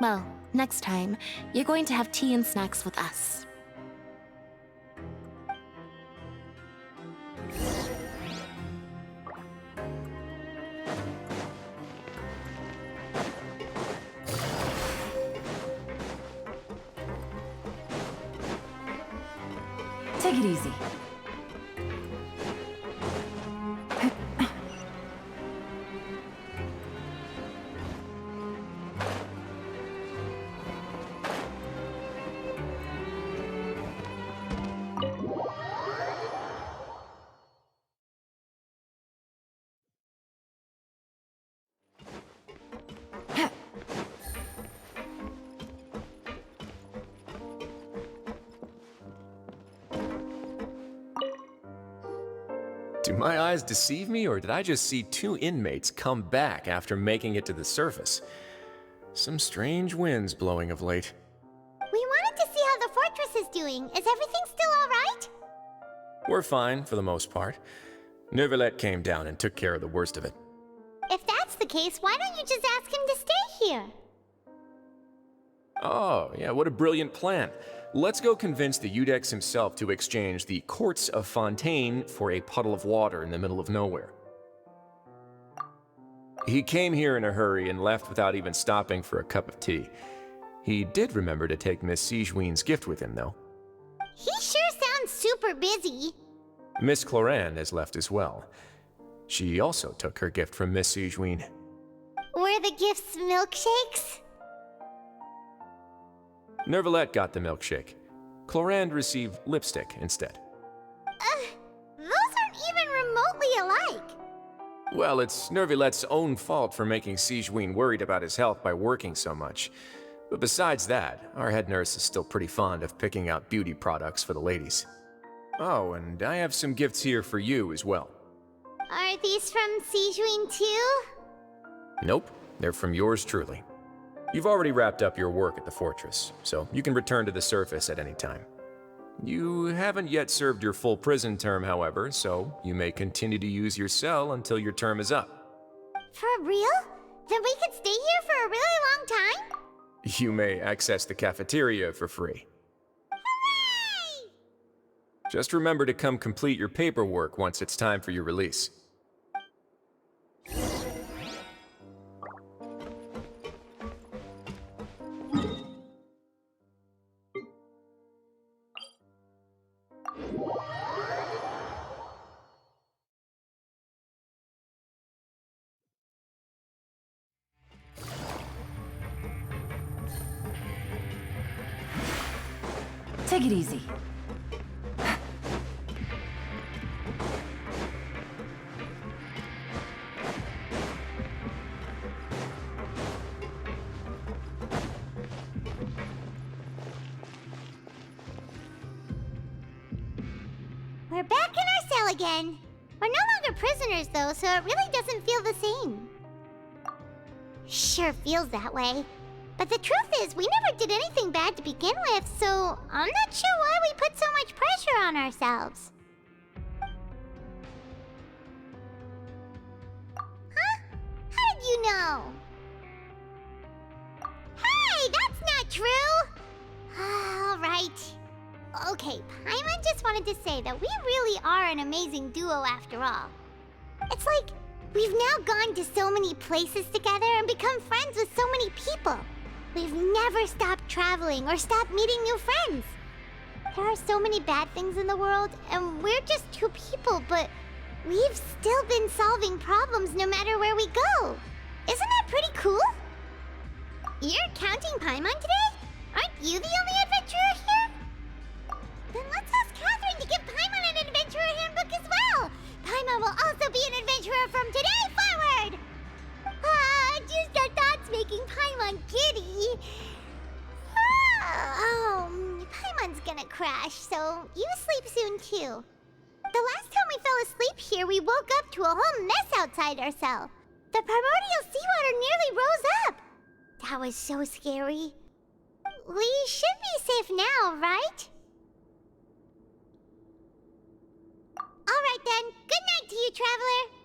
Well, next time, you're going to have tea and snacks with us. Take it easy. Do my eyes deceive me, or did I just see two inmates come back after making it to the surface? Some strange winds blowing of late. We wanted to see how the fortress is doing. Is everything still alright? We're fine, for the most part. Neuvillette came down and took care of the worst of it. If that's the case, why don't you just ask him to stay here? Oh, yeah, what a brilliant plan. Let's go convince the Eudex himself to exchange the courts of Fontaine for a puddle of water in the middle of nowhere. He came here in a hurry and left without even stopping for a cup of tea. He did remember to take Miss Sigewinne's gift with him, though. He sure sounds super busy. Miss Clorinde has left as well. She also took her gift from Miss Sigewinne. Were the gifts milkshakes? Neuvillette got the milkshake. Clorinde received lipstick instead. Those aren't even remotely alike. Well, it's Neuvillette's own fault for making Sigewinne worried about his health by working so much. But besides that, our head nurse is still pretty fond of picking out beauty products for the ladies. Oh, and I have some gifts here for you as well. Are these from Sigewinne too? Nope, they're from yours truly. You've already wrapped up your work at the fortress, so you can return to the surface at any time. You haven't yet served your full prison term, however, so you may continue to use your cell until your term is up. For real? Then we could stay here for a really long time? You may access the cafeteria for free. Hooray! Just remember to come complete your paperwork once it's time for your release. Take it easy. We're back in our cell again. We're no longer prisoners though, so it really doesn't feel the same. Sure feels that way. But the truth is, we never did anything bad to begin with, so I'm not sure why we put so much pressure on ourselves. Huh? How did you know? Hey, that's not true! Alright. Okay, Paimon just wanted to say that we really are an amazing duo after all. It's like, we've now gone to so many places together and become friends with so many people. We've never stopped traveling or stopped meeting new friends. There are so many bad things in the world, and we're just two people, but we've still been solving problems no matter where we go. Isn't that pretty cool? You're counting Paimon today? Aren't you the only adventurer here? Then let's ask Catherine to give Paimon an adventurer handbook as well. Paimon will also be an adventurer from today forward. Just our thoughts making Paimon giddy. Paimon's gonna crash, so you sleep soon too. The last time we fell asleep here, we woke up to a whole mess outside our cell. The primordial seawater nearly rose up. That was so scary. We should be safe now, right? Alright then, good night to you, traveler.